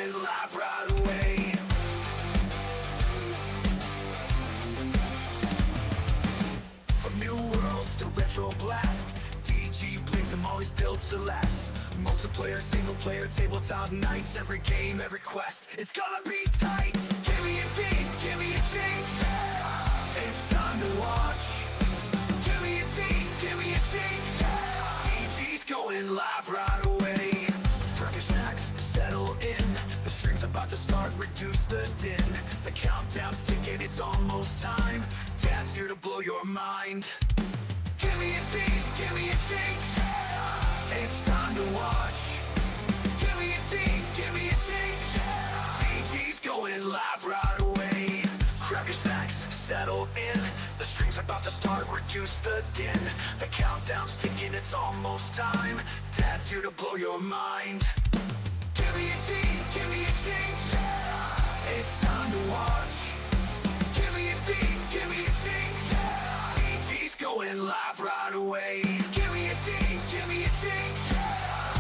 going live right away. From new worlds to retro blast, DG brings them always built to last. Multiplayer, single player, tabletop nights, every game, every quest, it's gonna be tight. Give me a D, give me a G, yeah. It's time to watch. Give me a D, give me a G, yeah. DG's going live right away. Grab your snacks, settle in. The stream's about to start, reduce the din. The countdown's ticking, it's almost time. Dad's here to blow your mind. Give me a D, give me a G, yeah. It's time to watch. Give me a D, give me a G, yeah. DG's going live right away. Grab your snacks, settle in. The stream's about to start, reduce the din. The countdown's ticking, it's almost time. Dad's here to blow your mind. Give me a D, give me a G, yeah. It's time to watch. Give me a D, give me a G, yeah. DG's going live right away. Give me a D, give me a G, yeah.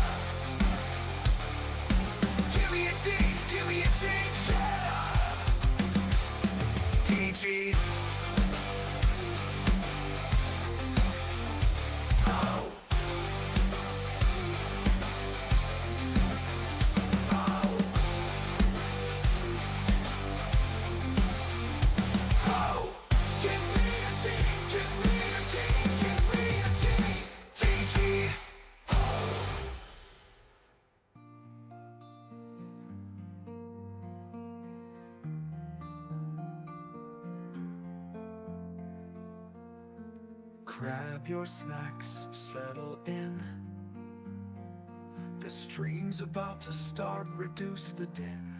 Give me a D, give me a G, yeah. DG. Oh. Grab your snacks, settle in. The stream's about to start, reduce the din.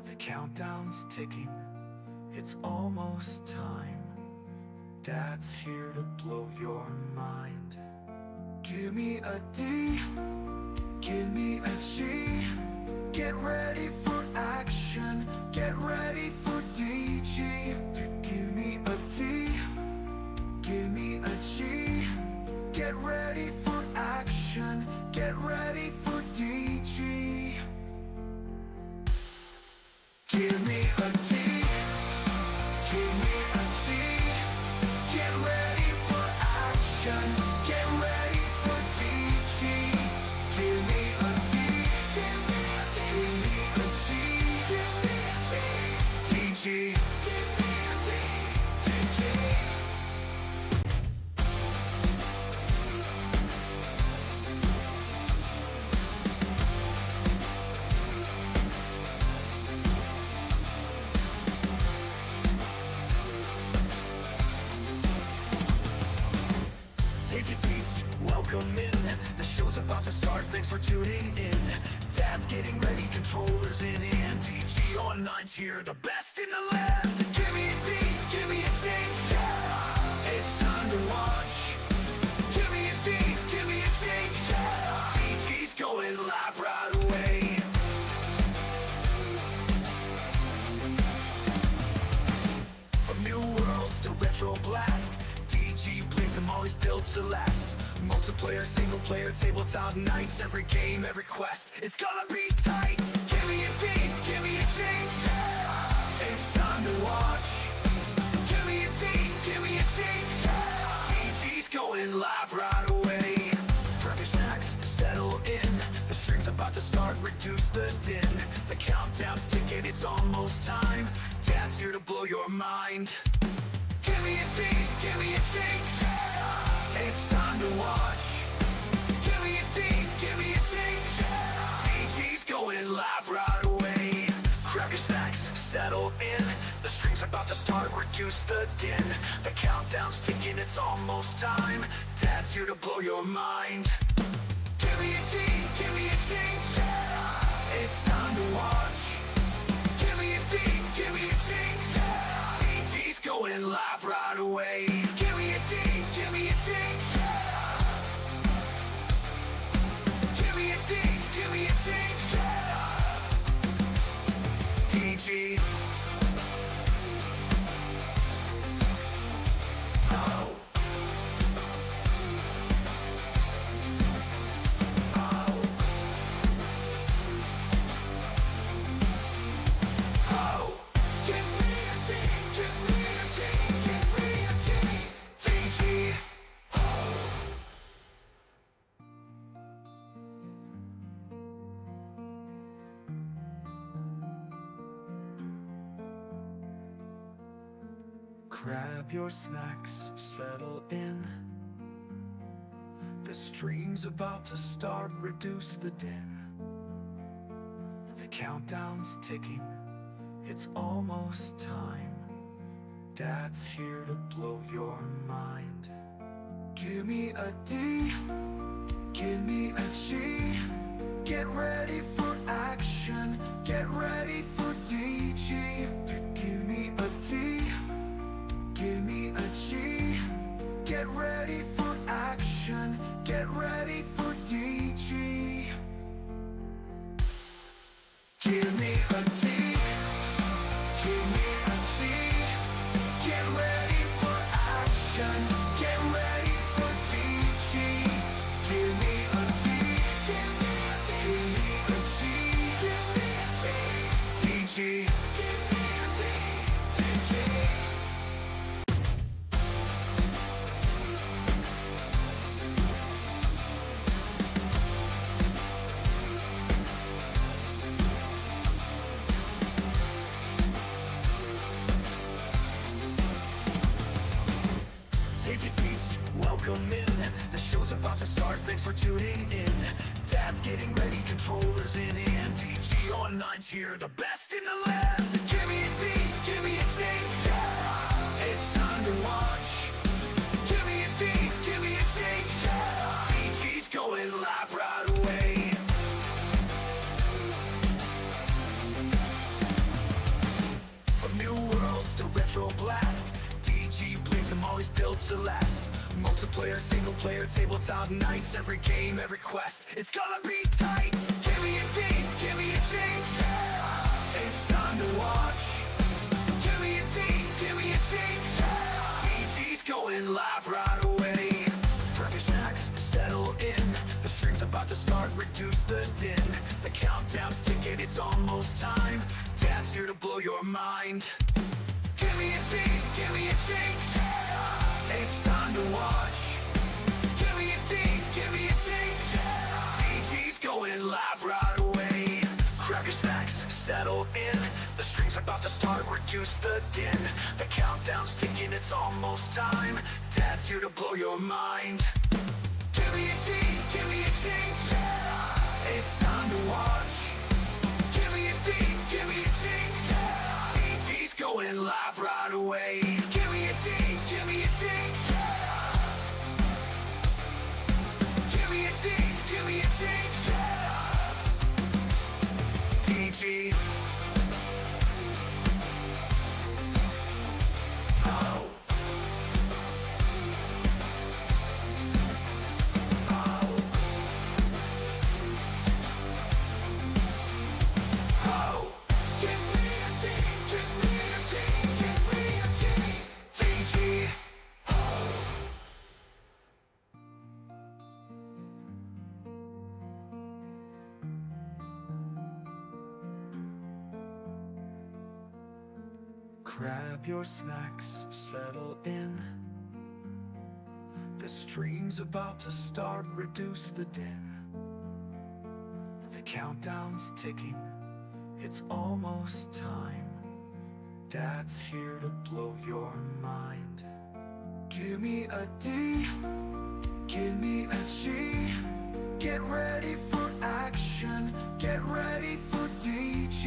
The countdown's ticking, it's almost time. Dad's here to blow your mind. Give me a D, give me a G. Get ready for action, get ready for DG. Give me a D, give me a G. Get ready for action, get ready for DG. Give me a D, give me a G. Get ready for action, get ready for DG. Give me a D, give me a D, give me a G, give me a G. DG, give me a D, DG. Take your seats, welcome in. The show's about to start, thanks for tuning in. Dad's getting ready, controllers in hand. DadGamingOnline's here, the best in the land. Give me a D, give me a G, yeah. It's time to watch. Give me a D, give me a G, yeah. DG's going live right away. From new worlds to retro blast, DG brings them always built to last. Multiplayer, single player, tabletop nights, every game, every quest, it's gonna be tight. Give me a D, give me a G, yeah. It's time to watch. Give me a D, give me a G, yeah. DG's going live right away. Grab your snacks, settle in. The stream's about to start, reduce the din. The countdown's ticking, it's almost time. Dad's here to blow your mind. Give me a D, give me a G, yeah. It's time to watch. Give me a D, give me a G, yeah. DG's going live right away. Grab your snacks, settle in. The stream's about to start, reduce the din. The countdown's ticking, it's almost time. Dad's here to blow your mind. Give me a D, give me a G, yeah. It's time to watch. Give me a D, give me a G, yeah. DG's going live right away. Give me a D, give me a G, yeah. Give me a D, give me a G, yeah. DG. Oh. Oh. Grab your snacks, settle in. The stream's about to start, reduce the din. The countdown's ticking, it's almost time. Dad's here to blow your mind. Give me a D, give me a G. Get ready for action, get ready for DG. Give me a D, give me a G. Get ready for action, get ready for DG. Give me a D, give me a G. Get ready for action, get ready for DG. Give me a D, give me a D, give me a G, give me a D, DG. Give me a D, DG. Take your seats, welcome in. The show's about to start, thanks for tuning in. Dad's getting ready, controllers in hand. DadGamingOnline's here, the best in the land. Give me a D, give me a G, yeah. It's time to watch. Give me a D, give me a G, yeah. DG's going live right away. From new worlds to retro blast, DG plays them always built to last. Multiplayer, single player, tabletop nights. Every game, every quest, it's gonna be tight. Give me a D, give me a G, yeah. It's time to watch. Give me a D, give me a G, yeah. DG's going live right away. Grab your snacks, settle in. The stream's about to start, reduce the din. The countdown's ticking, it's almost time. Dad's here to blow your mind. Give me a D, give me a G, yeah. It's time to watch. Give me a D, give me a G, yeah. DG's going live right away. Grab your snacks, settle in. The stream's about to start, reduce the din. The countdown's ticking, it's almost time. Dad's here to blow your mind. Give me a D, give me a G, yeah. It's time to watch. Give me a D, give me a G, yeah. DG's going live right away. Give me a D, give me a G, yeah. Give me a D, give me a G, yeah. DG. Oh. Grab your snacks, settle in. The stream's about to start, reduce the din. The countdown's ticking, it's almost time. Dad's here to blow your mind. Give me a D, give me a G. Get ready for action, get ready for DG.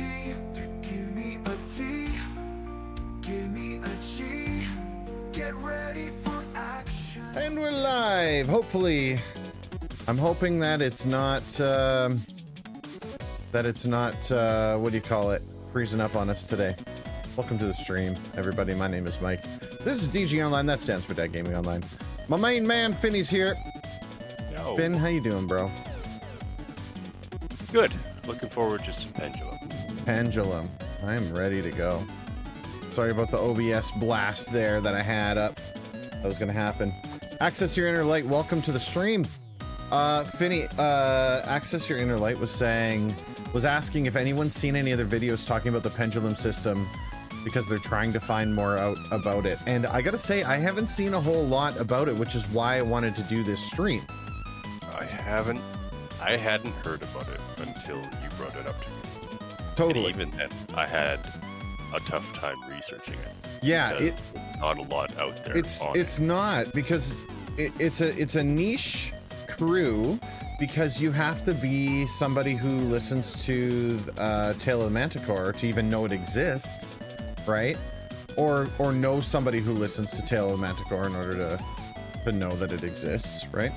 Give me a D, give me a G. Get ready for action. And we're live. Hopefully, I'm hoping that it's not what do you call it, freezing up on us today. Welcome to the stream, everybody. My name is Mike. This is DadGamingOnline. That stands for DadGamingOnline. My main man Finny's here. Yo. Finn, how you doing, bro? Good. Looking forward to some Pendulum. Pendulum. I am ready to go. Sorry about the OBS blast there that I had up. That was gonna happen. Access Your Inner Light, welcome to the stream. Finny, Access Your Inner Light was asking if anyone's seen any other videos talking about the Pendulum system because they're trying to find more out about it. And I gotta say, I haven't seen a whole lot about it, which is why I wanted to do this stream. I hadn't heard about it until you brought it up to me. Totally. And even then, I had a tough time researching it. Yeah, There's not a lot out there. it's not, because it's a niche crew, because you have to be somebody who listens to Tale of the Manticore to even know it exists, right? Or know somebody who listens to Tale of the Manticore in order to know that it exists, right?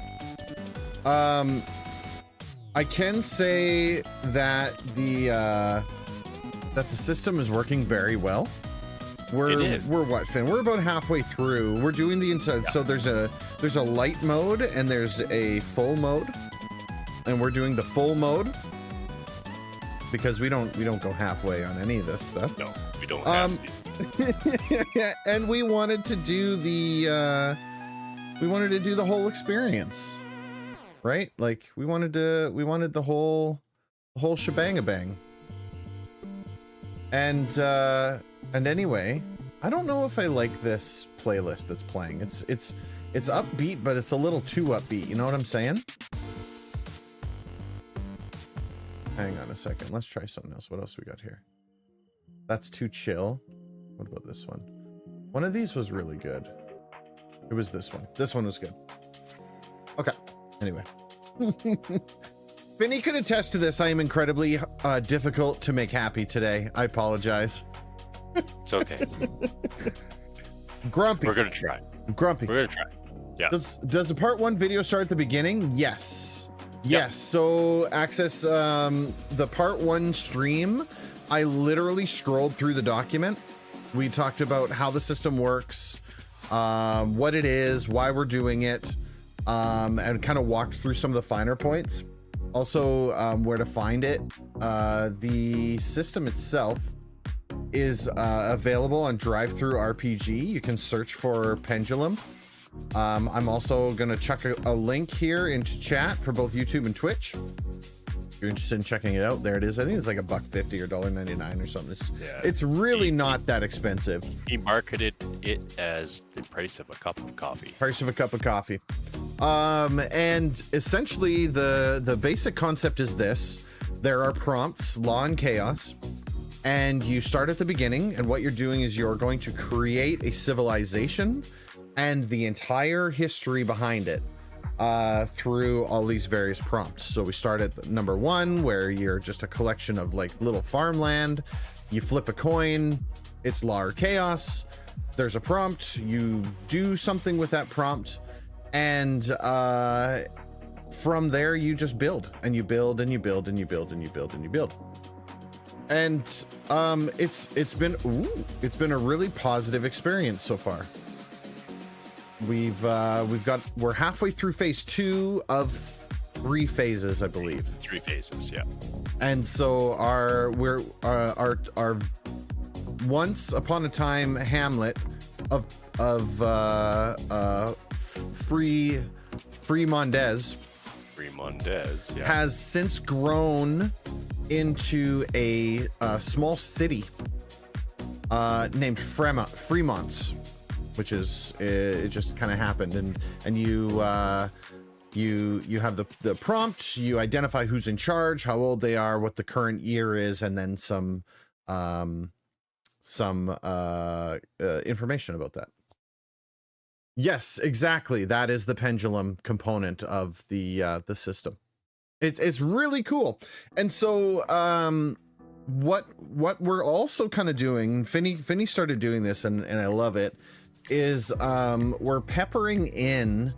I can say that the system is working very well. We're what, Finn? We're about halfway through. We're doing the inside. So there's a light mode and there's a full mode, and we're doing the full mode because we don't go halfway on any of this stuff. No, we don't have yeah, and we wanted to do the whole experience, right? Like we wanted the whole shebang-a-bang. And anyway, I don't know if I like this playlist that's playing. It's upbeat, but it's a little too upbeat. You know what I'm saying? Hang on a second. Let's try something else. What else we got here? That's too chill. What about this one? One of these was really good. It was this one. This one was good. Okay. Anyway. Finny could attest to this. I am incredibly difficult to make happy today. I apologize. It's okay. Grumpy. We're gonna try. Grumpy. We're gonna try. Yeah. Does the part 1 video start at the beginning? Yes. Yes. So access the part 1 stream. I literally scrolled through the document. We talked about how the system works, what it is, why we're doing it, and kind of walked through some of the finer points. Also, where to find it. The system itself is available on Drive-Thru RPG. You can search for Pendulum. I'm also gonna chuck a link here into chat for both YouTube and Twitch. If you're interested in checking it out, there it is. I think it's like $1.50 or $1.99 or something. It's really not that expensive. He marketed it as the price of a cup of coffee. Price of a cup of coffee. And essentially the basic concept is this. There are prompts, law and chaos, and you start at the beginning, and what you're doing is you're going to create a civilization and the entire history behind it through all these various prompts. So we start at number 1, where you're just a collection of like little farmland. You flip a coin, it's law or chaos. There's a prompt, you do something with that prompt, and from there you just build, and you build and you build and you build and you build and you build. And it's been a really positive experience so far. We're halfway through phase 2 of 3 phases, I believe. 3 phases, yeah. And so our once upon a time Hamlet of Fremondez, yeah, has since grown into a small city named Fremont, which is it just kind of happened, and you have the prompt, you identify who's in charge, how old they are, what the current year is, and then some information about that. Yes, exactly. That is the Pendulum component of the system. It's really cool. And so what we're also kind of doing, Finny started doing this, and I love it, is we're peppering in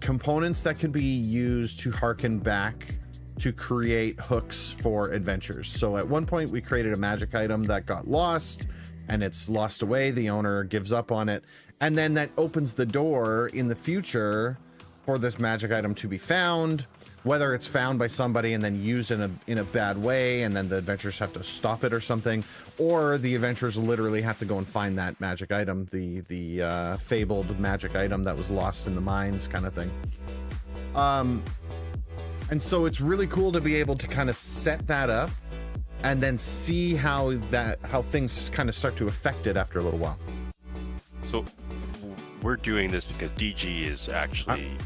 components that can be used to harken back to create hooks for adventures. So at one point we created a magic item that got lost, and it's lost away. The owner gives up on it, and then that opens the door in the future for this magic item to be found, whether it's found by somebody and then used in a bad way, and then the adventurers have to stop it or something, or the adventurers literally have to go and find that magic item, the fabled magic item that was lost in the mines, kind of thing. And so it's really cool to be able to kind of set that up and then see how things kind of start to affect it after a little while. So we're doing this because DG is actually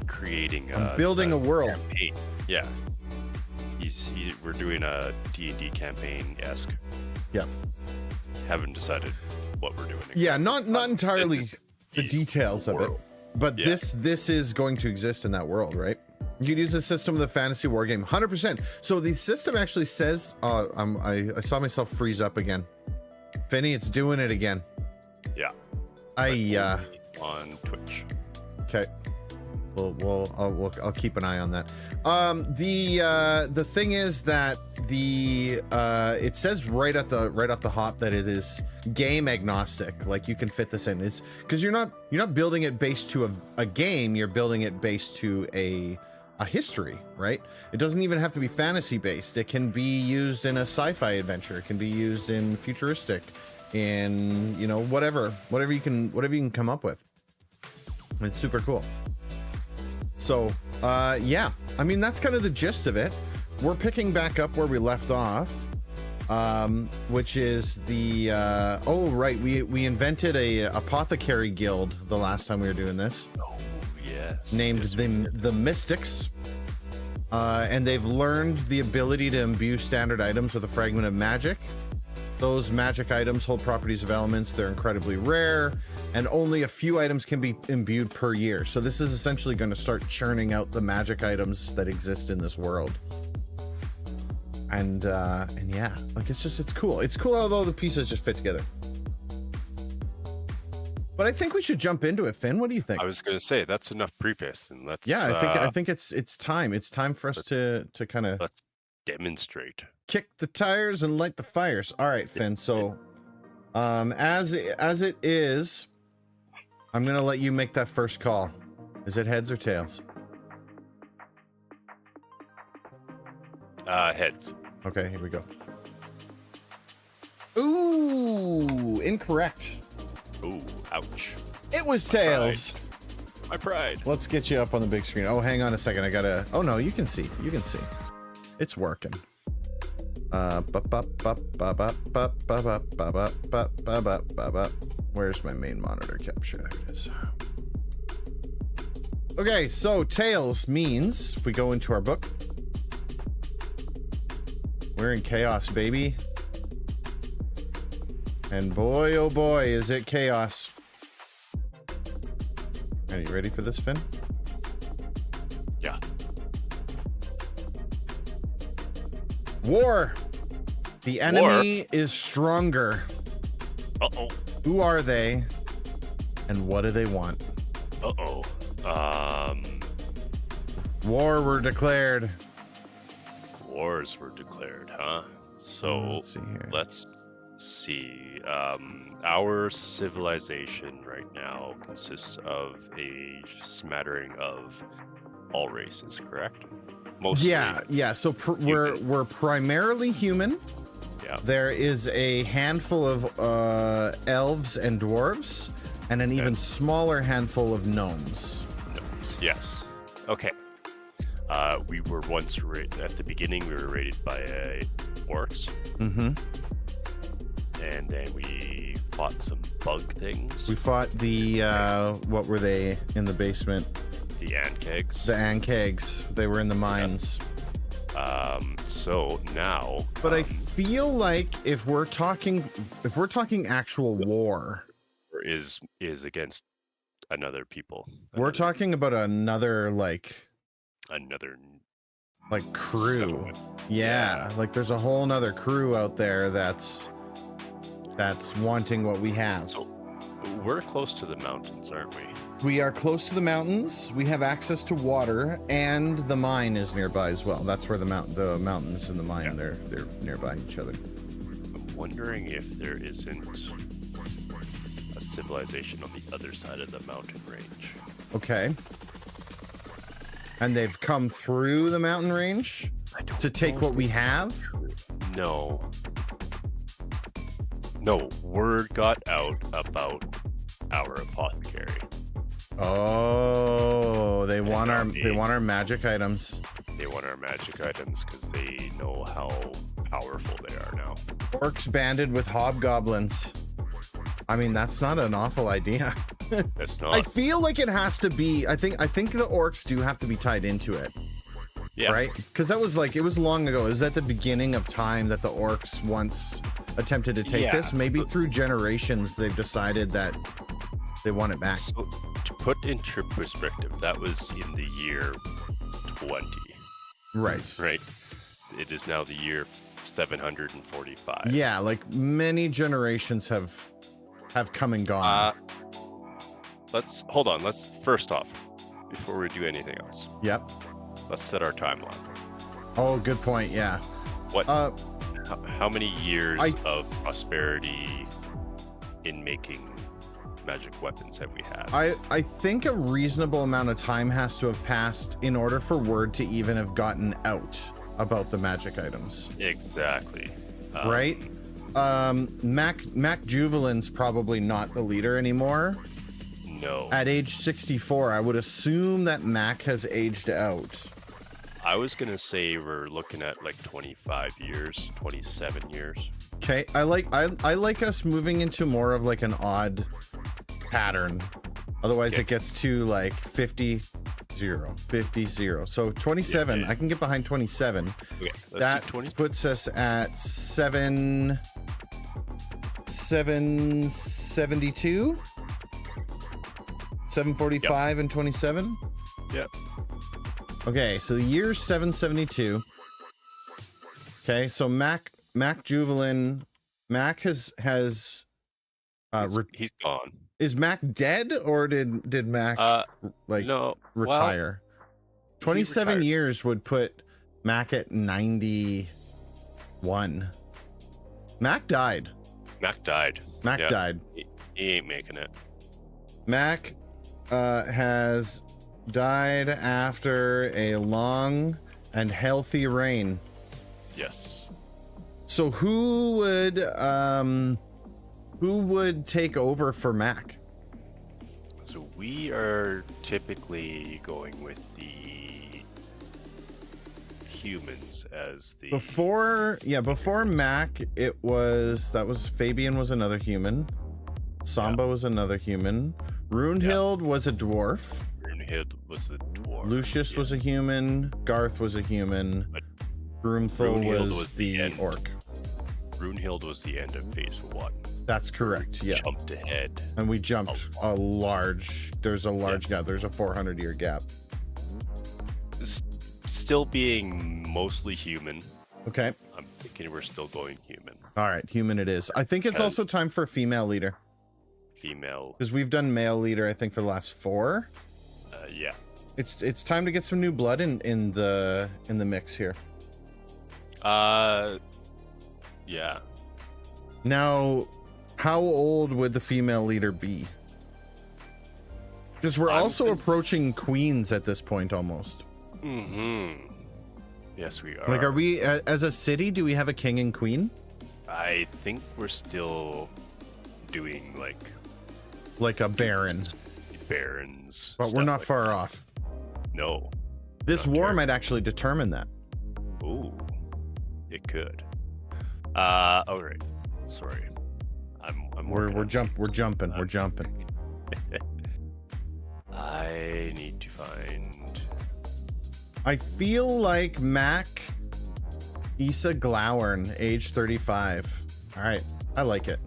creating building a world campaign. Yeah, we're doing a D&D campaign-esque. Yeah. haven't decided what we're doing. Yeah, not entirely the details of it, but Yeah. this is going to exist in that world, right? You could use the system of the fantasy war game, 100%. So the system actually says, I saw myself freeze up again. Finny, it's doing it again. Yeah. On Twitch. Okay. I'll keep an eye on that. The thing is that it says right off the hop that it is game agnostic. Like you can fit this in. It's because you're not building it based to a game. You're building it based to a history, right? It doesn't even have to be fantasy based. It can be used in a sci-fi adventure. It can be used in futuristic, in whatever you can come up with. It's super cool. So yeah, I mean that's kind of the gist of it. We're picking back up where we left off, which is the we invented a apothecary guild the last time we were doing this. Yes. Named the Mystics, and they've learned the ability to imbue standard items with a fragment of magic. Those magic items hold properties of elements. They're incredibly rare, and only a few items can be imbued per year. So this is essentially going to start churning out the magic items that exist in this world. And yeah, like it's cool. It's cool how all the pieces just fit together. But I think we should jump into it, Finn. What do you think? I was going to say that's enough preface, and let's. Yeah, I think it's time. It's time for us to kind of let's demonstrate. Kick the tires and light the fires. All right, Finn. So, as it is, I'm gonna let you make that first call. Is it heads or tails? Heads. Okay, here we go. Ooh, incorrect. Ooh, ouch. It was tails. My pride. Let's get you up on the big screen. Oh, hang on a second. I gotta. Oh no, you can see. You can see. It's working. Where's my main monitor capture? There it is. Okay, so tails means if we go into our book, we're in chaos, baby. And boy, oh boy, is it chaos. Are you ready for this, Finn? Yeah. War. The enemy is stronger. Uh-oh. Who are they? And what do they want? Uh-oh. War were declared. Wars were declared, huh? So let's see here. Our civilization right now consists of a smattering of all races, correct? Mostly. Yeah. So we're primarily human. Yeah. There is a handful of elves and dwarves, and an even smaller handful of gnomes. Gnomes, yes. Okay. We were once at the beginning. We were raided by orcs. Mm-hmm. And then we fought some bug things. We fought the what were they in the basement? The Ankegs. The Ankegs. They were in the mines. So now. But I feel like if we're talking actual war, is against another people. We're talking about another crew. Settlement. Yeah, like there's a whole nother crew out there that's wanting what we have. So we're close to the mountains, aren't we? We are close to the mountains. We have access to water, and the mine is nearby as well. That's where the mountains and the mine they're nearby each other. I'm wondering if there isn't a civilization on the other side of the mountain range. Okay. And they've come through the mountain range to take what we have? No, word got out about our apothecary. Oh, they want our magic items. They want our magic items because they know how powerful they are now. Orcs banded with hobgoblins. I mean, that's not an awful idea. That's not. I feel like it has to be. I think the orcs do have to be tied into it. Yeah. Right? Because that was like, it was long ago. It was at the beginning of time that the orcs once attempted to take this. Maybe through generations, they've decided that they want it back. So, to put into perspective, that was in the year 20. Right. Right. It is now the year 745. Yeah, like many generations have come and gone. Let's hold on. Let's first off, before we do anything else, Yep. let's set our timeline. Oh, good point. Yeah. What? How many years I of prosperity in making magic weapons have we had? I think a reasonable amount of time has to have passed in order for word to even have gotten out about the magic items. Exactly. Right? Mac Juvelin's probably not the leader anymore. No. At age 64, I would assume that Mac has aged out. I was gonna say we're looking at like 25 years, 27 years. Okay, I like us moving into more of like an odd pattern. Otherwise it gets to like 50 0. So 27, I can get behind 27. Okay, let's That do 20. puts us at 772, 745 and 27. Yep. Okay, so the year's 772. Okay, so Mac Juvelin, Mac has He's gone. is Mac dead, or did Mac No, retire? 27 retired. years would put Mac at 91. Mac died. Mac died. Mac Yeah. died. He ain't making it. Mac has died after a long and healthy reign. Yes. So who would take over for Mac? So we are typically going with the humans as the Before Mac, that was Fabian was another human. Samba was another human. Runehild was a dwarf. Runehild was the dwarf. Lucius was a human. Garth was a human. But Broomthal Runehild was the end. orc. Runehild was the end of phase 1. That's correct. Yeah. Jumped ahead. And we jumped there's a 400-year gap. Still being mostly human. Okay. I'm thinking we're still going human. All right, human it is. I think it's also time for a female leader, Female. because we've done male leader, I think, for the last 4. Yeah. It's time to get some new blood in the mix here. Yeah. Now, how old would the female leader be? Because we're also approaching queens at this point almost. Mm-hmm. Yes, we are. Like, are we, as a city, do we have a king and queen? I think we're still doing Like a baron. barons. But we're stuff not like far off. that. No. This Not war terrible. might actually determine that. Ooh. It could. All right. Sorry. I'm We're working on- jumping. I need to find. I feel like Mac Issa Glowern, age 35. All right, I like it.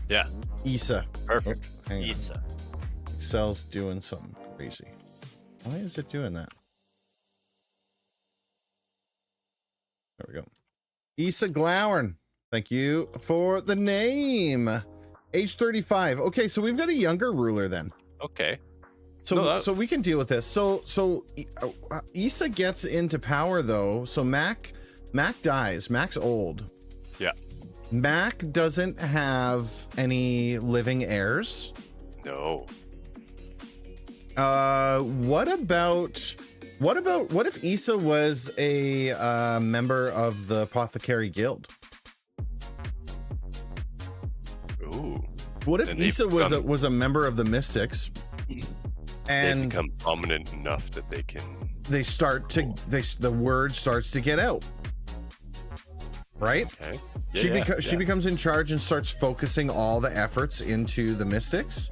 Yeah. Issa. Perfect. Oh, hang on. Issa. Excel's doing something crazy. Why is it doing that? There we go. Issa Glowern. Thank you for the name. Age 35. Okay, so we've got a younger ruler then. Okay. So No, so we can deal with this. So Issa gets into power though. So Mac dies. Mac's old. Yeah. Mac doesn't have any living heirs. No. What if Issa was a member of the Apothecary Guild? Ooh. What if Then they Issa become- was a member of the Mystics? They And become prominent enough that they can. they start to the word starts to get out, right? Okay. She becomes in charge and starts focusing all the efforts into the Mystics,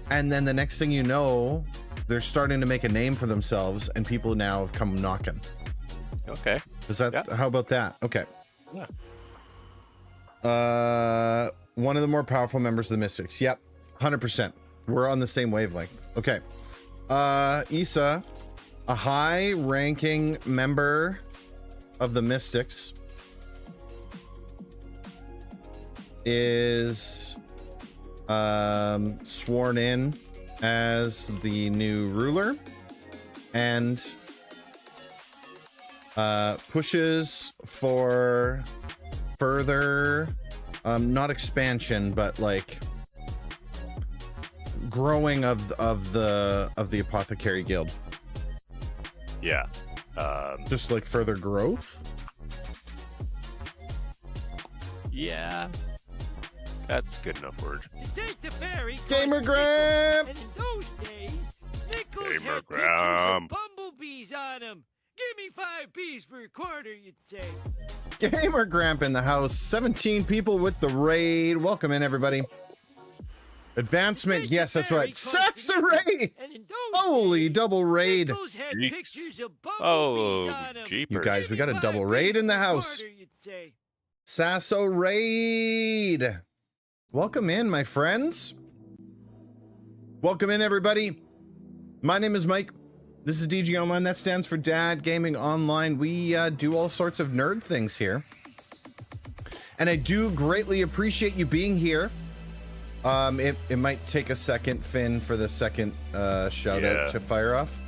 and then the next thing you know, they're starting to make a name for themselves, and people now have come knocking. Okay. Is that how about that? Okay. Yeah. One of the more powerful members of the Mystics. Yep, 100%. We're on the same wavelength. Okay. Issa, a high-ranking member of the Mystics, is sworn in as the new ruler and pushes for further not expansion but like growing of the Apothecary Guild. Yeah. Just like further growth. Yeah. That's good enough word. To take the ferry, Gamer Graham! and in those days, nickels Gamer had pictures Graham. of bumblebees on them. Give me 5 P's for a quarter, you'd say. Gamer Gramp in the house. 17 people with the raid. Welcome in, everybody. Advancement. Take Yes, the that's ferry right. coast to Satsuri! And in those Holy days, double raid. nickels had Jeez. pictures of bumblebees Oh, on them. jeepers. You guys, we got a Give me double 5 raid P's in the for a house. quarter, you'd say. Sasso raid. Welcome in, my friends. Welcome in, everybody. My name is Mike. This is DadGamingOnline. That stands for Dad Gaming Online. We do all sorts of nerd things here. And I do greatly appreciate you being here. It might take a second, Finn, for the second shout out to fire off.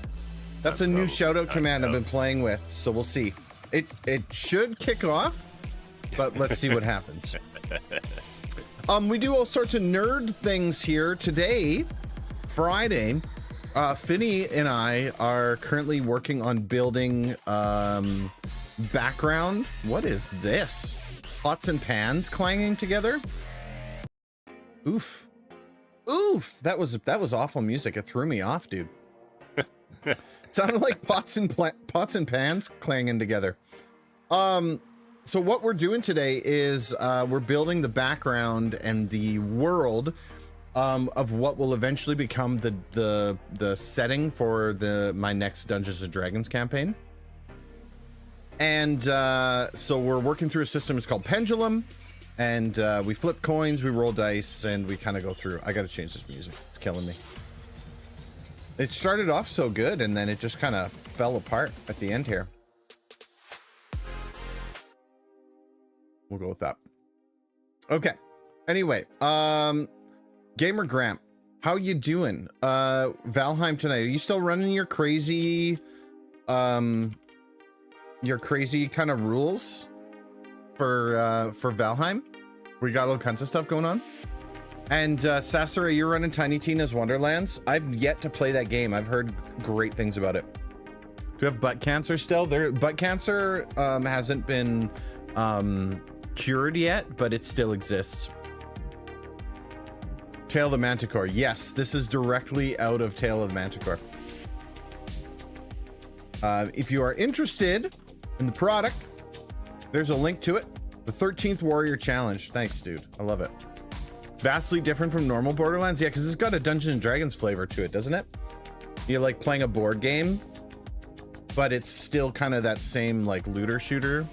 That's a new shout out command I've been playing with, so we'll see. It should kick off, but let's see what happens. We do all sorts of nerd things here today, Friday. Finny and I are currently working on building background. What is this? Pots and pans clanging together. Oof. Oof. That was awful music. It threw me off, dude. It sounded like pots and pans clanging together. So what we're doing today is we're building the background and the world of what will eventually become the setting for my next Dungeons and Dragons campaign. And so we're working through a system. It's called Pendulum, and we flip coins, we roll dice, and we kind of go through. I got to change this music. It's killing me. It started off so good, and then it just kind of fell apart at the end here. We'll go with that. Okay. Anyway, Gamer Gramp, how you doing? Valheim tonight. Are you still running your crazy kind of rules for Valheim? We got all kinds of stuff going on. And Sassara, you're running Tiny Tina's Wonderlands. I've yet to play that game. I've heard great things about it. Do you have butt cancer still? Butt cancer hasn't been cured yet, but it still exists. Tale of the Manticore. Yes, this is directly out of Tale of the Manticore. If you are interested in the product, there's a link to it. The 13th Warrior Challenge. Nice, dude. I love it. Vastly different from normal Borderlands. Yeah, because it's got a Dungeons and Dragons flavor to it, doesn't it? You're like playing a board game, but it's still kind of that same like looter shooter.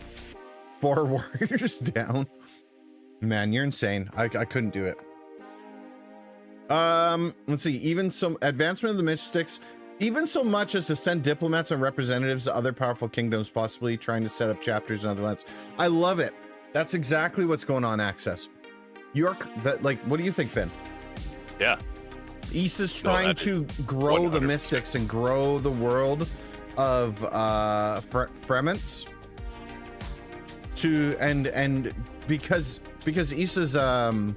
4 warriors down. Man, you're insane. I couldn't do it. Let's see. Even some advancement of the Mystics, even so much as to send diplomats and representatives to other powerful kingdoms, possibly trying to set up chapters in other lands. I love it. That's exactly what's going on, Access. What do you think, Finn? Yeah. Issa's trying to grow 100%. The Mystics and grow the world of Fremants. And because Issa's an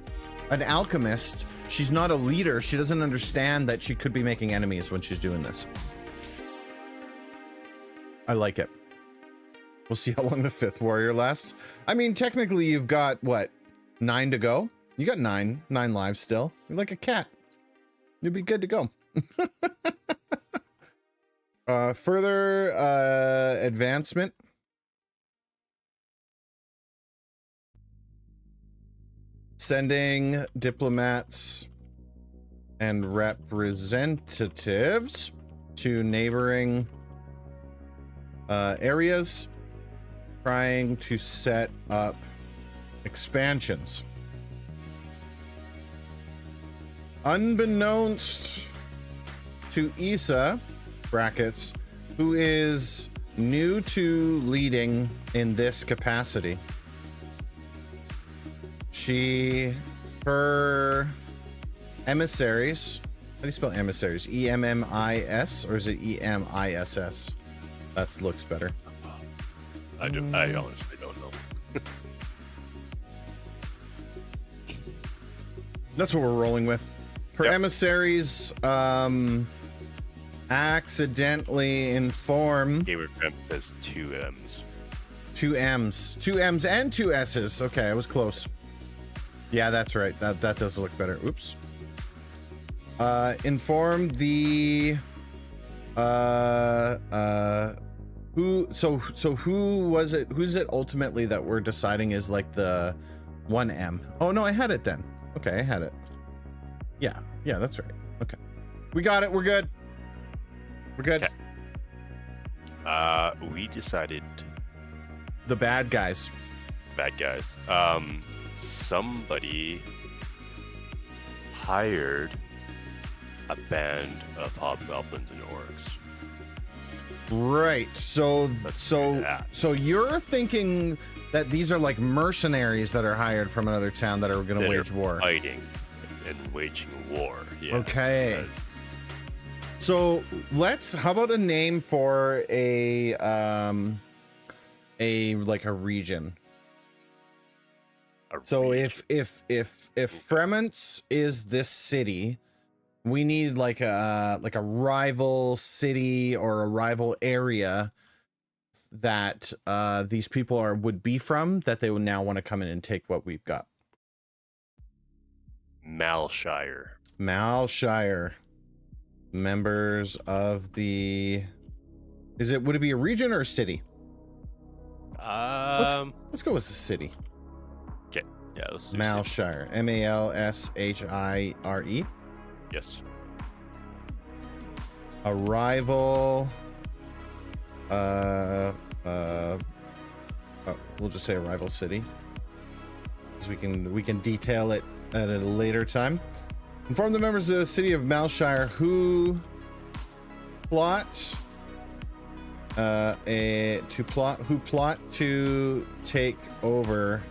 alchemist, she's not a leader. She doesn't understand that she could be making enemies when she's doing this. I like it. We'll see how long the 5th warrior lasts. I mean, technically you've got what, 9 to go? You got 9 lives still. You're like a cat. You'll be good to go. Further advancement. Sending diplomats and representatives to neighboring areas, trying to set up expansions. Unbeknownst to Issa, brackets, who is new to leading in this capacity, her emissaries, how do you spell emissaries? E-M-M-I-S, or is it E-M-I-S-S? That looks better. I honestly don't know. That's what we're rolling with. Her emissaries accidentally inform. Gamer Cramp says 2 M's. 2 M's. 2 M's and 2 S's. Okay, I was close. Yeah, that's right. That does look better. Oops. Inform the who was it? Who's it ultimately that we're deciding is like the 1M? Oh no, I had it then. Okay, I had it. Yeah, that's right. Okay. We got it. We're good. We're good. Okay. We decided the bad guys. Somebody hired a band of hobgoblins and orcs. Right. So you're thinking that these are like mercenaries that are hired from another town that are going to wage war. Fighting and waging war. Yes. Okay. So how about a name for a region? So if Fremont is this city, we need like a rival city or a rival area that these people would be from, that they would now want to come in and take what we've got. Malshire. Members of the would it be a region or a city? Let's go with the city. Okay. Yeah, let's do Malshire. M-A-L-S-H-I-R-E. Yes. A rival. We'll just say a rival city, because we can detail it at a later time. Inform the members of the city of Malshire who plot to take over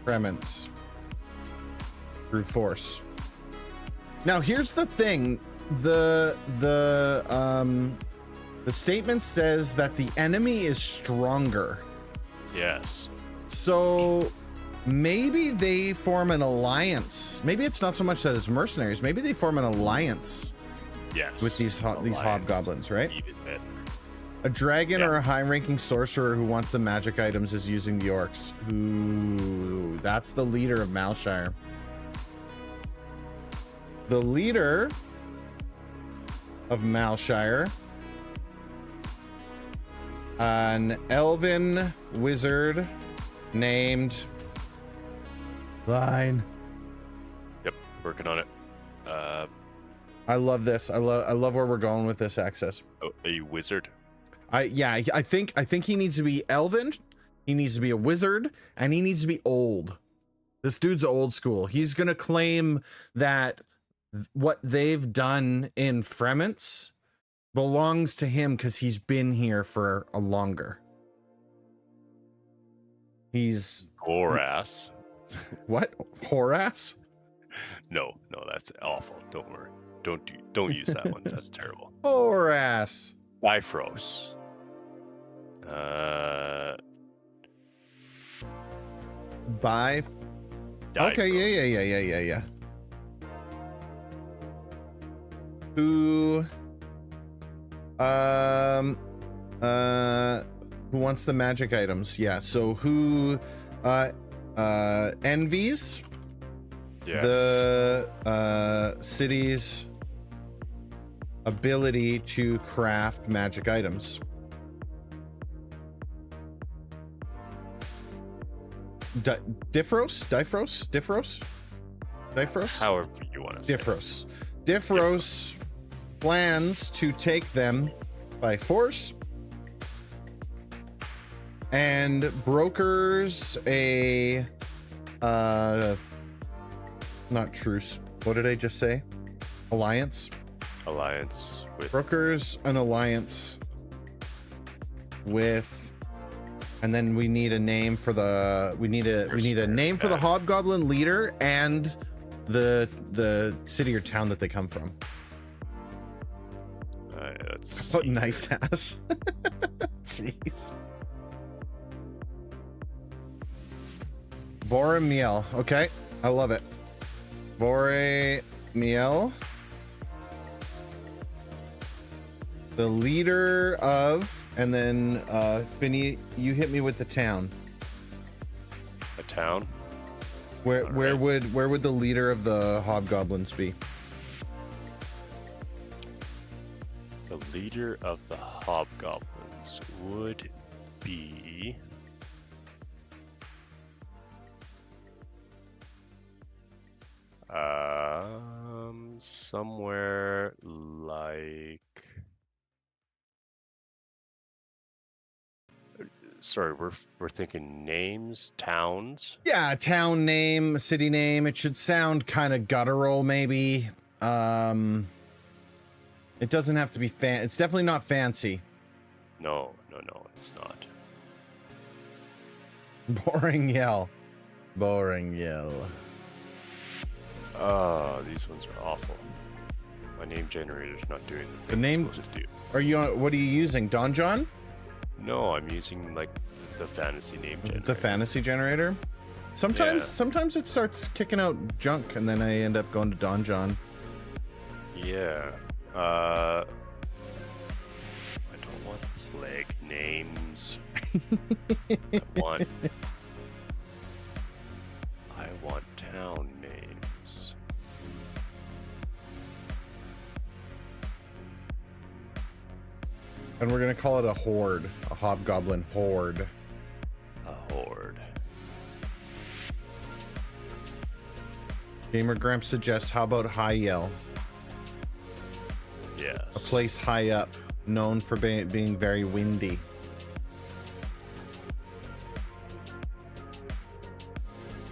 Fremont through force. Now here's the thing. The statement says that the enemy is stronger. Yes. So maybe they form an alliance. Maybe it's not so much that it's mercenaries. Maybe they form an alliance. Yes. With these hobgoblins, right? Even better. A dragon or a high-ranking sorcerer who wants the magic items is using the orcs. Ooh, that's the leader of Malshire. The leader of Malshire, an elven wizard named Line. Yep, working on it. I love this. I love where we're going with this, Access. Oh, a wizard. I think he needs to be elven. He needs to be a wizard, and he needs to be old. This dude's old school. He's gonna claim that what they've done in Fremont belongs to him because he's been here for a longer. He's Horace. What? Horace? No, that's awful. Don't worry. Don't use that one. That's terrible. Horace. Bifrost. Okay, yeah. Who wants the magic items? Yeah, so who envies the city's ability to craft magic items. Diffros? However you want to say. Diffros plans to take them by force and brokers a not truce. What did I just say? Alliance. Alliance with Brokers an alliance with, and then we need a name for the name for the hobgoblin leader and the city or town that they come from. let's Oh, see nice here. ass. Jeez. Boromir. Okay, I love it. Boromir. The leader of, and then Finny, you hit me with the town. A town. Where All right. where would the leader of the hobgoblins be? The leader of the hobgoblins would be somewhere like, sorry, we're thinking names, towns. Yeah, a town name, a city name. It should sound kind of guttural, maybe. It doesn't have to be it's definitely not fancy. No, it's not. Boring yell. Boring yell. Oh, these ones are awful. My name generator's not doing the The thing name- it's supposed to do. Are you on, what are you using? Don John? No, I'm using like the fantasy name generator. The fantasy generator? Sometimes it starts kicking out junk and then I end up going to Don John. Yeah. I don't want flag names. I want town names. And we're gonna call it a horde. A hobgoblin horde. A horde. Gamer Gramps suggests, how about High Yell? Yes. A place high up, known for being very windy.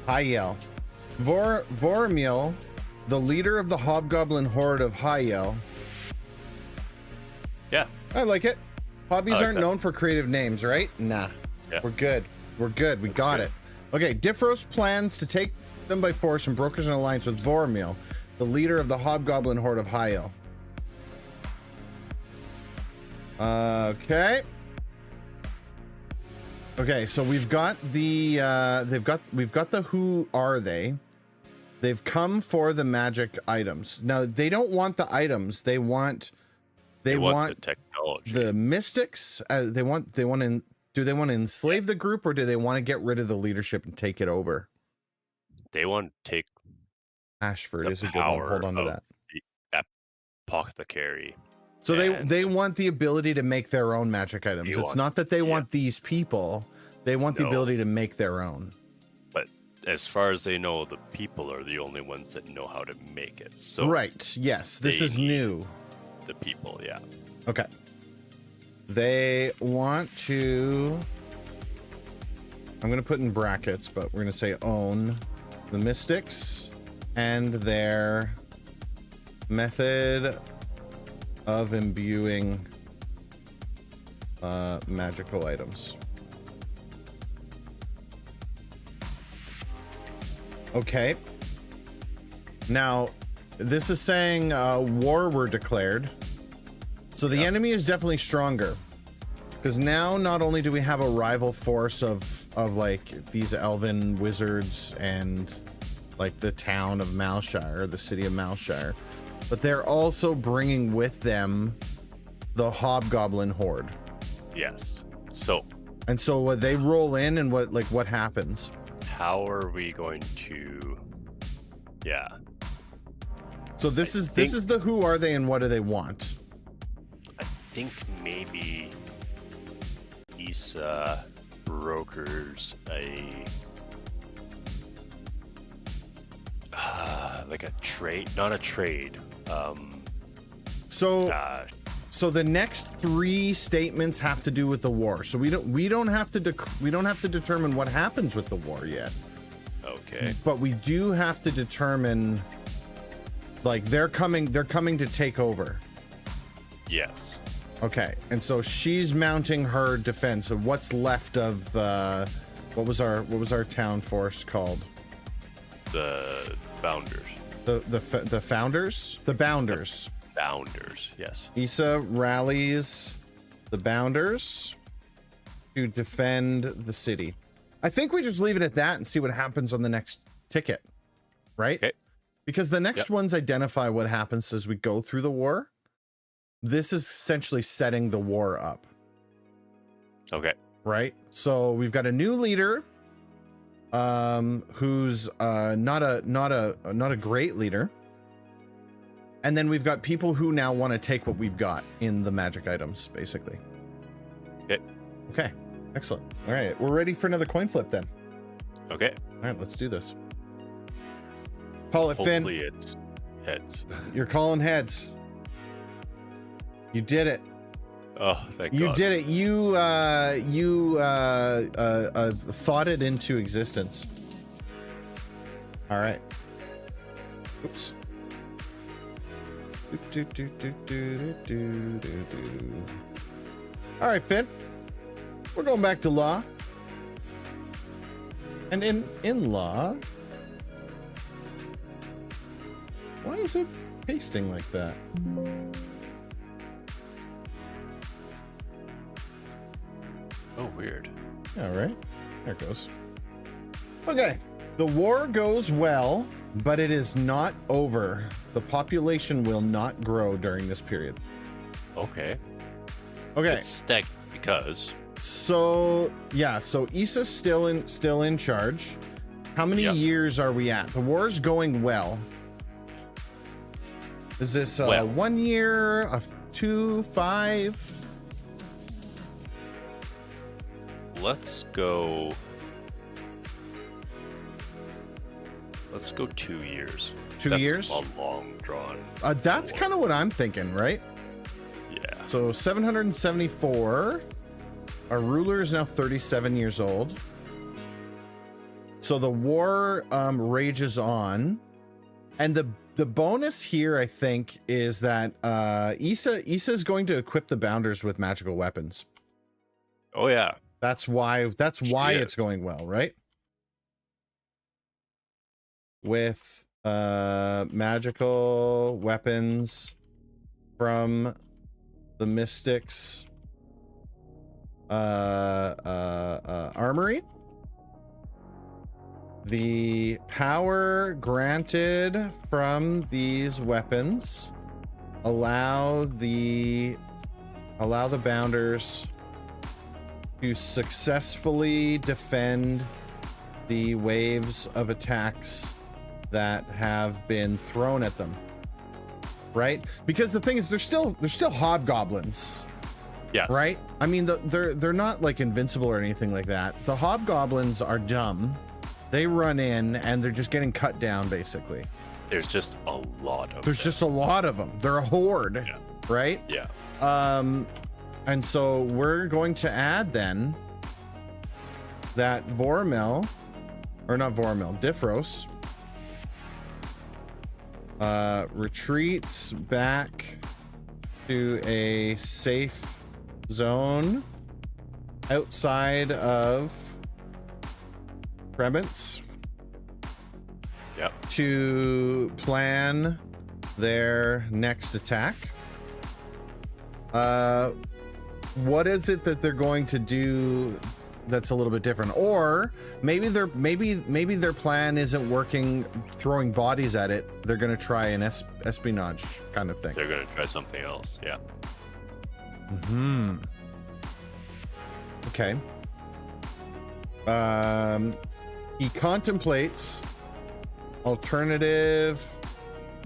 High Yell. Vormil, the leader of the hobgoblin horde of High Yell. Yeah. I like it. Hobbies I like aren't that. known for creative names, right? Nah. Yeah. We're good. We're good. We That's got good. it. Okay, Diffros plans to take them by force and brokers an alliance with Vormil, the leader of the hobgoblin horde of Hyel. Okay. Okay, so we've got the we've got the who are they? They've come for the magic items. Now they don't want the items. They want the technology. the mystics. They want to. Do they want to enslave the group, or do they want to get rid of the leadership and take it over? They want to take Ashford the is a good one. power Hold on to of that. the apothecary. So and they want the ability to make their own magic items. They It's want- not that they want these people. They want the No. ability to make their own. But as far as they know, the people are the only ones that know how to make it. So Right. Yes. This they is need- new. the people, yeah. Okay. They want to. I'm going to put in brackets, but we're going to say own the mystics and their method of imbuing magical items. Okay. Now, this is saying war were declared. So the enemy is definitely stronger. Because now not only do we have a rival force of like these elven wizards and like the town of Malshire, the city of Malshire, but they're also bringing with them the hobgoblin horde. Yes. So And so what they roll in and what happens? how are we going to? Yeah. So this is the who are they and what do they want? I think maybe Issa brokers like a trade, not a trade. So the next 3 statements have to do with the war. So we don't have to determine what happens with the war yet. Okay. But we do have to determine, like, they're coming to take over. Yes. Okay, and so she's mounting her defense of what's left of what was our town force called? The Bounders. The founders? The Bounders. Bounders, yes. Issa rallies the Bounders to defend the city. I think we just leave it at that and see what happens on the next ticket, right? Okay. Because the next ones identify what happens as we go through the war. This is essentially setting the war up. Okay. Right? So we've got a new leader who's not a great leader. And then we've got people who now want to take what we've got in the magic items, basically. Okay. Okay. Excellent. All right. We're ready for another coin flip then. Okay. All right. Let's do this. Call it, Finn. Hopefully it's heads. You're calling heads. You did it. Oh, thank God. You did it. You thought it into existence. All right. Oops. All right, Finn. We're going back to law. And in law, why is it pasting like that? Oh, weird. Yeah, right. There it goes. Okay. The war goes well, but it is not over. The population will not grow during this period. Okay. Okay. It's stacked because. So yeah, so Issa's still in charge. How many years are we at? The war's going well. Is this 1 year, 2, 5? Let's go 2 years. 2 years? A long drawn. That's kind of what I'm thinking, right? Yeah. So 774. Our ruler is now 37 years old. So the war rages on. And the bonus here, I think, is that Issa is going to equip the Bounders with magical weapons. Oh yeah. That's why it's going well, right? With magical weapons from the Mystics armory. The power granted from these weapons allow the Bounders to successfully defend the waves of attacks that have been thrown at them. Right? Because the thing is, they're still hobgoblins. Yes. Right? I mean, they're not like invincible or anything like that. The hobgoblins are dumb. They run in and they're just getting cut down, basically. There's just a lot of There's just a lot of them. They're a horde, right? Yeah. And so we're going to add then that Difros retreats back to a safe zone outside of Prebence. Yep. To plan their next attack. What is it that they're going to do that's a little bit different? Or maybe their plan isn't working, throwing bodies at it. They're going to try an espionage kind of thing. They're going to try something else. Yeah. Okay. He contemplates alternative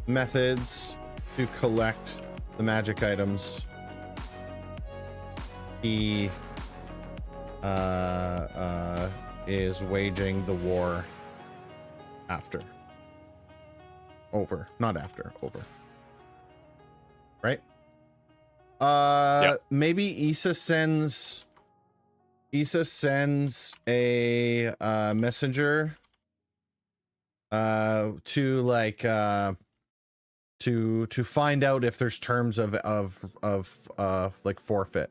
methods to collect the magic items. He is waging the war over. Not after, over. Right? Maybe Issa sends a messenger to like to find out if there's terms of like forfeit,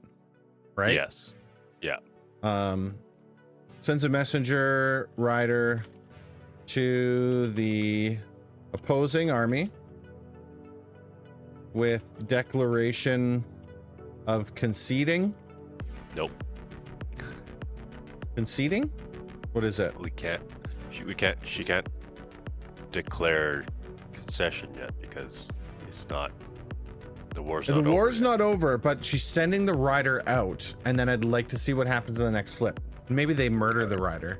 right? Yes. Yeah. Sends a messenger rider to the opposing army with declaration of conceding. Nope. Conceding? What is it? We can't. She can't declare concession yet because it's not. The war's not over. The war's yet. not over, but she's sending the rider out, and then I'd like to see what happens in the next flip. Maybe they murder the rider.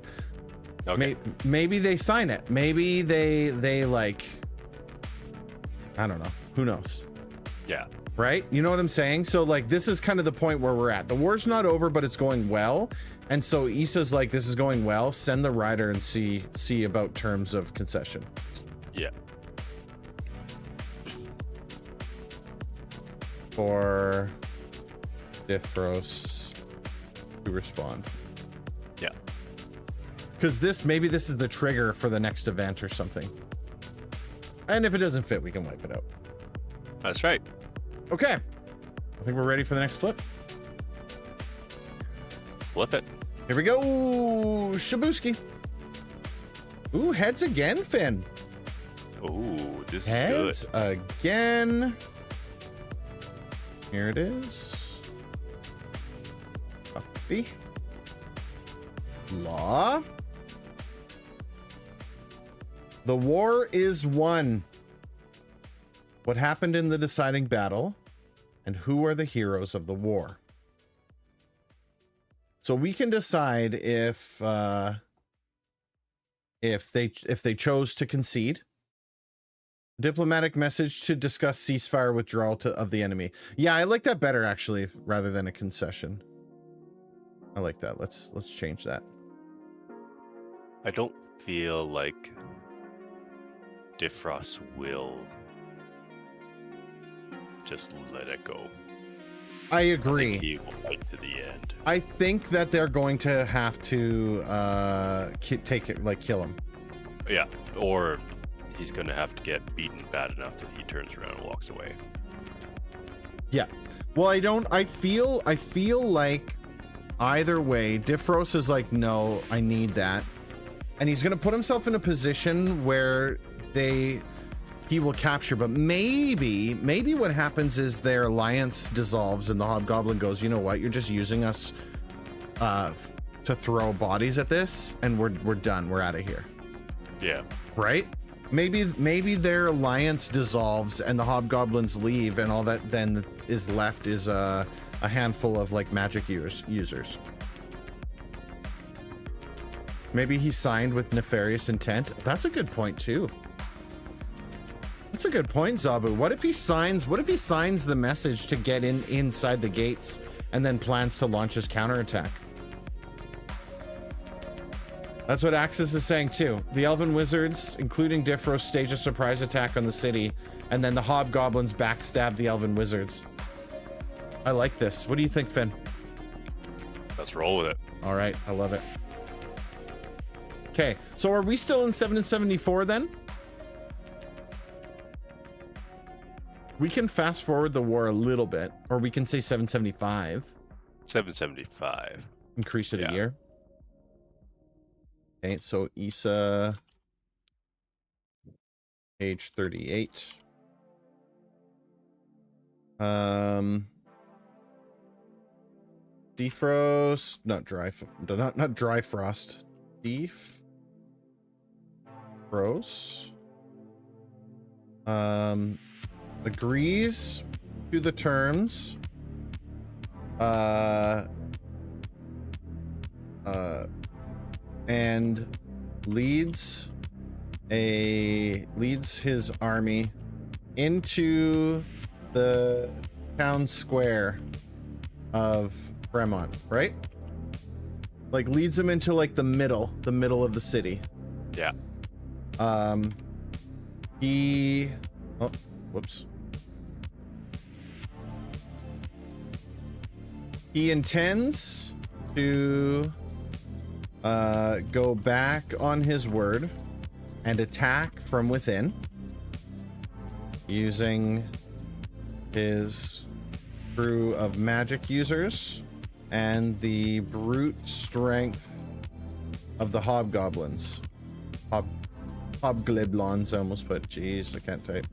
Okay. Maybe they sign it. Maybe they like. I don't know. Who knows? Yeah. Right? You know what I'm saying? So like this is kind of the point where we're at. The war's not over, but it's going well. And so Issa's like, this is going well. Send the rider and see about terms of concession. Yeah. For Diffros to respond. Yeah. Because maybe this is the trigger for the next event or something. And if it doesn't fit, we can wipe it out. That's right. Okay. I think we're ready for the next flip. Flip it. Here we go. Shabuski. Ooh, heads again, Finn. Ooh, this Heads is good. again. Here it is. Copy. Law. The war is won. What happened in the deciding battle, and who are the heroes of the war? So we can decide if they chose to concede. Diplomatic message to discuss ceasefire withdrawal of the enemy. Yeah, I like that better actually, rather than a concession. I like that. Let's change that. I don't feel like Diffros will just let it go. I I agree. think he will fight to the end. I think that they're going to have to take it, like kill him. Yeah, or he's going to have to get beaten bad enough that he turns around and walks away. Yeah. Well, I feel like either way, Diffros is like, no, I need that. And he's going to put himself in a position where he will capture, but maybe what happens is their alliance dissolves and the Hobgoblin goes, you know what, you're just using us to throw bodies at this, and we're done, we're out of here. Yeah. Right? Maybe their alliance dissolves and the Hobgoblins leave, and all that then is left is a handful of like magic users. Maybe he signed with nefarious intent. That's a good point too. That's a good point, Zabu. What if he signs the message to get inside the gates and then plans to launch his counterattack? That's what Axis is saying too. The Elven Wizards, including Diffros, stage a surprise attack on the city, and then the Hobgoblins backstab the Elven Wizards. I like this. What do you think, Finn? Let's roll with it. All right, I love it. Okay, so are we still in 774 then? We can fast forward the war a little bit, or we can say 775. 775. Increase it a year. Okay, so Issa, age 38. Defrost, not dry frost. Defrost. Agrees to the terms. And leads his army into the town square of Fremont, right? Like leads him into like the middle of the city. Yeah. Whoops. He intends to go back on his word and attack from within using his crew of magic users and the brute strength of the hobgoblins. Hobgoblins, I almost put. Jeez, I can't type.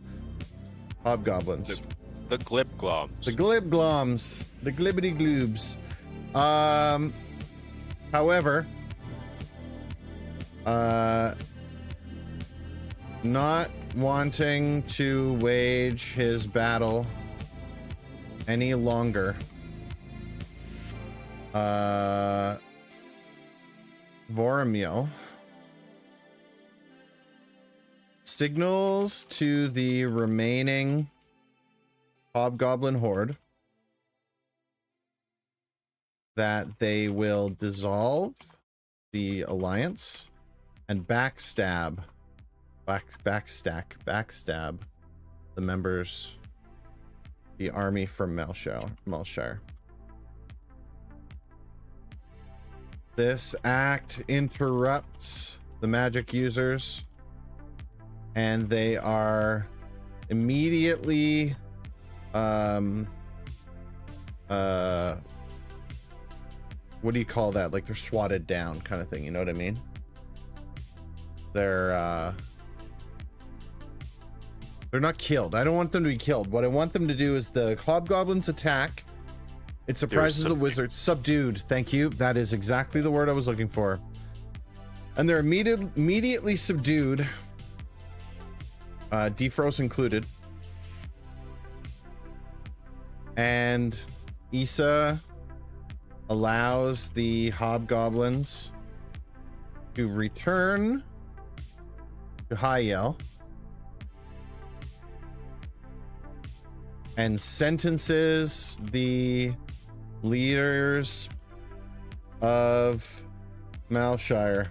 Hobgoblins. The glibgloms. The glibgloms. The glibbity gloobs. However, not wanting to wage his battle any longer, Vormil signals to the remaining hobgoblin horde that they will dissolve the alliance and backstab the members, the army from Malshire. This act interrupts the magic users, and they are immediately what do you call that? Like they're swatted down kind of thing, you know what I mean? They're not killed. I don't want them to be killed. What I want them to do is the hobgoblins attack. It surprises the wizard. Subdued. Thank you. That is exactly the word I was looking for. And they're immediately subdued. Defrost included. And Issa allows the hobgoblins to return to Hyel and sentences the leaders of Malshire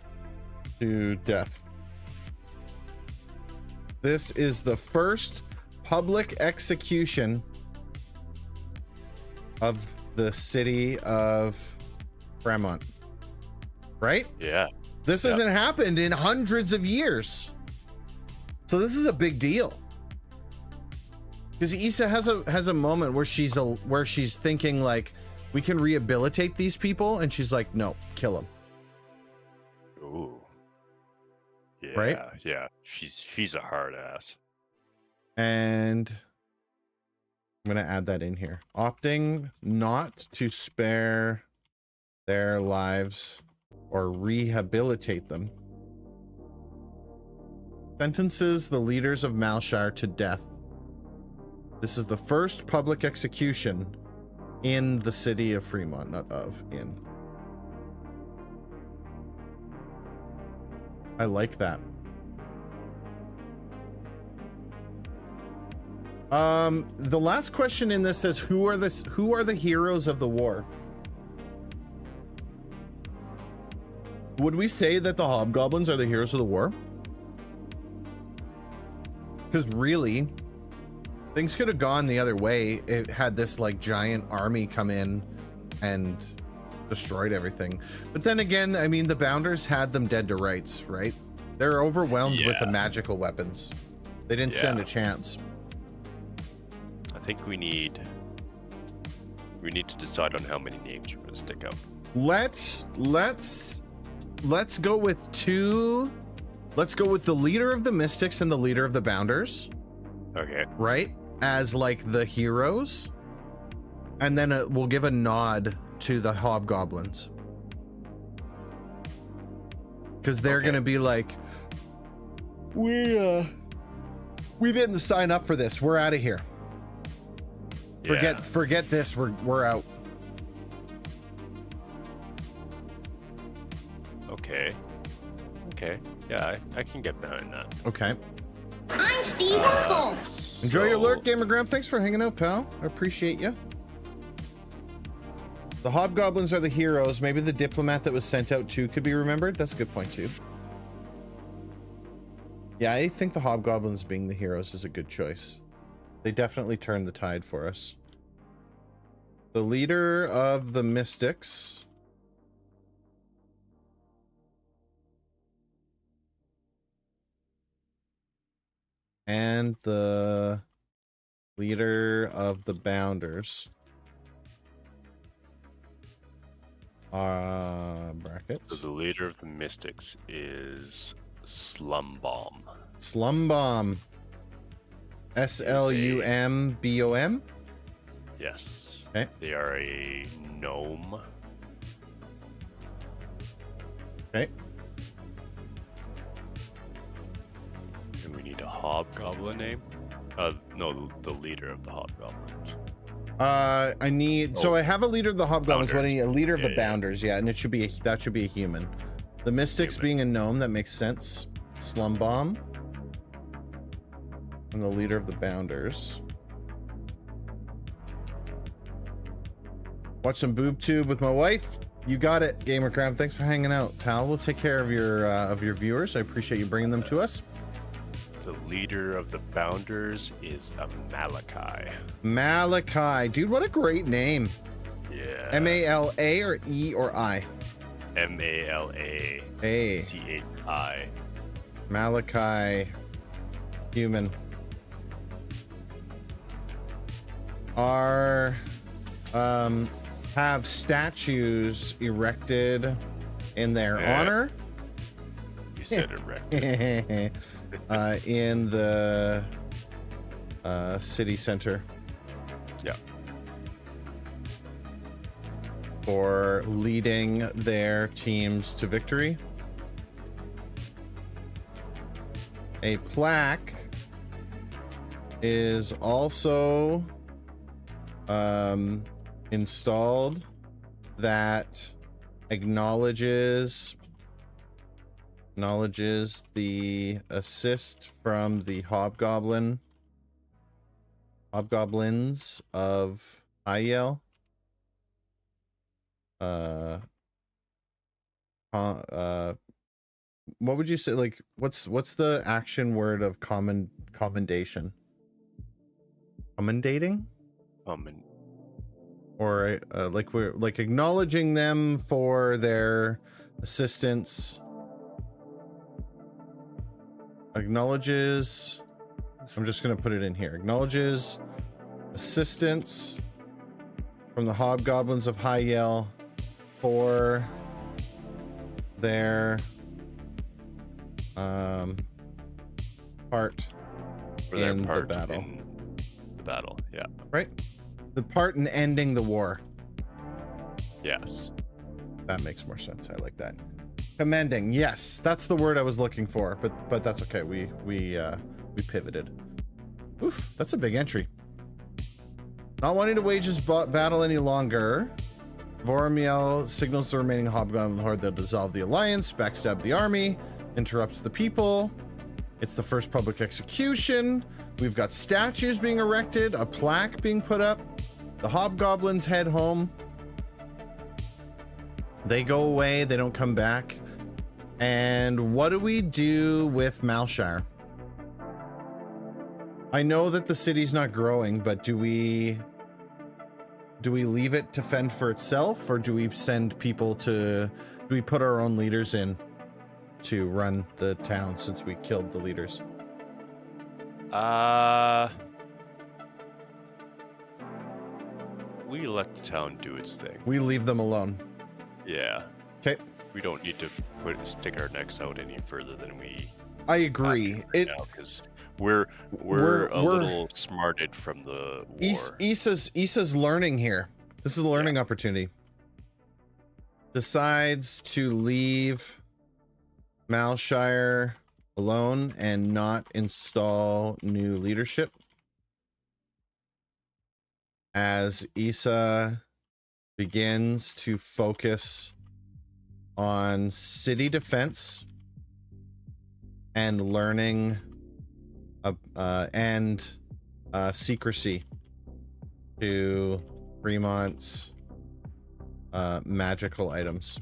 to death. This is the first public execution of the city of Fremont, right? Yeah. This hasn't happened in hundreds of years. So this is a big deal. Because Issa has a moment where she's thinking like, we can rehabilitate these people, and she's like, no, kill them. Ooh. Yeah. Right? Yeah. She's a hard ass. And I'm gonna add that in here. Opting not to spare their lives or rehabilitate them sentences the leaders of Malshire to death. This is the first public execution in the city of Fremont, not of, in. I like that. The last question in this says, who are the heroes of the war? Would we say that the hobgoblins are the heroes of the war? Because really, things could have gone the other way. It had this like giant army come in and destroyed everything. But then again, I mean, the Bounders had them dead to rights, right? They're overwhelmed with the magical weapons. They didn't stand a chance. I think we need to decide on how many names we're going to stick out. Let's go with two. Let's go with the leader of the Mystics and the leader of the Bounders. Okay. Right? As like the heroes. And then we'll give a nod to the hobgoblins. Because they're going to be like, we didn't sign up for this. We're out of here. Forget this. We're out. Okay. Yeah, I can get behind that. Okay. I'm Steve Urkel. Enjoy your lurk, Gamer Graham. Thanks for hanging out, pal. I appreciate you. The hobgoblins are the heroes. Maybe the diplomat that was sent out too could be remembered. That's a good point too. Yeah, I think the hobgoblins being the heroes is a good choice. They definitely turned the tide for us. The leader of the Mystics. And the leader of the Bounders. Brackets. So the leader of the Mystics is Slumbomb. Slumbomb. Slumbom? Yes. Okay. They are a gnome. Okay. And we need a hobgoblin name. No, the leader of the hobgoblins. I need. So I have a leader of the Hobgoblins. What do I need? A leader of the Yeah. Bounders. Yeah, and it should be that should be a human. The Mystics Human. being a gnome, that makes sense. Slumbomb. And the leader of the Bounders. Watch some boob tube with my wife. You got it, Gamercraft. Thanks for hanging out, pal. We'll take care of your viewers. I appreciate you bringing them to us. The leader of the Bounders is a Malachi. Malachi, dude, what a great name. Yeah. M-A-L-A or E or I? M-A-L-A. A. C-H-I. Malachi, human. Have statues erected in their honor. You said erect. In the city center. Yeah. For leading their teams to victory. A plaque is also installed that acknowledges the assist from the hobgoblins of Hyel. What would you say? Like, what's the action word of commendation? Commendating? Or like we're like acknowledging them for their assistance. Acknowledges. I'm just gonna put it in here. Acknowledges assistance from the hobgoblins of Hyel for their part For their in part the battle. in the battle, yeah. Right? The part in ending the war. Yes. That makes more sense. I like that. Commending. Yes, that's the word I was looking for, but that's okay. We pivoted. Oof, that's a big entry. Not wanting to wage this battle any longer, Voromiel signals the remaining Hobgoblin Horde that dissolve the alliance, backstab the army, interrupts the people. It's the first public execution. We've got statues being erected, a plaque being put up. The Hobgoblins head home. They go away, they don't come back. And what do we do with Malshire? I know that the city's not growing, but do we leave it to fend for itself, or do we send people do we put our own leaders in to run the town since we killed the leaders? We let the town do its thing. We leave them alone. Yeah. Okay. We don't need to stick our necks out any further than we. I agree. Because we're a little smarted from the war. Issa's learning here. This is a learning opportunity. Decides to leave Malshire alone and not install new leadership. As Issa begins to focus on city defense and learning and secrecy to Fremont's magical items,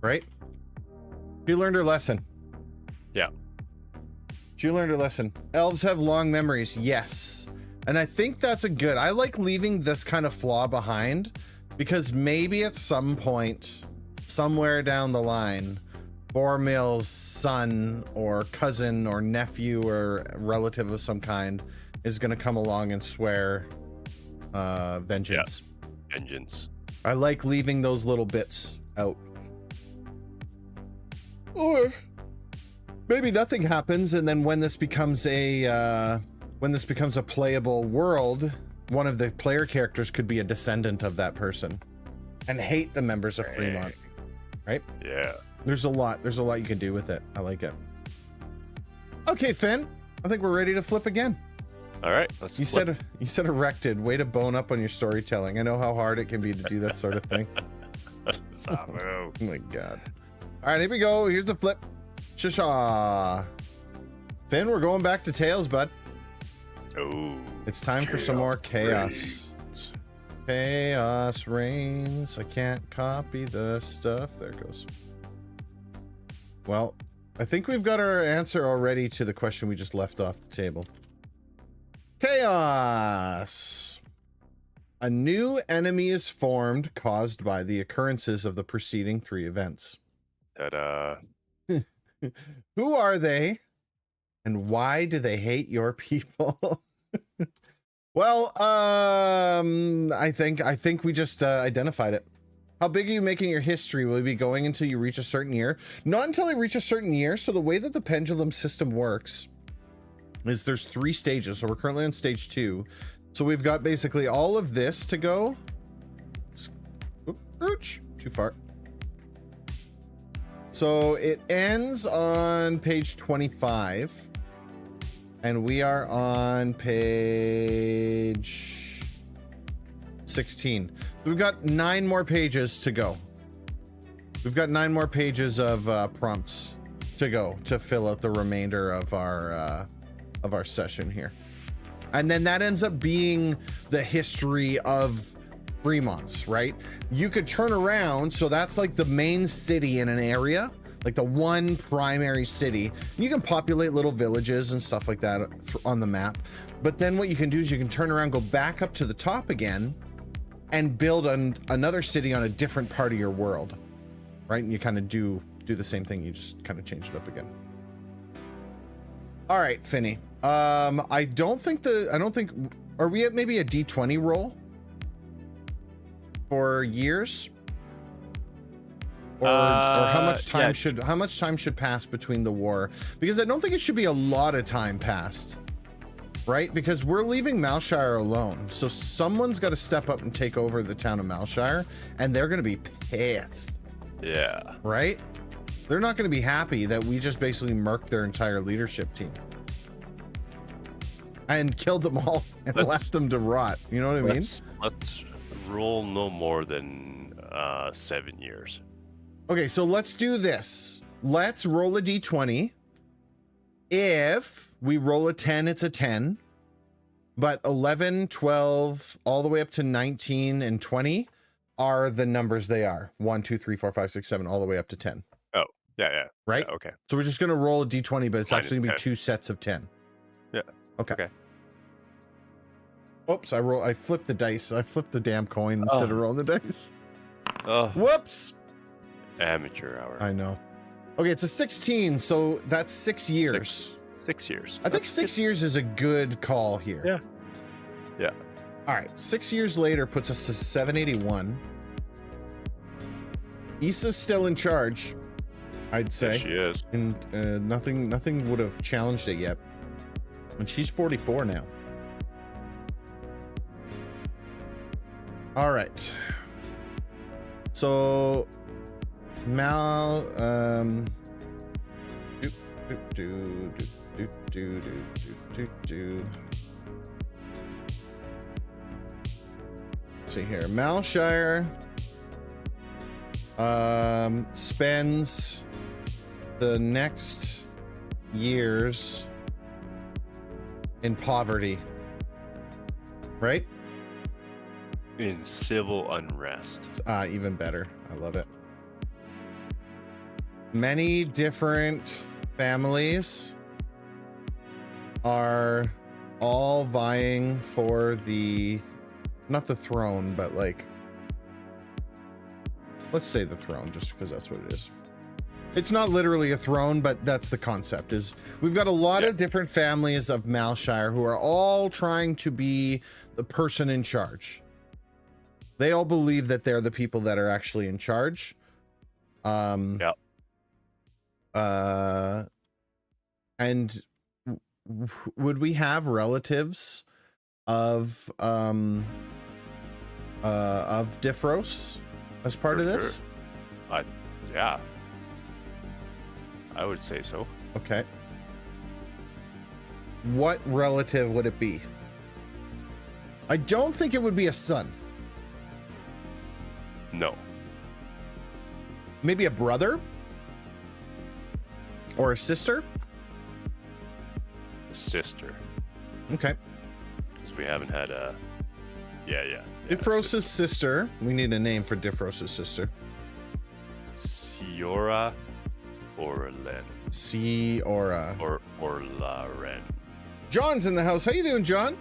right? She learned her lesson. Yeah. She learned her lesson. Elves have long memories. Yes. And I think that's a good, I like leaving this kind of flaw behind because maybe at some point, somewhere down the line, Boromil's son or cousin or nephew or relative of some kind is going to come along and swear vengeance. Yeah. Vengeance. I like leaving those little bits out. Or maybe nothing happens, and then when this becomes a playable world, one of the player characters could be a descendant of that person and hate the members of Fremont. Right? Yeah. There's a lot you can do with it. I like it. Okay, Finn, I think we're ready to flip again. All right, let's flip. You said erected. Way to bone up on your storytelling. I know how hard it can be to do that sort of thing. Oh my god. All right, here we go. Here's the flip. Shasha. Finn, we're going back to Tails, bud. Oh. It's time for some more chaos. Chaos reigns. I can't copy the stuff. There it goes. Well, I think we've got our answer already to the question we just left off the table. Chaos. A new enemy is formed caused by the occurrences of the preceding 3 events. Ta-da. Who are they? And why do they hate your people? Well, I think we just identified it. How big are you making your history? Will you be going until you reach a certain year? Not until I reach a certain year. So the way that the pendulum system works is there's 3 stages. So we're currently on stage 2. So we've got basically all of this to go. Oops, too far. So it ends on page 25. And we are on page 16. So we've got 9 more pages to go. We've got 9 more pages of prompts to go to fill out the remainder of our session here. And then that ends up being the history of Fremont's, right? You could turn around, so that's like the main city in an area, like the one primary city. You can populate little villages and stuff like that on the map. But then what you can do is you can turn around, go back up to the top again, and build another city on a different part of your world, right? And you kind of do the same thing. You just kind of change it up again. All right, Finny. I don't think, are we at maybe a D20 roll for years? Or how much time should pass between the war? Because I don't think it should be a lot of time passed, right? Because we're leaving Malshire alone, so someone's got to step up and take over the town of Malshire, and they're going to be pissed. Yeah. Right? They're not going to be happy that we just basically murked their entire leadership team and killed them all and left them to rot. You know what I mean? Let's roll no more than 7 years. Okay, so let's do this. Let's roll a d20. If we roll a 10, it's a 10. But 11, 12, all the way up to 19 and 20 are the numbers they are. 1, 2, 3, 4, 5, 6, 7, all the way up to 10. Oh, yeah. Right? Yeah, okay. So we're just going to roll a d20, but it's Minus actually going to be 10. 2 sets of 10. Yeah. Okay. Oops, I flipped the dice. I flipped the damn coin instead of rolling the dice. Oh. Whoops. Amateur hour. I know. Okay, it's a 16, so that's 6 years. 6 years. I think 6 years is a good call here. Yeah. Yeah. All right, 6 years later puts us to 781. Issa's still in charge, I'd say. Yes, she is. And nothing would have challenged it yet. And she's 44 now. All right. So see here. Malshire spends the next years in poverty, right? In civil unrest. Even better. I love it. Many different families are all vying for the, not the throne, but like, let's say the throne, just because that's what it is. It's not literally a throne, but that's the concept. Is we've got a lot of different families of Malshire who are all trying to be the person in charge. They all believe that they're the people that are actually in charge. And would we have relatives of Diffros as part of this? Yeah, I would say so. Okay. What relative would it be? I don't think it would be a son. No. Maybe a brother? Or a sister? Sister. Okay. Because we haven't had a... Yeah. Diffros' sister. We need a name for Diffros' sister. Ciora Orlen. Ciora. Or Orlaren. John's in the house. How you doing, John?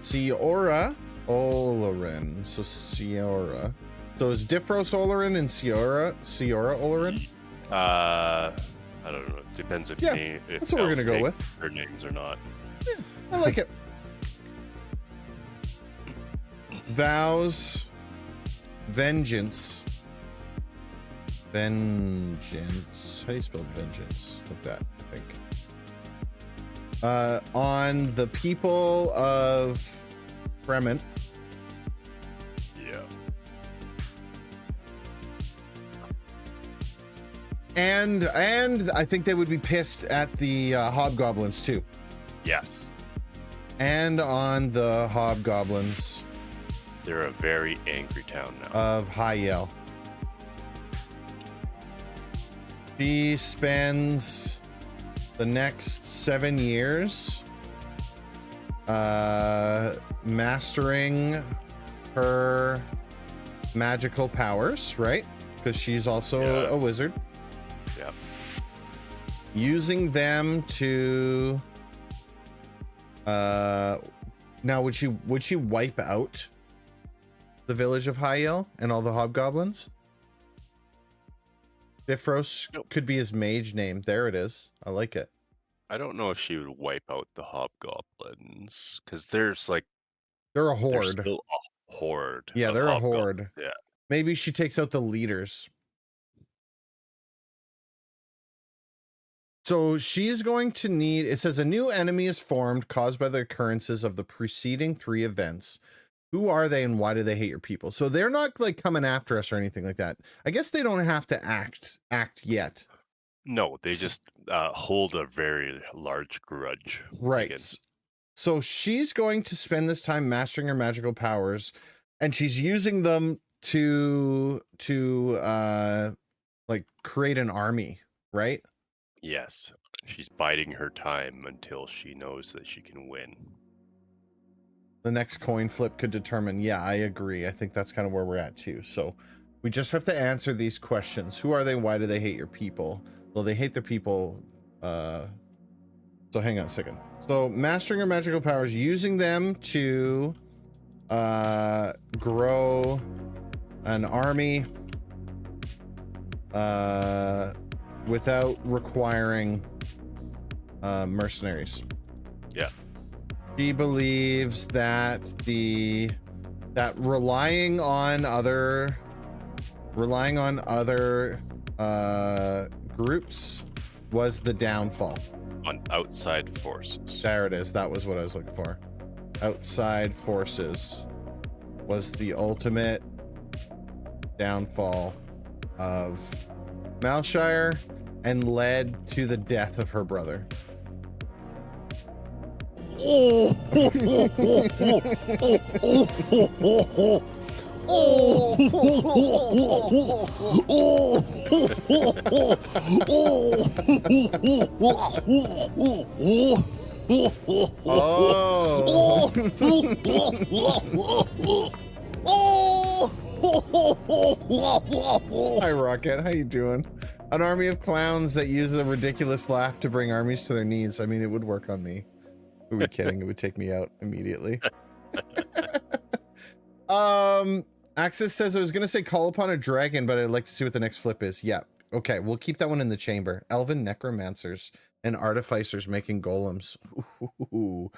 Ciora Olorin. So Ciora. So is Diffros Olorin and Ciora Olorin? I don't know. It depends if that's what we're gonna go with. Her names or not. Yeah, I like it. Vows. Vengeance. Vengeance. How do you spell vengeance? Like that, I think. On the people of Bremen. Yeah. And I think they would be pissed at the hobgoblins too. Yes. And on the hobgoblins. They're a very angry town now. Of Hyel. She spends the next 7 years mastering her magical powers, right? Because she's also a wizard. Yeah. Using them to now would she wipe out the village of Hyel and all the hobgoblins? Diffros could be his mage name. There it is. I like it. I don't know if she would wipe out the hobgoblins because there's like they're a They're horde. still a horde. Yeah, of they're a hobgoblins. horde. Yeah. Maybe she takes out the leaders. So she's going to need, it says a new enemy is formed caused by the occurrences of the preceding 3 events. Who are they and why do they hate your people? So they're not like coming after us or anything like that. I guess they don't have to act yet. No, they just hold a very large grudge. Right. against- So she's going to spend this time mastering her magical powers, and she's using them to like create an army, right? Yes. She's biding her time until she knows that she can win. The next coin flip could determine. Yeah, I agree. I think that's kind of where we're at too. So we just have to answer these questions. Who are they? Why do they hate your people? Well, they hate their people. So hang on a second. So mastering her magical powers, using them to grow an army without requiring mercenaries. Yeah. She believes that relying on other groups was the downfall. On outside forces. There it is. That was what I was looking for. Outside forces was the ultimate downfall of Malshire and led to the death of her brother. Hi, Rocket. How you doing? An army of clowns that use a ridiculous laugh to bring armies to their knees. I mean, it would work on me. It Who are we kidding? It would take me out immediately. Axis says I was gonna say call upon a dragon, but I'd like to see what the next flip is. Yeah. Okay, we'll keep that one in the chamber. Elven necromancers and artificers making golems. Ooh,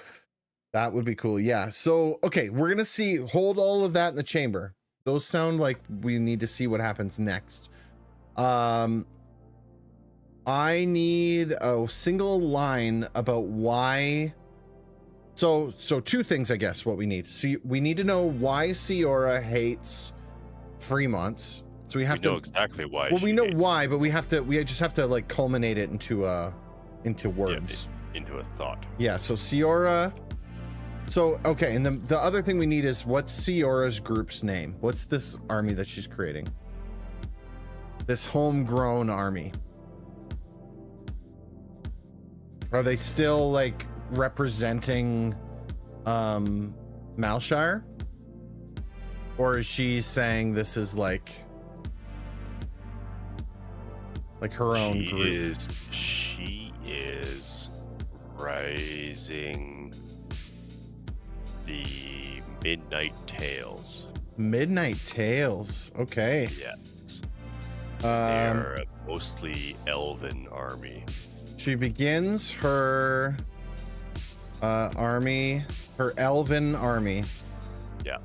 that would be cool. Yeah. So okay, we're gonna see. Hold all of that in the chamber. Those sound like we need to see what happens next. I need a single line about why. So two things, I guess, what we need. See, we need to know why Ciora hates Fremonts. So we have to know exactly why. Well, we know hates why, but we just have to like culminate it into words. Yeah, into a thought. Yeah, so Ciora. So okay, and the other thing we need is what's Ciora's group's name? What's this army that she's creating? This homegrown army. Are they still like representing Malshire? Or is she saying this is like her own group? She is rising the Midnight Tales. Midnight Tales. Okay. Yes. They're a mostly elven army. She begins her army, her elven army. Yeah.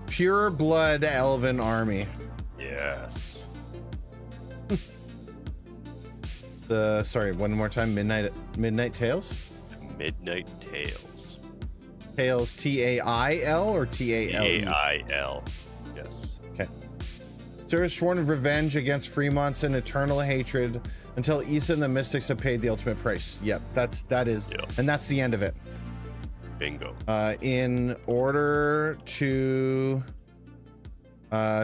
Pure blood elven army. Yes. Sorry, one more time. Midnight Tales? Midnight Tales. Tales Tail or Tail? Tail. Yes. Okay. Sir has sworn revenge against Fremonts and eternal hatred until Issa and the Mystics have paid the ultimate price. Yep, that is, and that's the end of it. Bingo. In order to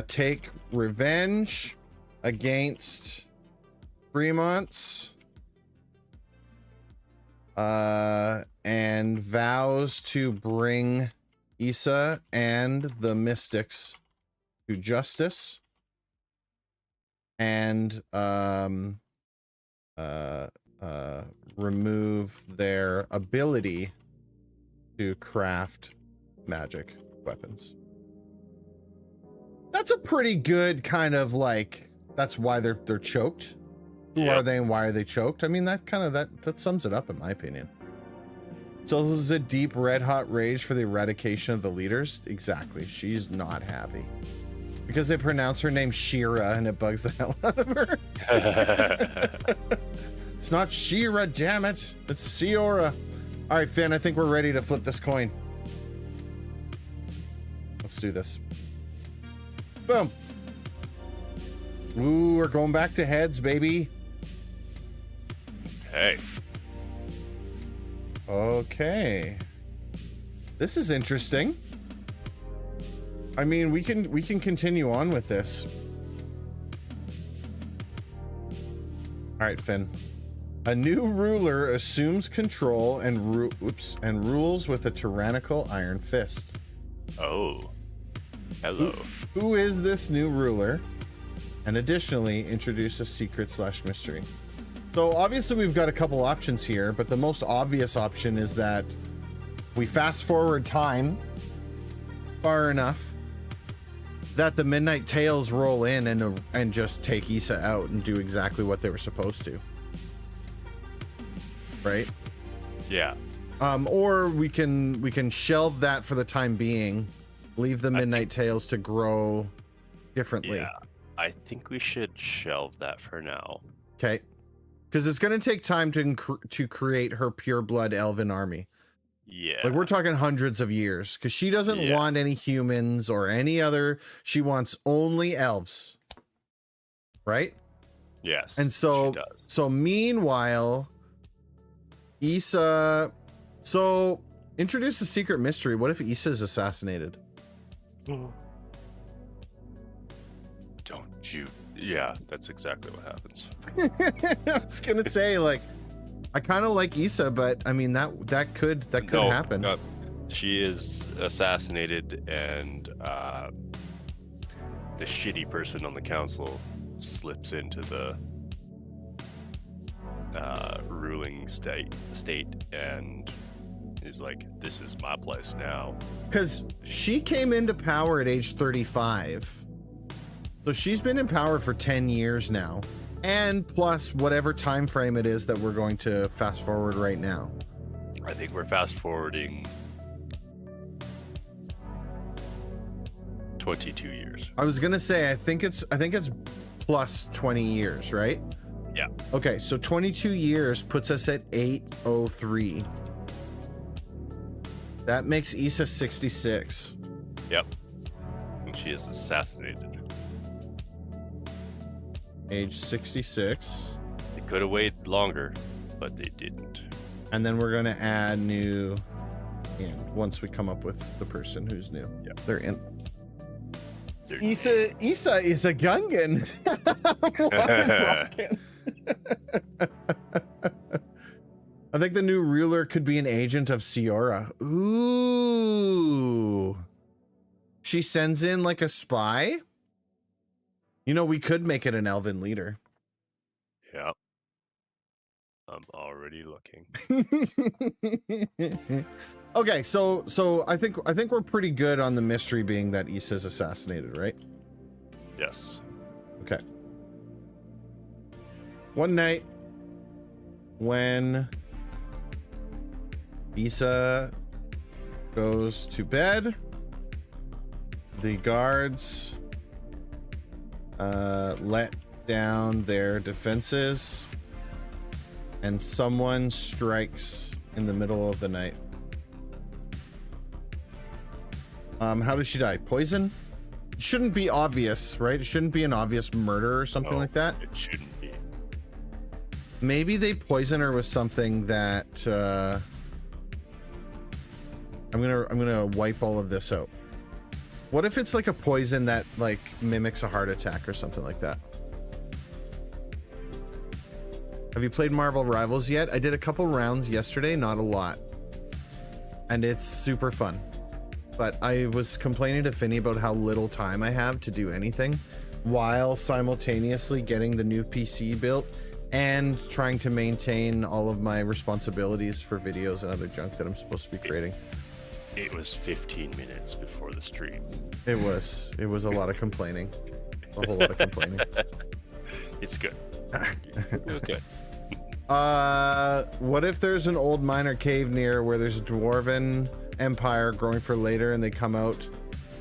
take revenge against Fremonts, and vows to bring Issa and the Mystics to justice, and remove their ability to craft magic weapons. That's a pretty good kind of like, that's why they're choked. Who are they and why are they choked? I mean, that kind of that sums it up in my opinion. So this is a deep red hot rage for the eradication of the leaders. Exactly. She's not happy because they pronounce her name Shira and it bugs the hell out of her. It's not Shira, damn it. It's Ciora. All right, Finn, I think we're ready to flip this coin. Let's do this. Boom. Ooh, we're going back to heads, baby. Hey. Okay. This is interesting. I mean, we can continue on with this. All right, Finn. A new ruler assumes control and rules with a tyrannical iron fist. Oh. Hello. Who is this new ruler? And additionally, introduce a secret/mystery. So obviously we've got a couple options here, but the most obvious option is that we fast forward time far enough that the Midnight Tales roll in and just take Issa out and do exactly what they were supposed to. Right? Yeah. Or we can shelve that for the time being, leave the Midnight Tales to grow differently. Yeah. I think we should shelve that for now. Okay. Because it's going to take time to create her pure blood elven army. Yeah. Like we're talking hundreds of years because she doesn't want any humans or any other. She wants only elves. Right? Yes. And so meanwhile, Issa, so introduce a secret mystery. What if Issa is assassinated? Don't you? Yeah, that's exactly what happens. I was gonna say, like, I kind of like Issa, but I mean that could happen. No, she is assassinated, and the shitty person on the council slips into the ruling state and He's like, this is my place now. Because she came into power at age 35. So she's been in power for 10 years now. And plus whatever time frame it is that we're going to fast forward right now. I think we're fast forwarding 22 years. I was gonna say I think it's plus 20 years, right? Yeah. Okay, so 22 years puts us at 803. That makes Issa 66. Yep. And she is assassinated. Age 66. They could have waited longer, but they didn't. And then we're gonna add new in once we come up with the person who's new. Yep. They're in. They're Issa is a Gungan. I think the new ruler could be an agent of Siora. Ooh. She sends in like a spy. You know, we could make it an elven leader. Yep. I'm already looking. Okay, so I think we're pretty good on the mystery being that Issa's assassinated, right? Yes. Okay. One night when Issa goes to bed, the guards let down their defenses and someone strikes in the middle of the night. How does she die? Poison? It shouldn't be obvious, right? It shouldn't be an obvious murder or something like that. It shouldn't be. Maybe they poison her with something that I'm gonna wipe all of this out. What if it's like a poison that like mimics a heart attack or something like that? Have you played Marvel Rivals yet? I did a couple rounds yesterday, not a lot. And it's super fun. But I was complaining to Finny about how little time I have to do anything while simultaneously getting the new PC built and trying to maintain all of my responsibilities for videos and other junk that I'm supposed to be creating. It was 15 minutes before the stream. It was a lot of complaining. A whole lot of complaining. It's good. Okay. What if there's an old miner cave near where there's a dwarven empire growing for later and they come out,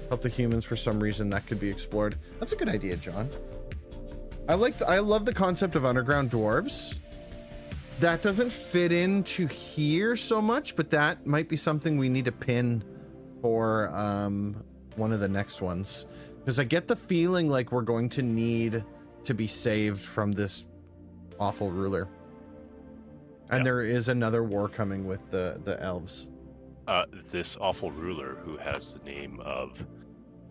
help the humans for some reason? That could be explored. That's a good idea, John. I love the concept of underground dwarves. That doesn't fit into here so much, but that might be something we need to pin for one of the next ones, because I get the feeling like we're going to need to be saved from this awful ruler. And there is another war coming with the elves. This awful ruler who has the name of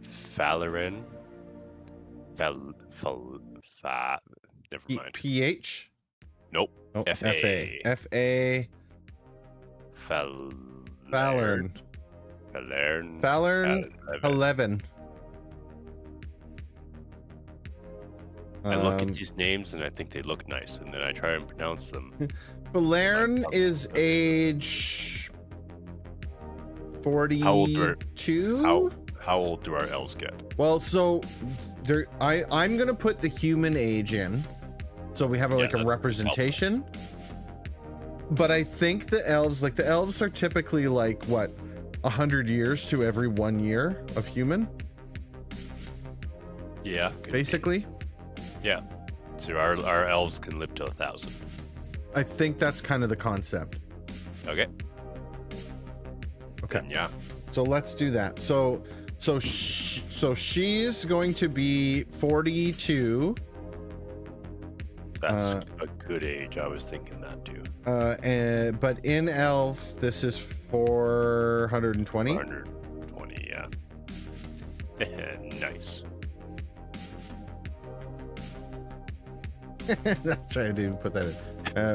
Falarin. Never mind. PH? Nope. Oh, F-A. F-A. Falern. 11. I look at these names and I think they look nice, and then I try and pronounce them. Falern is age 42. How old do our elves get? Well, so there, I'm gonna put the human age in, so we have like a representation. But I think the elves are typically like what, 100 years to every 1 year of human. Yeah. Basically. Yeah. So our elves can live to 1,000. I think that's kind of the concept. Okay. Okay. Then yeah. So let's do that. So she's going to be 42. That's a good age. I was thinking that too. But in elf, this is 420. 420, yeah. Nice. That's right, I didn't put that in.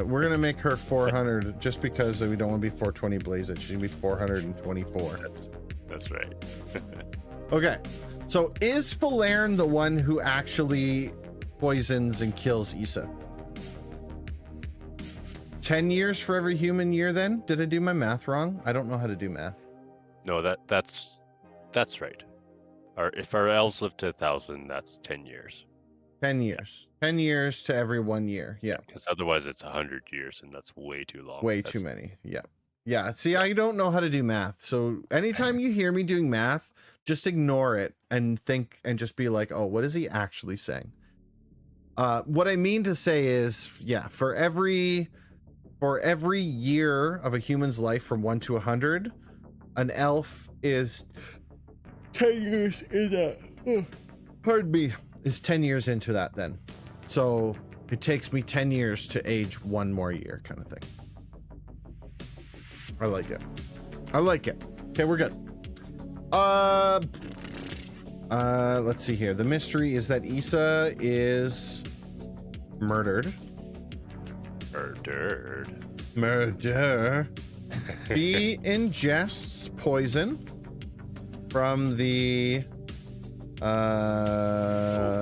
We're gonna make her 400 just because we don't want to be 420 blaze it. She's gonna be 424. That's right. Okay, so is Falern the one who actually poisons and kills Issa? 10 years for every human year then? Did I do my math wrong? I don't know how to do math. No, that's right. If our elves live to 1,000, that's 10 years. 10 years. 10 years to every 1 year. Yeah. Because otherwise it's 100 years, and that's way too long. Way That's too many. Yeah. Yeah. See, I don't know how to do math. So anytime you hear me doing math, just ignore it and think and just be like, oh, what is he actually saying? What I mean to say is, yeah, for every year of a human's life from 1 to 100, an elf is 10 years in that. Pardon me. Is 10 years into that then. So it takes me 10 years to age 1 more year kind of thing. I like it. I like it. Okay, we're good. Let's see here. The mystery is that Issa is murdered. Murder. He ingests poison from the we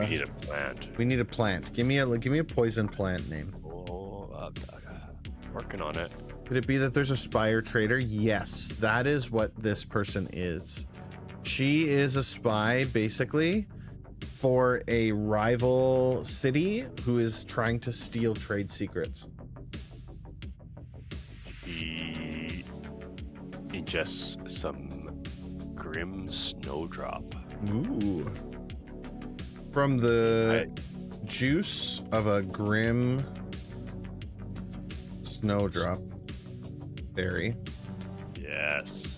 need a plant. We need a plant. Give me a poison plant name. Oh, working on it. Could it be that there's a spire trader? Yes, that is what this person is. She is a spy, basically, for a rival city who is trying to steal trade secrets. She ingests some grim snowdrop. Ooh. From the juice of a grim snowdrop berry. Yes.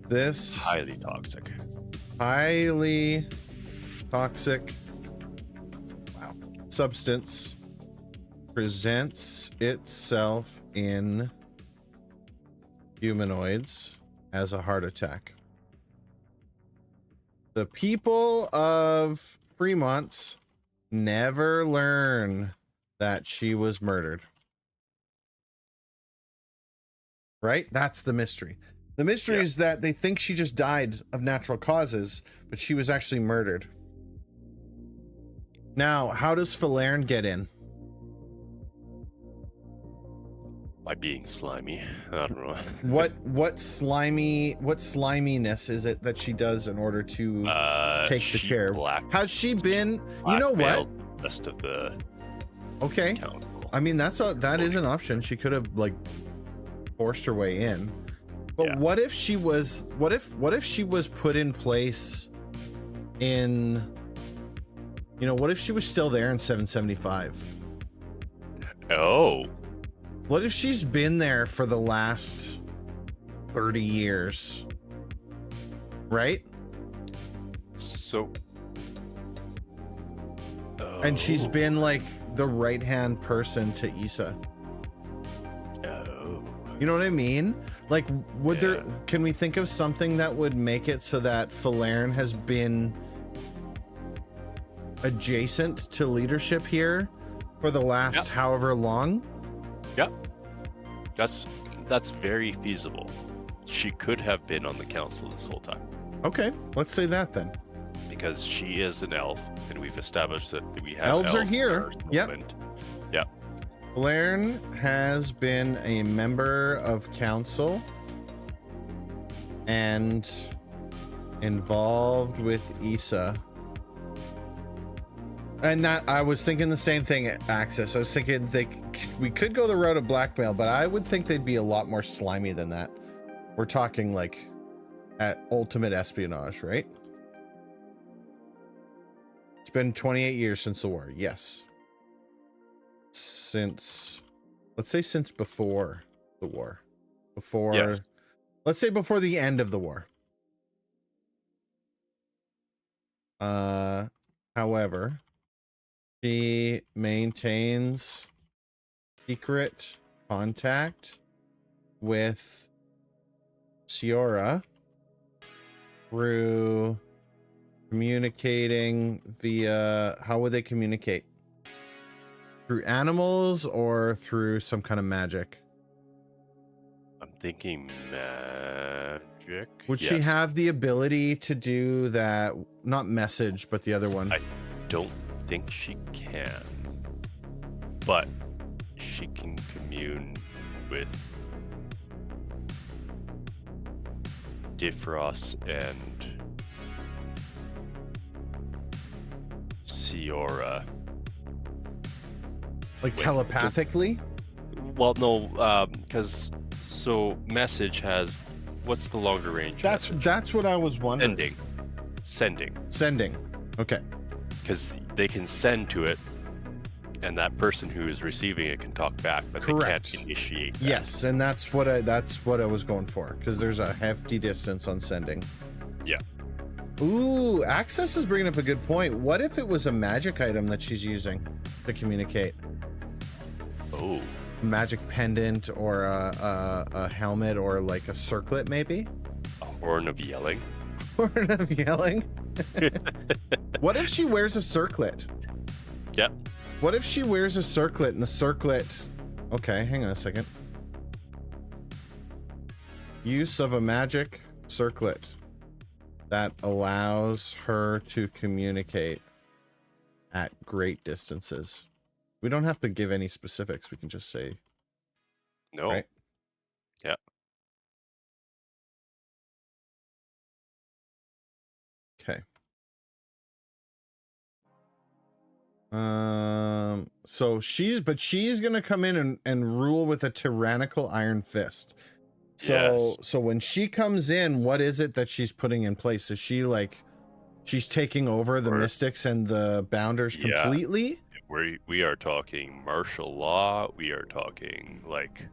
This Highly toxic. Highly toxic, wow, substance presents itself in humanoids as a heart attack. The people of Fremont's never learn that she was murdered. Right? That's the mystery. The mystery is that they think she just died of natural causes, but she was actually murdered. Now, how does Falern get in? By being slimy. I don't know. What sliminess is it that she does in order to take the chair? Has she been? You know what? Rest of the okay. council. I mean, that is an option. She could have like forced her way in. But what if she was? What if she was put in place in? You know, what if she was still there in 775? Oh. What if she's been there for the last 30 years? Right? So. And she's been like the right-hand person to Issa. Oh. You know what I mean? Like, would there? Can we think of something that would make it so that Falern has been adjacent to leadership here for the last however long? Yep. That's very feasible. She could have been on the council this whole time. Okay, let's say that then. Because she is an elf, and we've established that we have elves are here. Yep. Yep. Falern has been a member of council and involved with Issa. And that I was thinking the same thing at Axis. I was thinking we could go the route of blackmail, but I would think they'd be a lot more slimy than that. We're talking like at ultimate espionage, right? It's been 28 years since the war. Yes. Since, let's say since before the war. Let's say before the end of the war. However, she maintains secret contact with Ciora through communicating via, how would they communicate? Through animals or through some kind of magic? I'm thinking magic. Would she have the ability to do that? Not message, but the other one. I don't think she can. But she can commune with Difros and Ciora. Like telepathically? Well, no, because so message has what's the longer range? That's what I was wondering. Sending. Okay. Because they can send to it, and that person who is receiving it can talk back, but Correct. they can't initiate that. Yes, and that's what I was going for, because there's a hefty distance on sending. Yeah. Ooh, Access is bringing up a good point. What if it was a magic item that she's using to communicate? Oh. Magic pendant or a helmet or like a circlet, maybe? A horn of yelling. Horn of yelling? What if she wears a circlet? Yep. What if she wears a circlet and the circlet... Okay, hang on a second. Use of a magic circlet that allows her to communicate at great distances. We don't have to give any specifics. We can just say... No. Right? Yeah. Okay. So she's gonna come in and rule with a tyrannical iron fist. So Yes. so when she comes in, what is it that she's putting in place? Is she like she's taking over the mystics and the bounders completely? We are talking martial law. We are talking like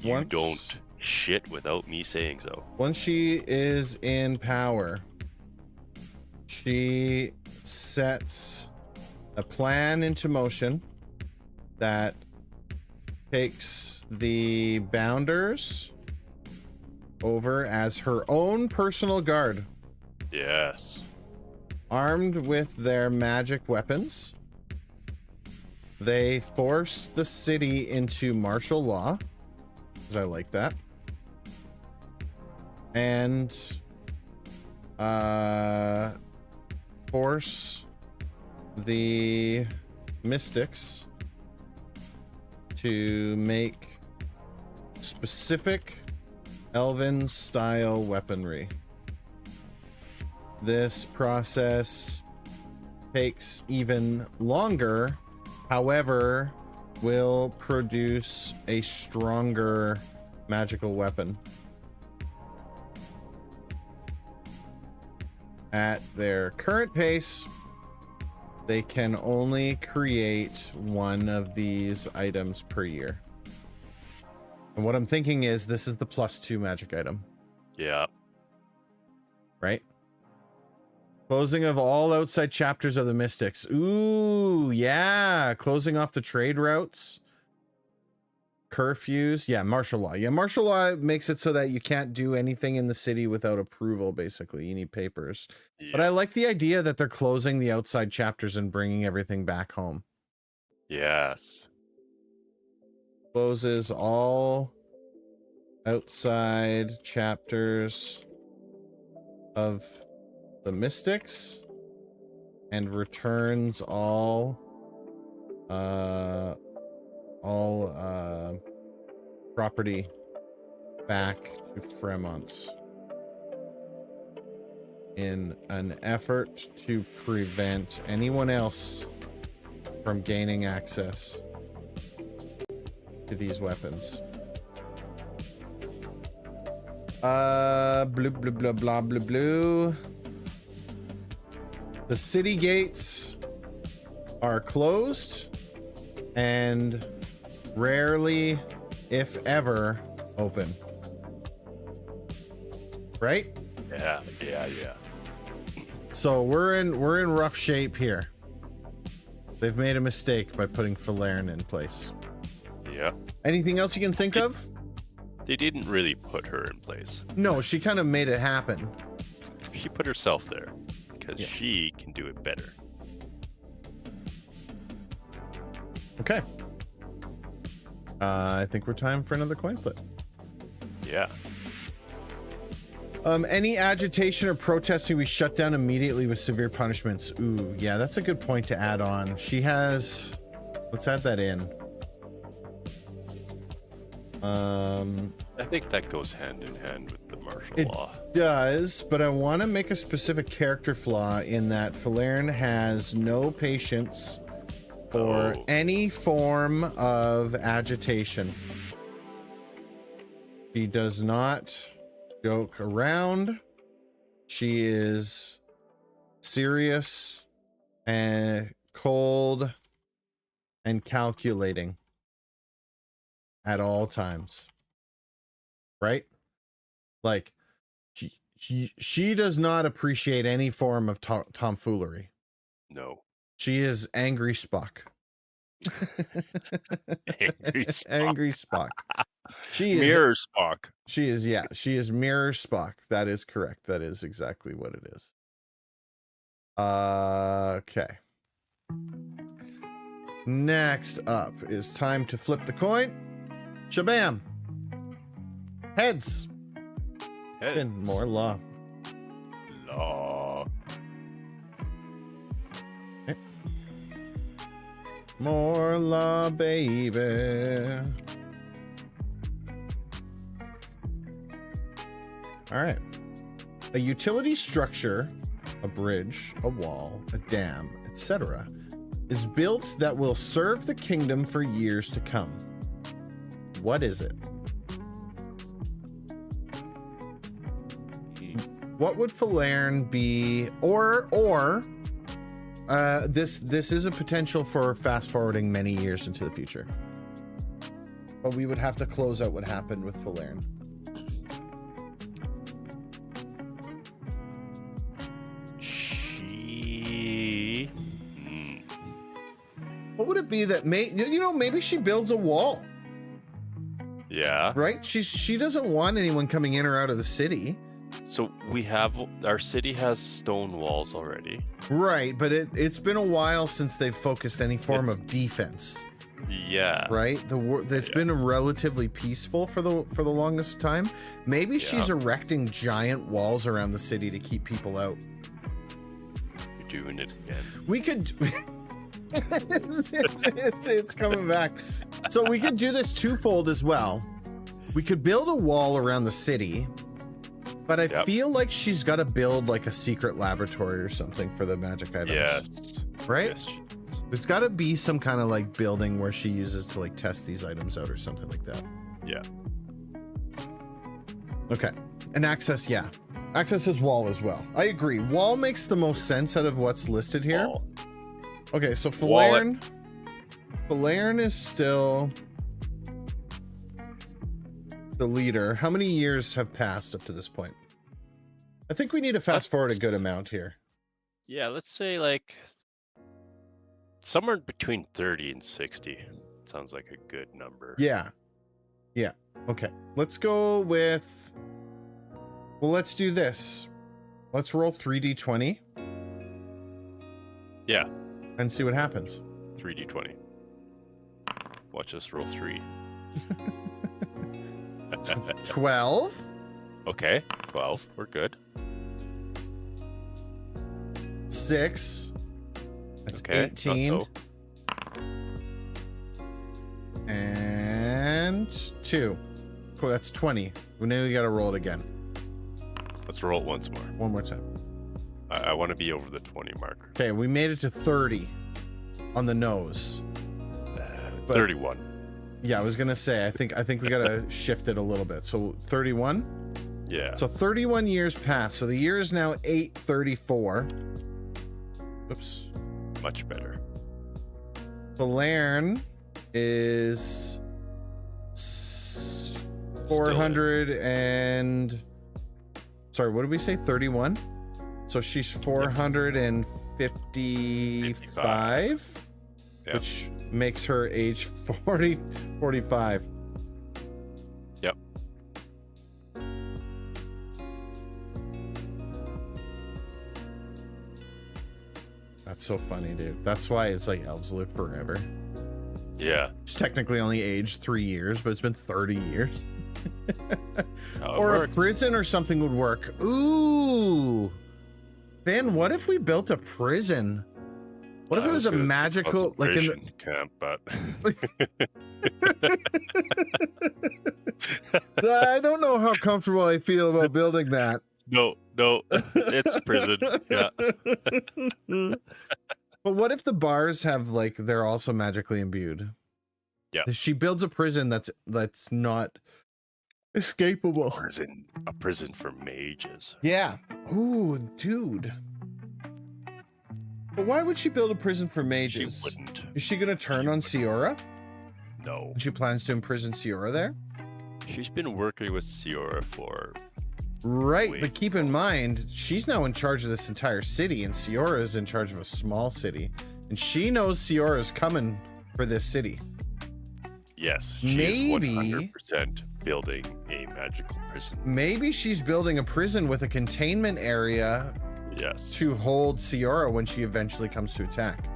you don't shit without me saying so. Once she is in power, she sets a plan into motion that takes the bounders over as her own personal guard. Yes. Armed with their magic weapons, they force the city into martial law, because I like that, and force the mystics to make specific elven style weaponry. This process takes even longer, however, will produce a stronger magical weapon. At their current pace, they can only create one of these items per year. And what I'm thinking is this is the +2 magic item. Yeah. Right? Closing of all outside chapters of the Mystics. Ooh, yeah. Closing off the trade routes. Curfews. Yeah, martial law. Yeah, martial law makes it so that you can't do anything in the city without approval, basically. You need papers. Yeah. But I like the idea that they're closing the outside chapters and bringing everything back home. Yes. Closes all outside chapters of the Mystics and returns all property back to Fremont in an effort to prevent anyone else from gaining access to these weapons. Blue, blue, blah, blah, blue, blue. The city gates are closed and rarely, if ever, open. Right? Yeah. So we're in rough shape here. They've made a mistake by putting Falern in place. Yeah. Anything else you can think of? They didn't really put her in place. No, she kind of made it happen. She put herself there because she can do it better. Okay. I think we're time for another coin flip. Yeah. Any agitation or protesting, we shut down immediately with severe punishments. Ooh, yeah, that's a good point to add on. She has... Let's add that in. I think that goes hand in hand with the martial It law. does, but I want to make a specific character flaw in that Falern has no patience for any form of agitation. She does not joke around. She is serious and cold and calculating at all times. Right? Like, she does not appreciate any form of tomfoolery. No. She is angry Spock. Angry Spock. Angry Spock. She is Mirror Spock. She is, yeah, she is mirror Spock. That is correct. That is exactly what it is. Okay. Next up is time to flip the coin. Shabam. Heads. And more law. Law. Okay. More law, baby. All right. A utility structure, a bridge, a wall, a dam, etc., is built that will serve the kingdom for years to come. What is it? What would Falern be, or this is a potential for fast forwarding many years into the future. But we would have to close out what happened with Falern. What would it be that maybe she builds a wall? Yeah. Right? She doesn't want anyone coming in or out of the city. So our city has stone walls already. Right, but it's been a while since they've focused any form of defense. Yeah. Right? It's been relatively peaceful for the longest time. Maybe she's erecting giant walls around the city to keep people out. You're doing it again. We could it's coming back. So we could do this twofold as well. We could build a wall around the city, but I feel like she's got to build like a secret laboratory or something for the magic items. Yes. Right? Yes, she does. There's got to be some kind of like building where she uses to like test these items out or something like that. Yeah. Okay. And access, yeah. Access is wall as well. I agree. Wall makes the most sense out of what's listed here. Wall. Okay, so Falern is still the leader. How many years have passed up to this point? I think we need to fast forward a good amount here. Yeah, let's say like somewhere between 30 and 60. Sounds like a good number. Yeah. Yeah. Okay. Let's go with... Well, let's do this. Let's roll 3d20. Yeah. And see what happens. 3d20. Watch us roll 3. 12. Okay, 12. We're good. 6. That's Okay, 18. not And 2. Cool, that's 20. Well, now we gotta roll it again. Let's roll it once more. One more time. I want to be over the 20 mark. Okay, we made it to 30 on the nose. 31. Yeah, I was gonna say, I think we gotta shift it a little bit. So 31. Yeah. So 31 years passed. So the year is now 834. Oops. Much better. Falern is 400 and... Sorry, what did we say? 31? So she's 455, Yep. which makes her age 45. Yep. That's so funny, dude. That's why it's like elves live forever. Yeah. She's technically only aged 3 years, but it's been 30 years. Or A prison or something would work. Ooh. Ben, what if we built a prison What if it was a gonna say magical, like in the... concentration camp, but I don't know how comfortable I feel about building that. no, it's prison. Yeah. But what if the bars have like they're also magically imbued? Yeah. She builds a prison that's not escapable. A prison for mages. Yeah. Ooh, dude. But why would she build a prison for mages? She wouldn't. Is she gonna turn on Ciora? No. And she plans to imprison Ciora there? She's been working with Ciora for... Right, Wait. but keep in mind, she's now in charge of this entire city, and Ciora is in charge of a small city. And she knows Ciora is coming for this city. Yes, she Maybe- is 100% building a magical prison. Maybe she's building a prison with a containment area Yes. to hold Ciora when she eventually comes to attack.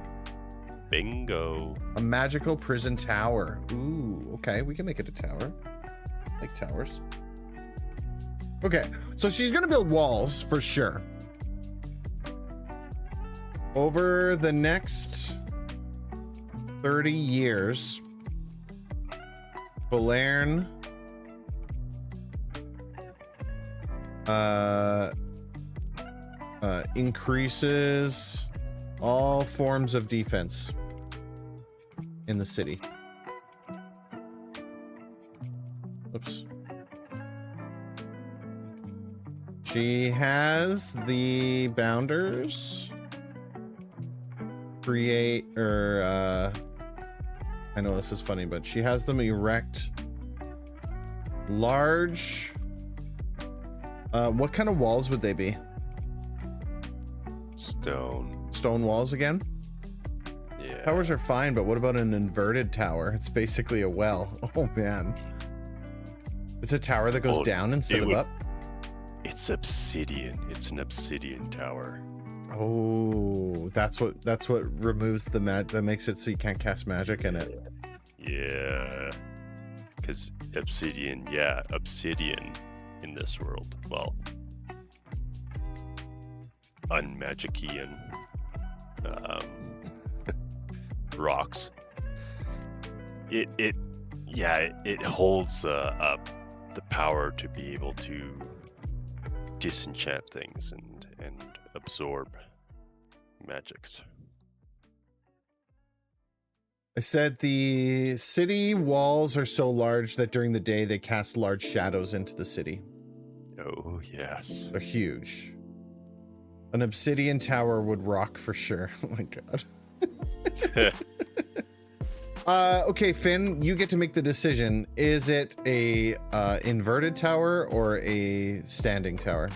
Bingo. A magical prison tower. Ooh, okay, we can make it a tower. I like towers. Okay, so she's gonna build walls for sure. Over the next 30 years, Valerne increases all forms of defense in the city. Oops. She has the bounders create, or I know this is funny, but she has them erect large. What kind of walls would they be? Stone walls again? Yeah. Towers are fine, but what about an inverted tower? It's basically a well. Oh man. It's a tower that goes Well, down instead of up. It's obsidian. It's an obsidian tower. Oh, that's what removes the that makes it so you can't cast magic in it. Yeah. Because obsidian in this world. Well, unmagician rocks. It holds up the power to be able to disenchant things and absorb magics. I said the city walls are so large that during the day they cast large shadows into the city. Oh, yes. They're huge. An obsidian tower would rock for sure. Oh my god. Okay, Finn, you get to make the decision. Is it a inverted tower or a standing tower?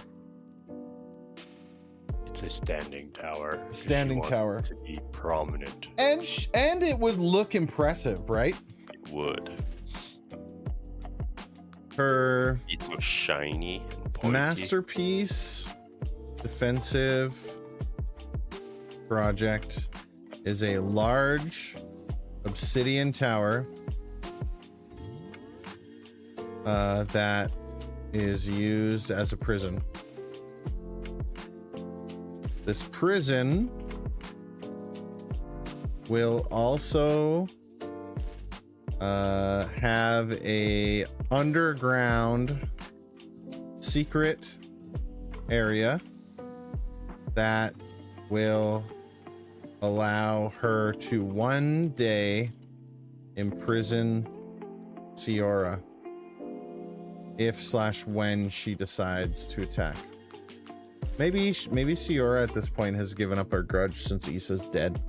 It's a standing tower. Standing She wants tower. it to be prominent. And it would look impressive, right? It would. Her It's so shiny and pointy. masterpiece defensive project is a large obsidian tower that is used as a prison. This prison will also have a underground secret area that will allow her to one day imprison Ciora if/when she decides to attack. Maybe Ciora at this point has given up her grudge since Issa's dead.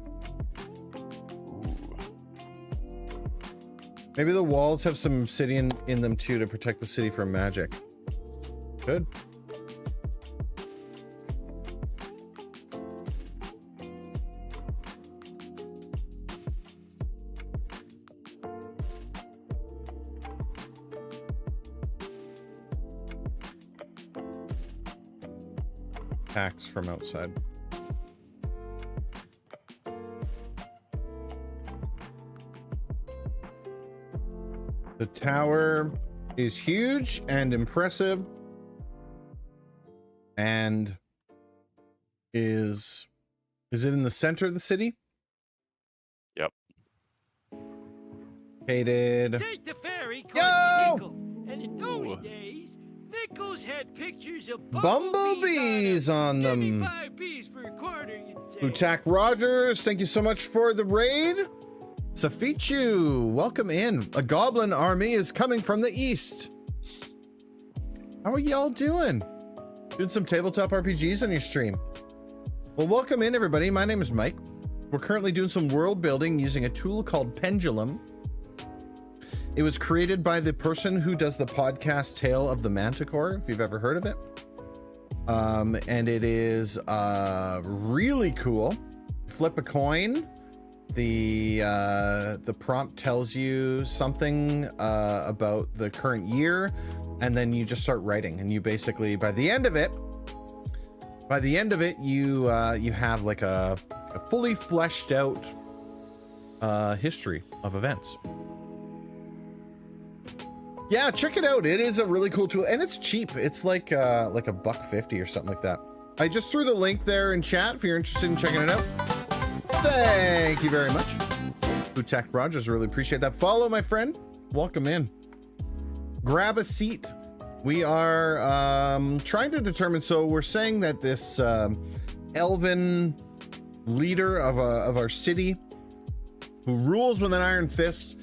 Ooh. Maybe the walls have some obsidian in them too to protect the city from magic. Good. Attacks from outside. The tower is huge and impressive and is it in the center of the city? Hated. Take the ferry, Yo! cost a nickel. And in those days, nickels had pictures of Bumblebees on Give me them. 5 P's for a quarter, you'd say. Utak Rogers, thank you so much for the raid. Safichu, welcome in. A goblin army is coming from the east. How are y'all doing? Doing some tabletop RPGs on your stream. Well, welcome in, everybody. My name is Mike. We're currently doing some world building using a tool called Pendulum. It was created by the person who does the podcast Tale of the Manticore, if you've ever heard of it. And it is really cool. Flip a coin. The prompt tells you something about the current year, and then you just start writing. And you basically, by the end of it, you have like a fully fleshed out history of events. Yeah, check it out. It is a really cool tool, and it's cheap. It's like $1.50 or something like that. I just threw the link there in chat if you're interested in checking it out. Thank you very much. Utak Rogers, really appreciate that. Follow, my friend. Welcome in. Grab a seat. We are trying to determine. So we're saying that this elven leader of our city, who rules with an iron fist.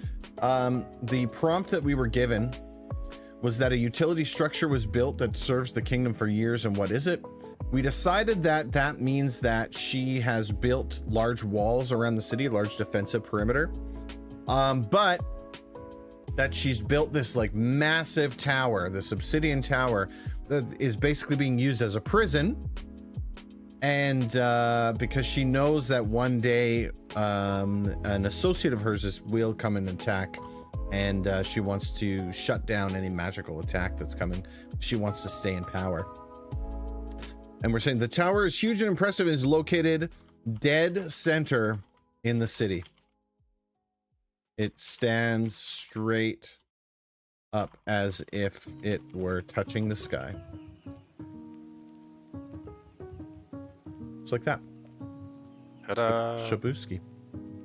The prompt that we were given was that a utility structure was built that serves the kingdom for years, and what is it? We decided that that means that she has built large walls around the city, large defensive perimeter, but that she's built this like massive tower, this obsidian tower that is basically being used as a prison. And because she knows that one day an associate of hers will come and attack, and she wants to shut down any magical attack that's coming. She wants to stay in power. And we're saying the tower is huge and impressive, is located dead center in the city. It stands straight up as if it were touching the sky. Just like that. Ta-da. Shabuski.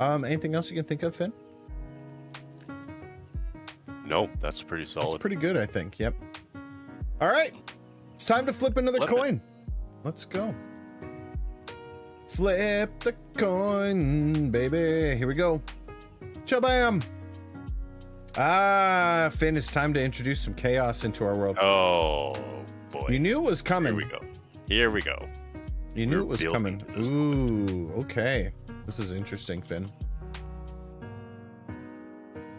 Anything else you can think of, Finn? Nope, that's pretty solid. It's pretty good, I think. Yep. All right. It's time to flip another coin. Let's go. Flip the coin, baby. Here we go. Shabam. Ah, Finn, it's time to introduce some chaos into our world. Oh, boy. You knew it was coming. Here we go. Here we go. You knew it was coming. This Ooh, okay. This is interesting, Finn.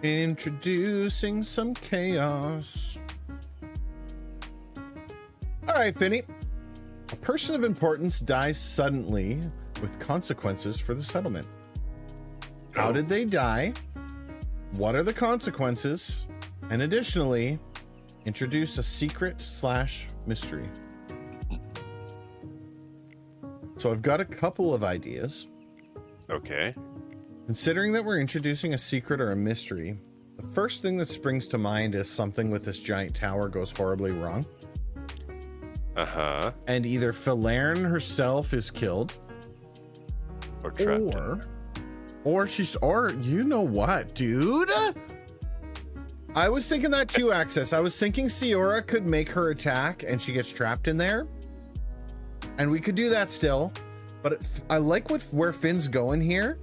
Introducing some chaos. All right, Finny. A person of importance dies suddenly with consequences for the settlement. How did they die? What are the consequences? And additionally, introduce a secret/mystery. So I've got a couple of ideas. Okay. Considering that we're introducing a secret or a mystery, the first thing that springs to mind is something with this giant tower goes horribly wrong. Uh-huh. And either Falern herself is killed, Or trapped. or you know what, dude? I was thinking that too, Access. I was thinking Siora could make her attack and she gets trapped in there. And we could do that still. But I like where Finn's going here.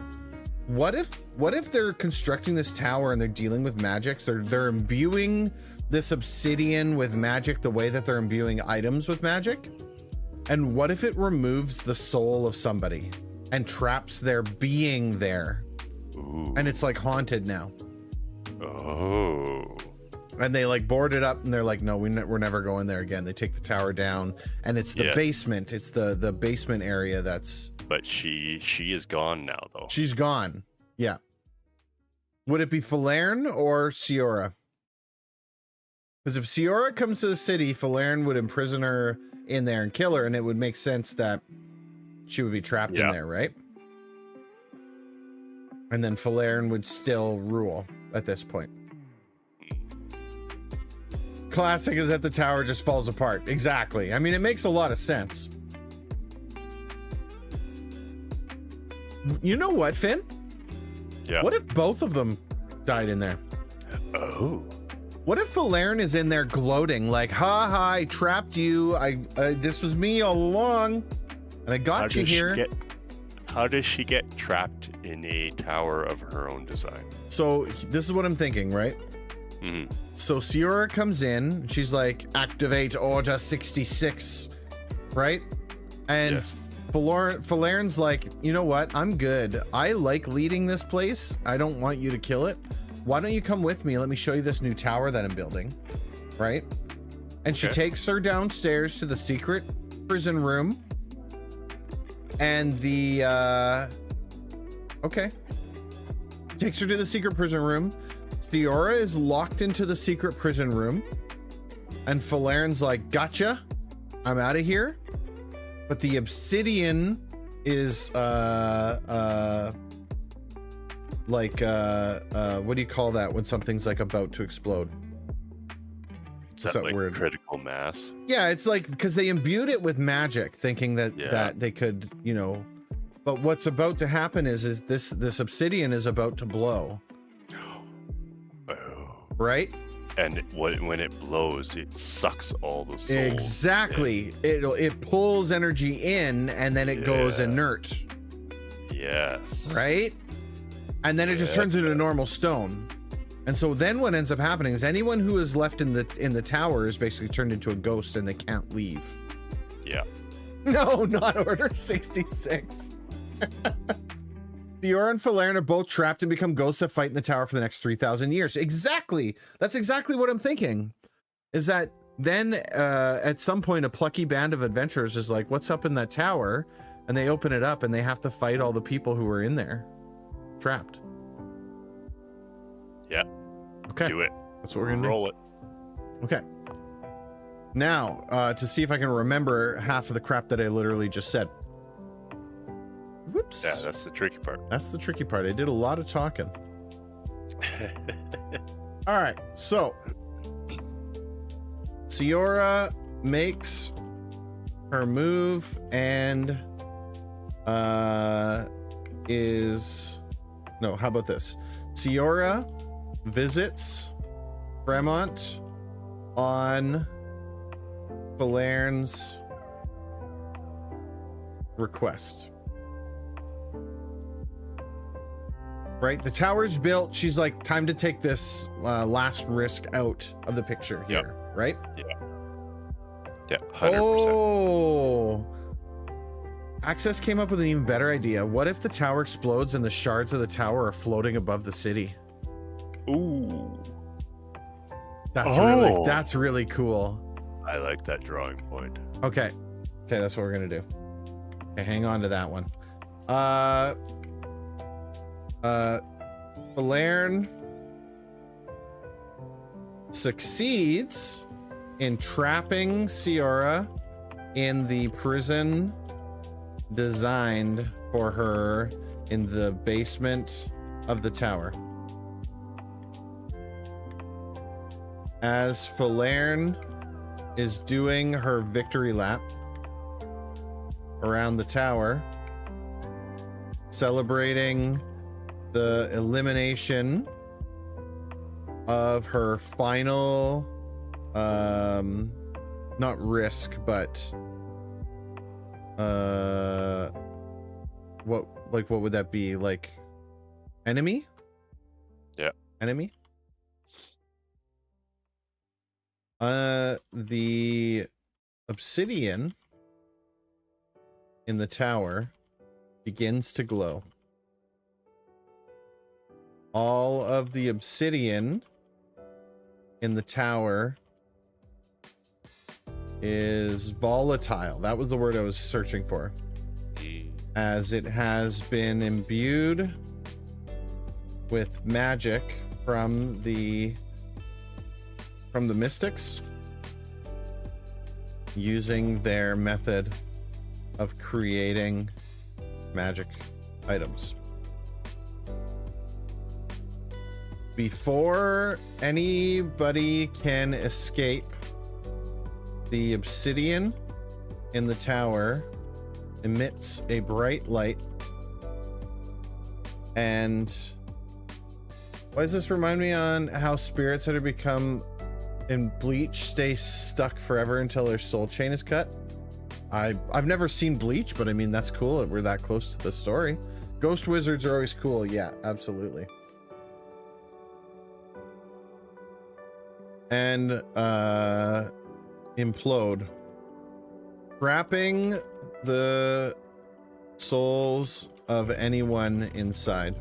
What if they're constructing this tower and they're dealing with magics? They're imbuing this obsidian with magic the way that they're imbuing items with magic. And what if it removes the soul of somebody and traps their being there? Ooh. And it's like haunted now. Oh. And they like board it up and they're like, no, we're never going there again. They take the tower down and it's the basement. It's the basement area that's... But she is gone now, though. She's gone. Yeah. Would it be Falern or Siora? Because if Siora comes to the city, Falern would imprison her in there and kill her, and it would make sense that she would be trapped in there, right? And then Falern would still rule at this point. Classic is that the tower just falls apart. Exactly. I mean, it makes a lot of sense. You know what, Finn? Yeah. What if both of them died in there. Oh. What if Falern is in there gloating like, ha ha, I trapped you. This was me all along. And I got you here. How does she get trapped in a tower of her own design? So this is what I'm thinking, right? Mm-hmm. So Ciora comes in. She's like, activate Order 66, right? And Yes. Falern's like, you know what? I'm good. I like leading this place. I don't want you to kill it. Why don't you come with me? Let me show you this new tower that I'm building, right? And she takes her downstairs to the secret prison room. And the, okay. Takes her to the secret prison room. Ciora is locked into the secret prison room. And Falern's like, gotcha. I'm out of here. But the obsidian is, like what do you call that when something's like about to explode? Is that like word? critical mass? Yeah, it's like because they imbued it with magic, thinking that that they could, you know. But what's about to happen is this obsidian is about to blow. Oh. Right? And when it blows, it sucks all the souls. Exactly. It pulls energy in and then it goes inert. Yes. Right? And then it just turns into a normal stone. And so then what ends up happening is anyone who is left in the tower is basically turned into a ghost and they can't leave. Yeah. No, not Order 66. Ciora and Falern are both trapped and become ghosts that fight in the tower for the next 3,000 years. Exactly. That's exactly what I'm thinking. Is that then at some point a plucky band of adventurers is like, what's up in that tower? And they open it up and they have to fight all the people who are in there. Trapped. Yeah. Okay. Do it. That's what we're gonna roll it. Okay. Now, to see if I can remember half of the crap that I literally just said. Whoops. Yeah, that's the tricky part. That's the tricky part. I did a lot of talking. All right. So, Ciora makes her move and how about this? Ciora visits Fremont on Falern's request. Right? The tower's built. She's like, time to take this last risk out of the picture here, right? Yeah. Yeah, 100%. Oh. Access came up with an even better idea. What if the tower explodes and the shards of the tower are floating above the city? Ooh. That's really cool. I like that drawing point. Okay. Okay, that's what we're gonna do. Okay, hang on to that one. Falern succeeds in trapping Ciora in the prison designed for her in the basement of the tower. As Falern is doing her victory lap around the tower, celebrating the elimination of her final not risk, but what would that be? Like enemy? Yeah. Enemy? The obsidian in the tower begins to glow. All of the obsidian in the tower is volatile. That was the word I was searching for. As it has been imbued with magic from the mystics using their method of creating magic items. Before anybody can escape, the obsidian in the tower emits a bright light and Why does this remind me on how spirits that have become in Bleach stay stuck forever until their soul chain is cut? I've never seen Bleach, but I mean, that's cool that we're that close to the story. Ghost wizards are always cool. Yeah, absolutely. And implode. Trapping the souls of anyone inside.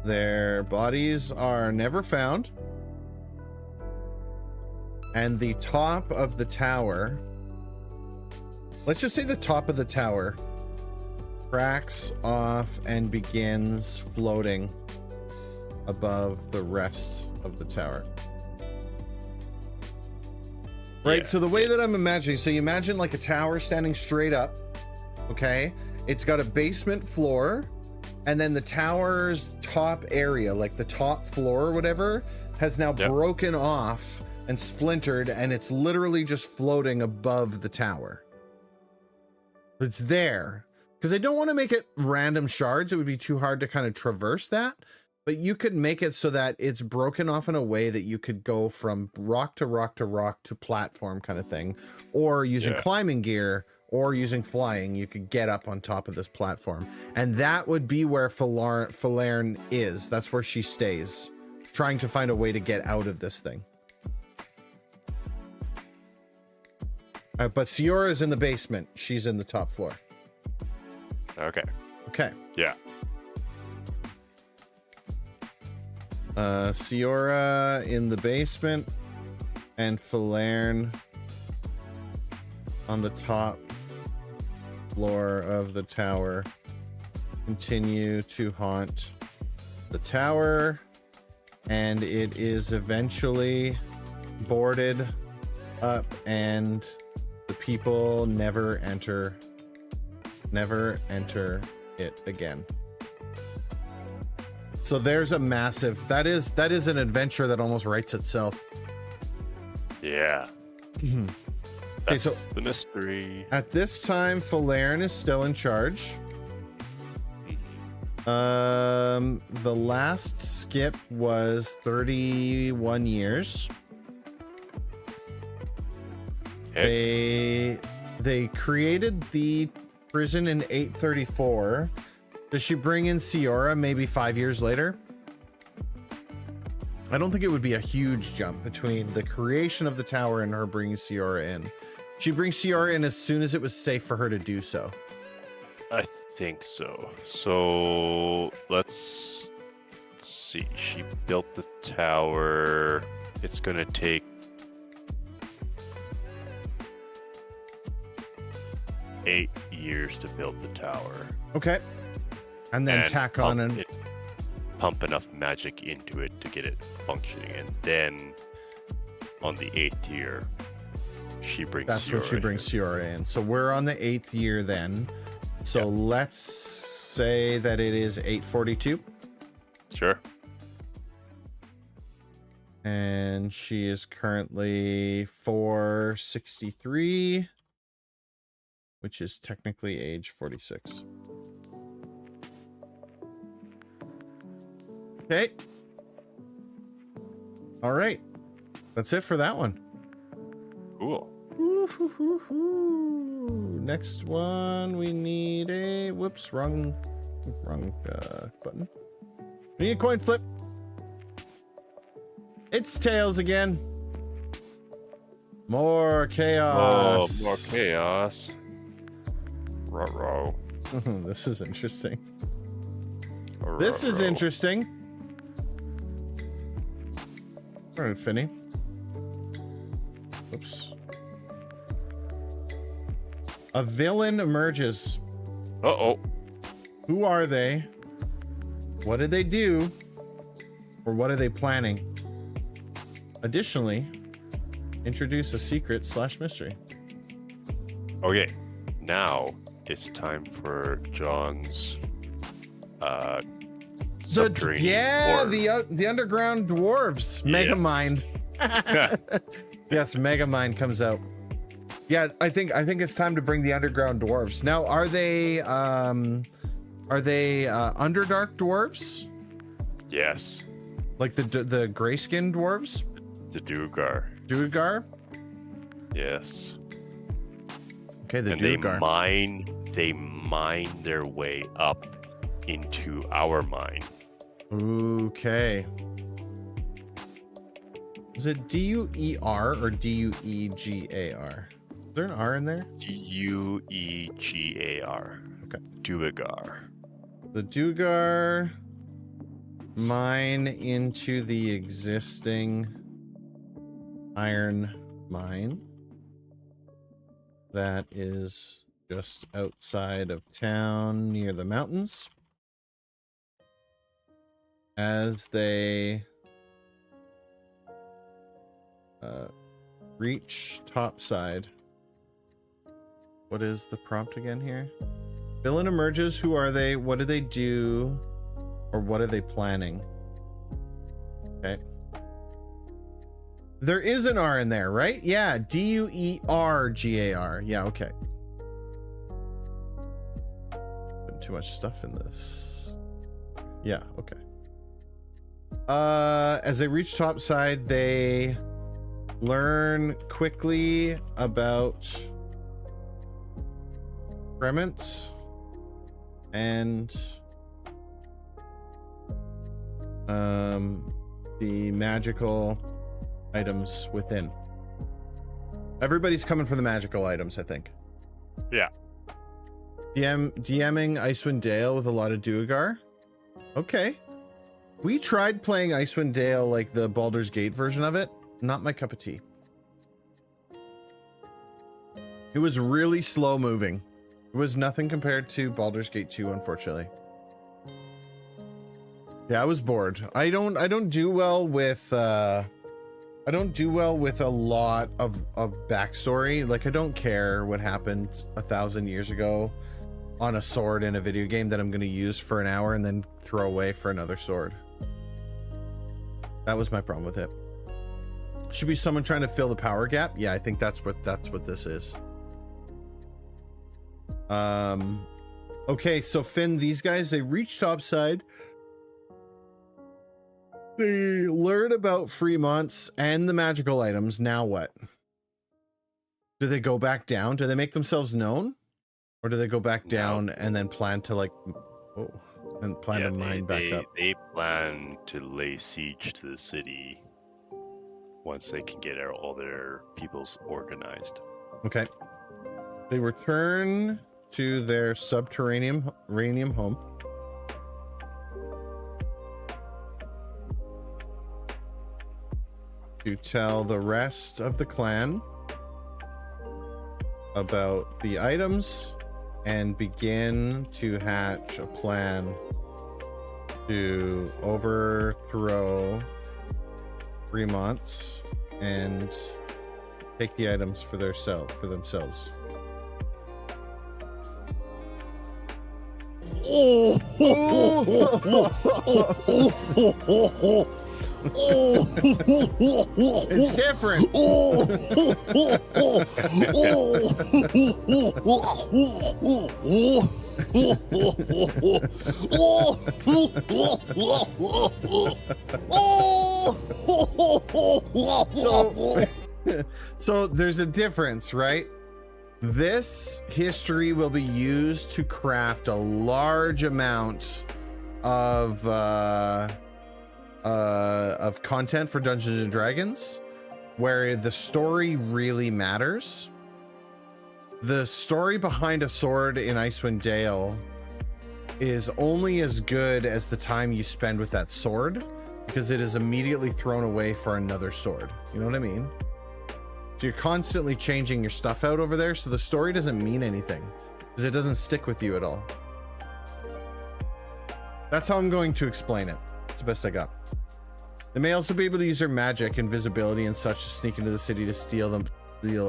Their bodies are never found. And the top of the tower, let's just say the top of the tower, cracks off and begins floating above the rest of the tower. Right, Yeah. so the way that I'm imagining, so you imagine like a tower standing straight up, okay? It's got a basement floor, and then the tower's top area, like the top floor or whatever, has now broken off and splintered, and it's literally just floating above the tower. It's there. Because I don't want to make it random shards. It would be too hard to kind of traverse that. But you could make it so that it's broken off in a way that you could go from rock to rock to rock to platform kind of thing. Or using climbing gear or using flying, you could get up on top of this platform. And that would be where Falern is. That's where she stays, trying to find a way to get out of this thing. But Siora is in the basement. She's in the top floor. Okay. Okay. Yeah. Siora in the basement and Falern on the top floor of the tower continue to haunt the tower, and it is eventually boarded up, and the people never enter it again. So there's a massive, that is an adventure that almost writes itself. Yeah. Okay, That's so the mystery. at this time, Falern is still in charge. The last skip was 31 years. Okay. They created the prison in 834. Does she bring in Siora maybe 5 years later? I don't think it would be a huge jump between the creation of the tower and her bringing Siora in. She brings Siora in as soon as it was safe for her to do so. I think so. So let's see. She built the tower. It's gonna take 8 years to build the tower. Okay. And then tack on and pump enough magic into it to get it functioning, and then on the 8th year, she brings. That's Siora what she brings Siora in. So we're on the 8th year then. So let's say that it is 842. Sure. And she is currently 463, which is technically age 46. Okay. All right. That's it for that one. Cool. Next one, we need a whoops, wrong button. We need a coin flip. It's tails again. More chaos. Oh, more chaos. Ruh-roh. This is interesting. Ruh-roh. This is interesting. All right, Finny. Oops. A villain emerges. Uh-oh. Who are they? What did they do? Or what are they planning? Additionally, introduce a secret / mystery. Okay. Now it's time for John's subterranean war. The underground dwarves. Megamind. Yes, Megamind comes out. Yeah, I think it's time to bring the underground dwarves. Now, are they Underdark dwarves? Yes. Like the gray-skinned dwarves? The Duergar. Duergar? Yes. Okay, the And Duergar. they mine their way up into our mine. Okay. Is it D-U-E-R or D-U-E-G-A-R? Is there an R in there? Duegar. Okay. Duergar. The Duergar mine into the existing iron mine that is just outside of town near the mountains. As they reach topside. What is the prompt again here? Villain emerges. Who are they? What do they do? Or what are they planning? Okay. There is an R in there, right? Yeah, D-U-E-R-G-A-R. Yeah, okay. Putting too much stuff in this. Yeah, okay. As they reach topside, they learn quickly about remnants and the magical items within. Everybody's coming for the magical items, I think. Yeah. DMing Icewind Dale with a lot of Duergar. Okay. We tried playing Icewind Dale, like the Baldur's Gate version of it. Not my cup of tea. It was really slow moving. It was nothing compared to Baldur's Gate 2, unfortunately. Yeah, I was bored. I don't do well with a lot of backstory. Like, I don't care what happened 1,000 years ago on a sword in a video game that I'm going to use for an hour and then throw away for another sword. That was my problem with it. Should be someone trying to fill the power gap. Yeah, I think that's what this is. Okay, so Finn, these guys, they reach topside. They learn about Fremonts and the magical items. Now what? Do they go back down? Do they make themselves known? Or do they go back down and then plan to like... Oh, and plan to mine back up? They plan to lay siege to the city once they can get all their peoples organized. Okay. They return to their subterranean home. To tell the rest of the clan about the items and begin to hatch a plan to overthrow Fremonts and take the items for themselves. It's different. So there's a difference, right? This history will be used to craft a large amount of content for Dungeons and Dragons, where the story really matters. The story behind a sword in Icewind Dale is only as good as the time you spend with that sword, because it is immediately thrown away for another sword. You know what I mean? So you're constantly changing your stuff out over there, so the story doesn't mean anything because it doesn't stick with you at all. That's how I'm going to explain it. It's the best I got. They may also be able to use their magic, invisibility, and such to sneak into the city to steal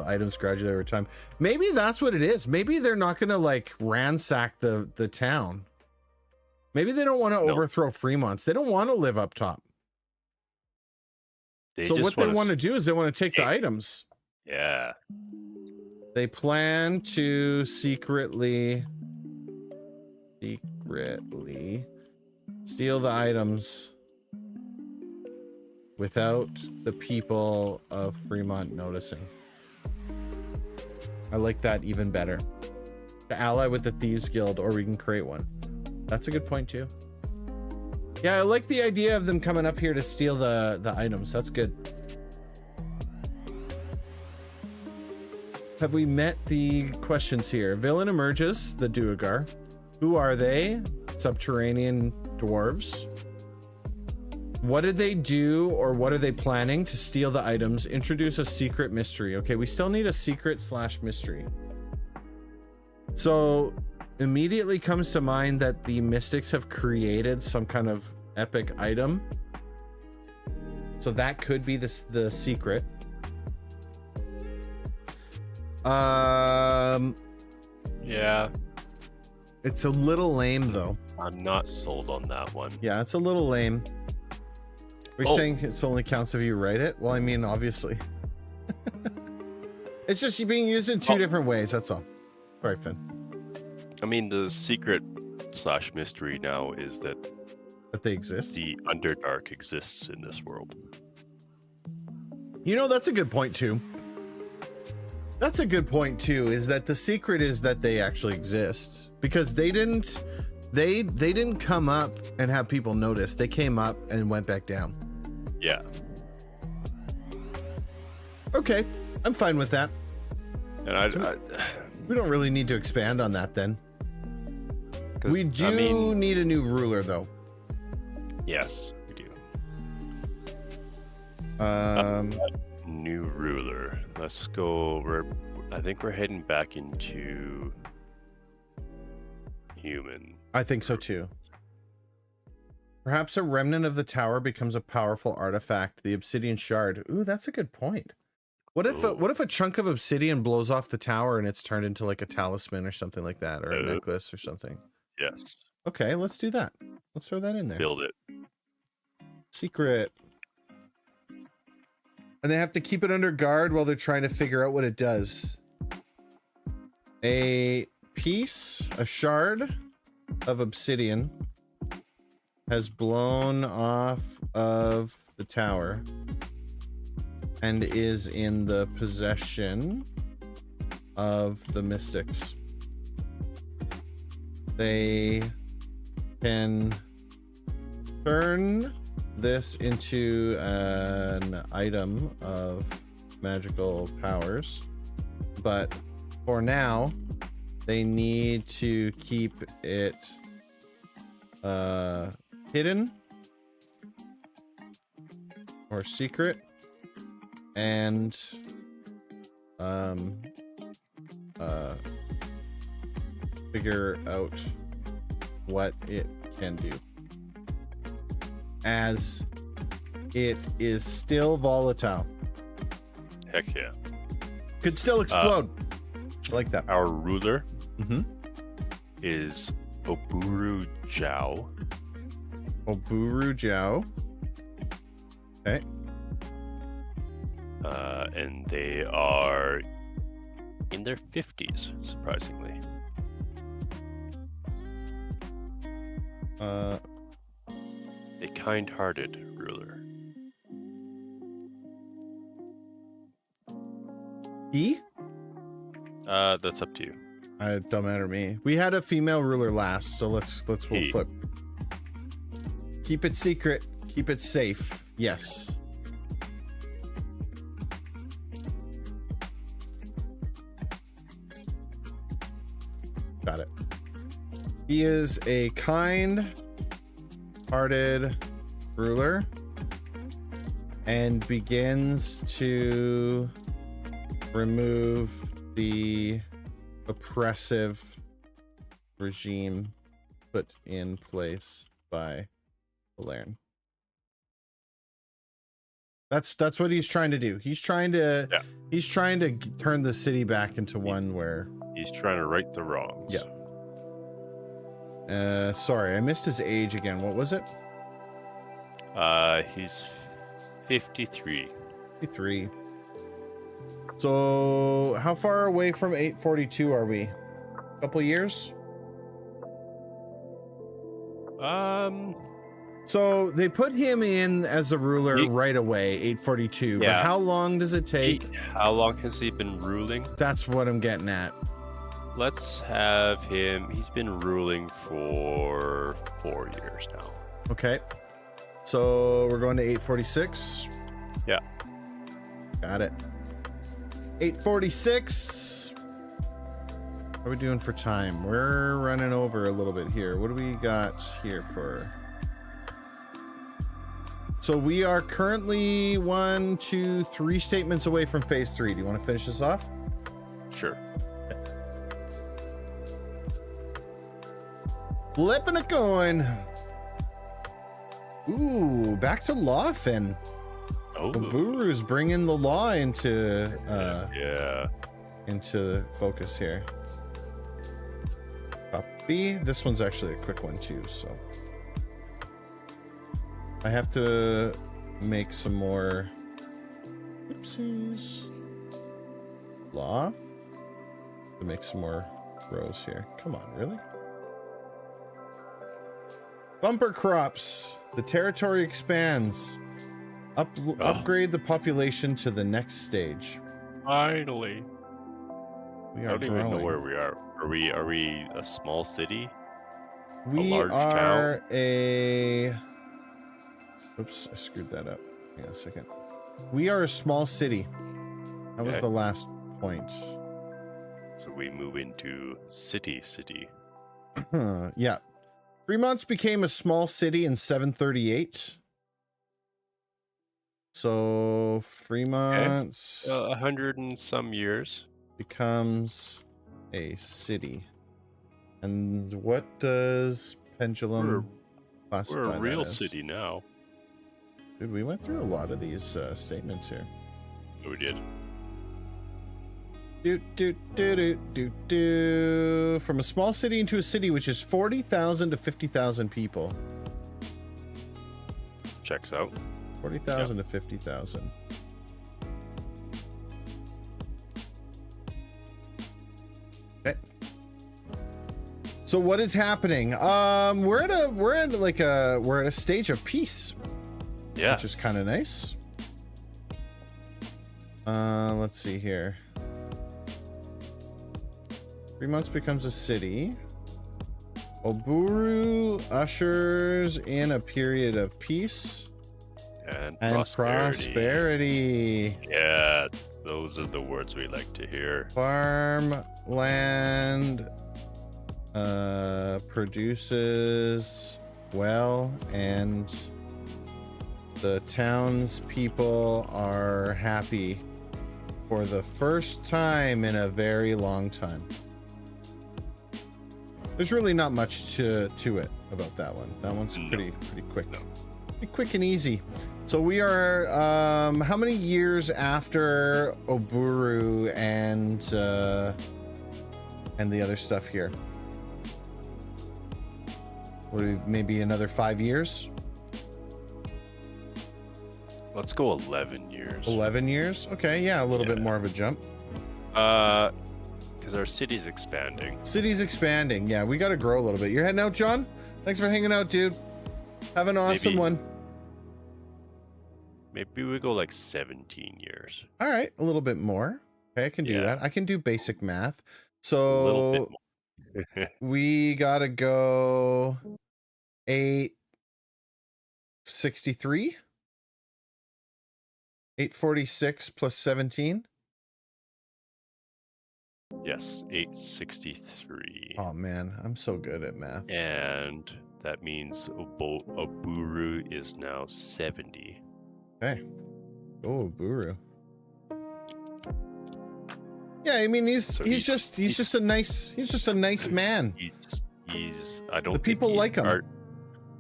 items gradually over time. Maybe that's what it is. Maybe they're not gonna like ransack the town. Maybe they don't want to overthrow Fremonts. They don't want to live up top. So what they want to do is they want to take the items. Yeah. They plan to secretly steal the items without the people of Fremont noticing. I like that even better. To ally with the Thieves Guild, or we can create one. That's a good point too. Yeah, I like the idea of them coming up here to steal the items. That's good. Have we met the questions here? Villain emerges, the Duergar. Who are they? Subterranean dwarves. What did they do, or what are they planning to steal the items? Introduce a secret mystery. Okay, we still need a secret / mystery. So immediately comes to mind that the Mystics have created some kind of epic item. So that could be the secret. Yeah. It's a little lame though. I'm not sold on that one. Yeah, it's a little lame. Are you saying it only counts if you write it? Well, I mean, obviously. It's just being used in two different ways, that's all. Sorry, Finn. I mean, the secret / mystery now is that they exist. The Underdark exists in this world. You know, that's a good point too. That's a good point too, is that the secret is that they actually exist, because they didn't come up and have people notice. They came up and went back down. Yeah. Okay, I'm fine with that. And we don't really need to expand on that then. We do need a new ruler though. Yes, we do. New ruler. Let's go. I think we're heading back into human. I think so too. Perhaps a remnant of the tower becomes a powerful artifact, the obsidian shard. Ooh, that's a good point. What if a chunk of obsidian blows off the tower and it's turned into like a talisman or something like that, or a necklace or something? Yes. Okay, let's do that. Let's throw that in there. Build it. Secret. And they have to keep it under guard while they're trying to figure out what it does. A shard of obsidian has blown off of the tower and is in the possession of the Mystics. They can turn this into an item of magical powers, but for now they need to keep it hidden or secret, and figure out what it can do, as it is still volatile. Heck yeah. Could still explode. I like that. Our ruler Mm-hmm. is Oburu Jiao. Oburu Jiao. Okay. And they are in their 50s, surprisingly. A kind-hearted ruler. E? That's up to you. It don't matter to me. We had a female ruler last, so we'll flip. Keep it secret. Keep it safe. Yes. Got it. He is a kind-hearted ruler and begins to remove the oppressive regime put in place by Valerian. That's what he's trying to do. He's trying to turn the city back into one where he's trying to right the wrongs. Yeah. Sorry, I missed his age again. What was it? He's 53. 53. So, how far away from 842 are we? A couple years? So they put him in as a ruler right away, 842. Yeah. But how long does it take? How long has he been ruling? That's what I'm getting at. Let's have him. He's been ruling for 4 years now. Okay. So we're going to 846. Yeah. Got it. 846. What are we doing for time? We're running over a little bit here. What do we got here for? So we are currently 1, 2, 3 statements away from phase 3. Do you want to finish this off? Sure. Flipping a coin. Ooh, back to law, Finn. Oh. Oburu's bringing the law into Yeah. into focus here. Copy. This one's actually a quick one too, so I have to make some more. Oopsies. Law. To make some more rows here. Come on, really? Bumper crops. The territory expands. Upgrade the population to the next stage. Finally. We I are don't even know growing. where we are. Are we a small city? We large are a. Oops, I screwed that up. Hang on a second. We are a small city. That was Okay. the last point. So we move into city. Yeah. Fremont's became a small city in 738. So Fremont's 100 and some years. becomes a city. And what does Pendulum classify We're a that real as? city now. Dude, we went through a lot of these statements here. Oh, we did. From a small city into a city which is 40,000 to 50,000 people. Checks out. 40,000 to 50,000. Okay. So what is happening? We're at a stage of peace, Yeah. which is kind of nice. Let's see here. 3 months becomes a city. Oburu ushers in a period of peace and and prosperity. prosperity. Yeah, those are the words we like to hear. Farmland produces well, and the townspeople are happy for the first time in a very long time. There's really not much to it about that one. That one's pretty quick. No. Pretty quick and easy. So we are how many years after Oburu and the other stuff here? Maybe another 5 years? Let's go 11 years. 11 years? Okay, yeah, a little bit more of a jump. Because our city's expanding. City's expanding. Yeah, we got to grow a little bit. You're heading out, John? Thanks for hanging out, dude. Have an awesome Maybe. one. Maybe we go like 17 years. All right, a little bit more. Okay, I can do Yeah. that. I can do basic math. A little So bit more. we got to go 863. 846 plus 17. Yes, 863. Oh man, I'm so good at math. And that means Oburu is now 70. Okay. Oh, Buru. Yeah, I mean he's So just a nice man. He's I don't The think people like him.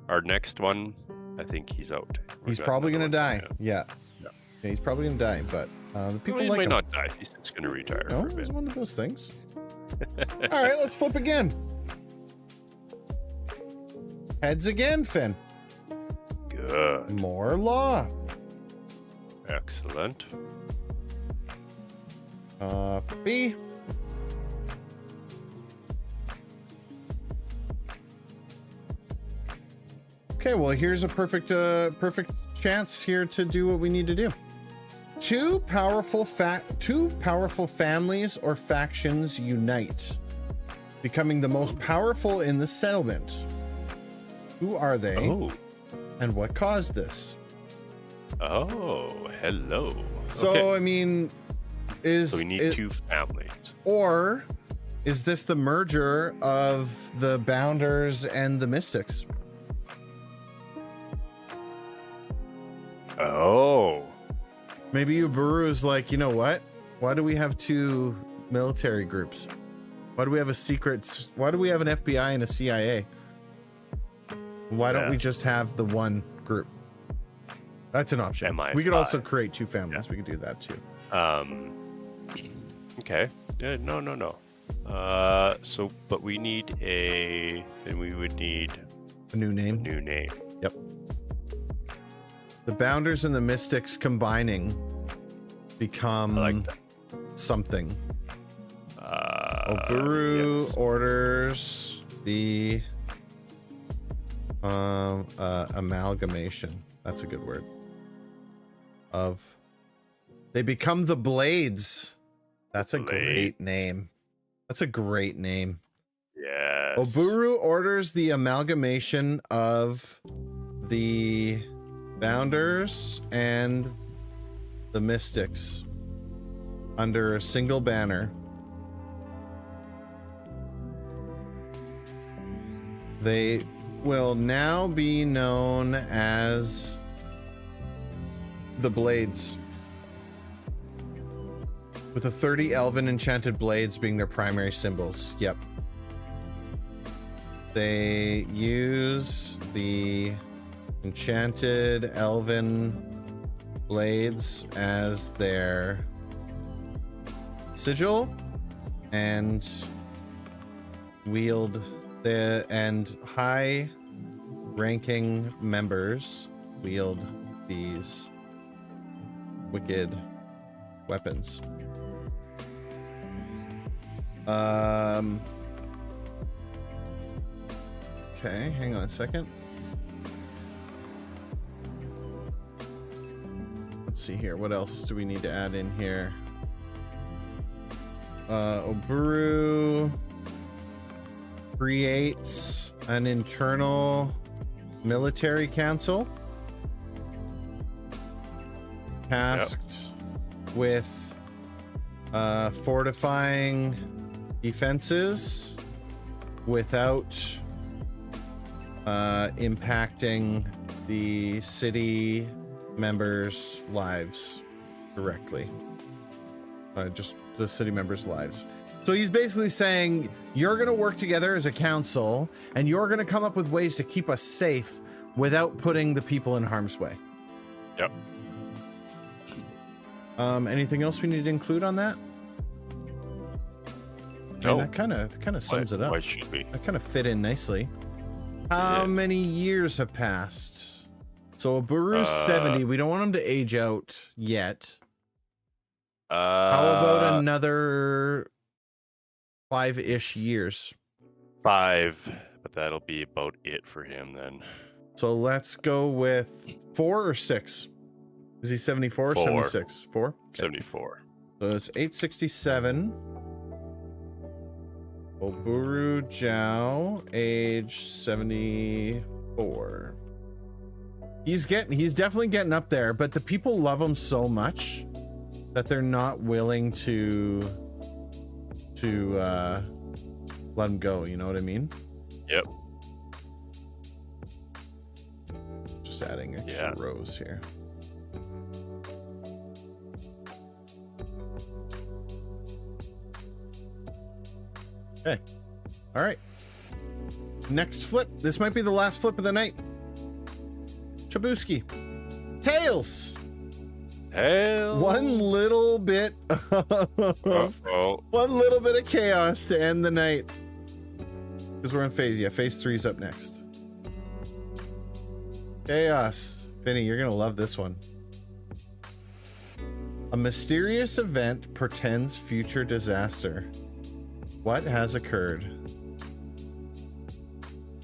Our next one, I think he's out. He's probably gonna die. Yeah. Yeah, he's probably gonna die. But the people He like might him. not die. He's just gonna retire No, for a it's bit. one of those things. All right, let's flip again. Heads again, Finn. Good. More law. Excellent. B. Okay, well, here's a perfect chance here to do what we need to do. Two powerful families or factions unite, becoming the most powerful in the settlement. Who are they? Oh. And what caused this? Oh, hello. So, okay. I mean, So we need two families. Or is this the merger of the Bounders and the Mystics? Oh. Maybe Uburu's like, you know what? Why do we have two military groups? Why do we have a secret? Why do we have an FBI and a CIA? Why don't we just have the one group? That's an option. MI5. We could also create two families. We could do that too. Okay. Yeah, no. So, but we need then we would need A new name. new name. Yep. The Bounders and the Mystics combining become I like that. something. Oburu yes. orders the amalgamation. That's a good word. They become the Blades. That's a great name. That's a great name. Yes. Oburu orders the amalgamation of the Bounders and the Mystics under a single banner. They will now be known as the Blades, with the 30 elven enchanted blades being their primary symbols. Yep. They use the enchanted elven blades as their sigil and wield and high ranking members wield these wicked weapons. Okay, hang on a second. Let's see here. What else do we need to add in here? Oburu creates an internal military council tasked with fortifying defenses without impacting the city members' lives directly. Just the city members' lives. So he's basically saying, you're going to work together as a council, and you're going to come up with ways to keep us safe without putting the people in harm's way. Yep. Anything else we need to include on that? No. That kind of sums it up. Why should we? That kind of fit in nicely. How many years have passed? So Oburu's 70. We don't want him to age out yet. How about another 5-ish years? 5, but that'll be about it for him then. So let's go with 4 or 6. Is he 74 or 76? 4? Okay. 74. So it's 867. Oburu Zhao, age 74. He's definitely getting up there, but the people love him so much that they're not willing to let him go, you know what I mean? Yep. Just adding extra rows here. Okay. All right. Next flip. This might be the last flip of the night. Chabuski. Tails. Hell. One little bit of one little bit of chaos to end the night. Because we're in phase. Yeah, phase 3's up next. Chaos. Finny, you're gonna love this one. A mysterious event portends future disaster. What has occurred?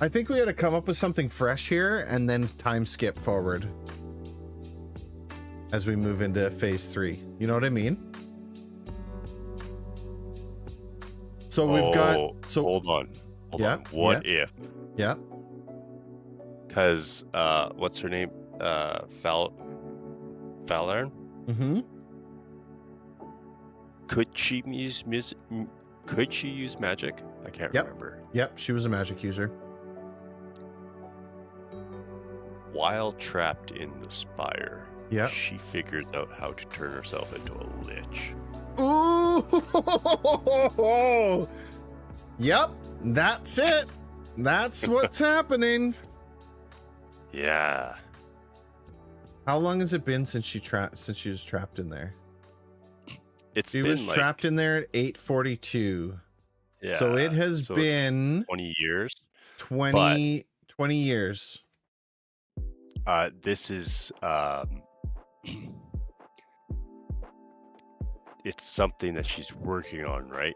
I think we got to come up with something fresh here and then time skip forward as we move into phase 3. You know what I mean? So we've got. So hold on. Hold Yeah, on. What if? yeah. Because what's her name? Fallern? Mm-hmm. Could she use Could she use magic? I can't Yep. remember. Yep. She was a magic user. While trapped in the spire, Yep. she figured out how to turn herself into a lich. Ooh. Yep. That's it. That's what's happening. Yeah. How long has it been since she was trapped in there? She was trapped in there at 8:42. Yeah. So it has been 20 years. 20 years. This is it's something that she's working on, right?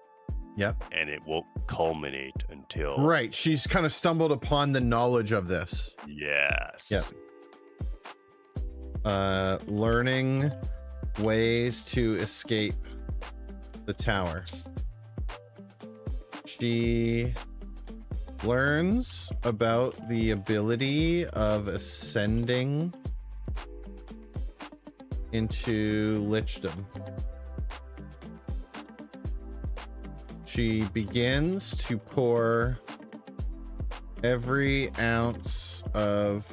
Yep. And it won't culminate until Right. She's kind of stumbled upon the knowledge of this. Yes. Yep. Learning ways to escape the tower. She learns about the ability of ascending into lichdom. She begins to pour every ounce of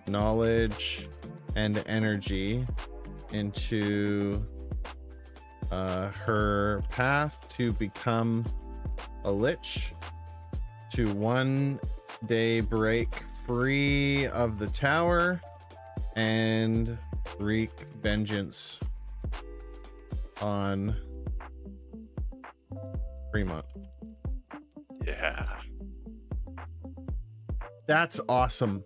knowledge and energy into her path to become a lich, to one day break free of the tower and wreak vengeance on Fremont. Yeah. That's awesome.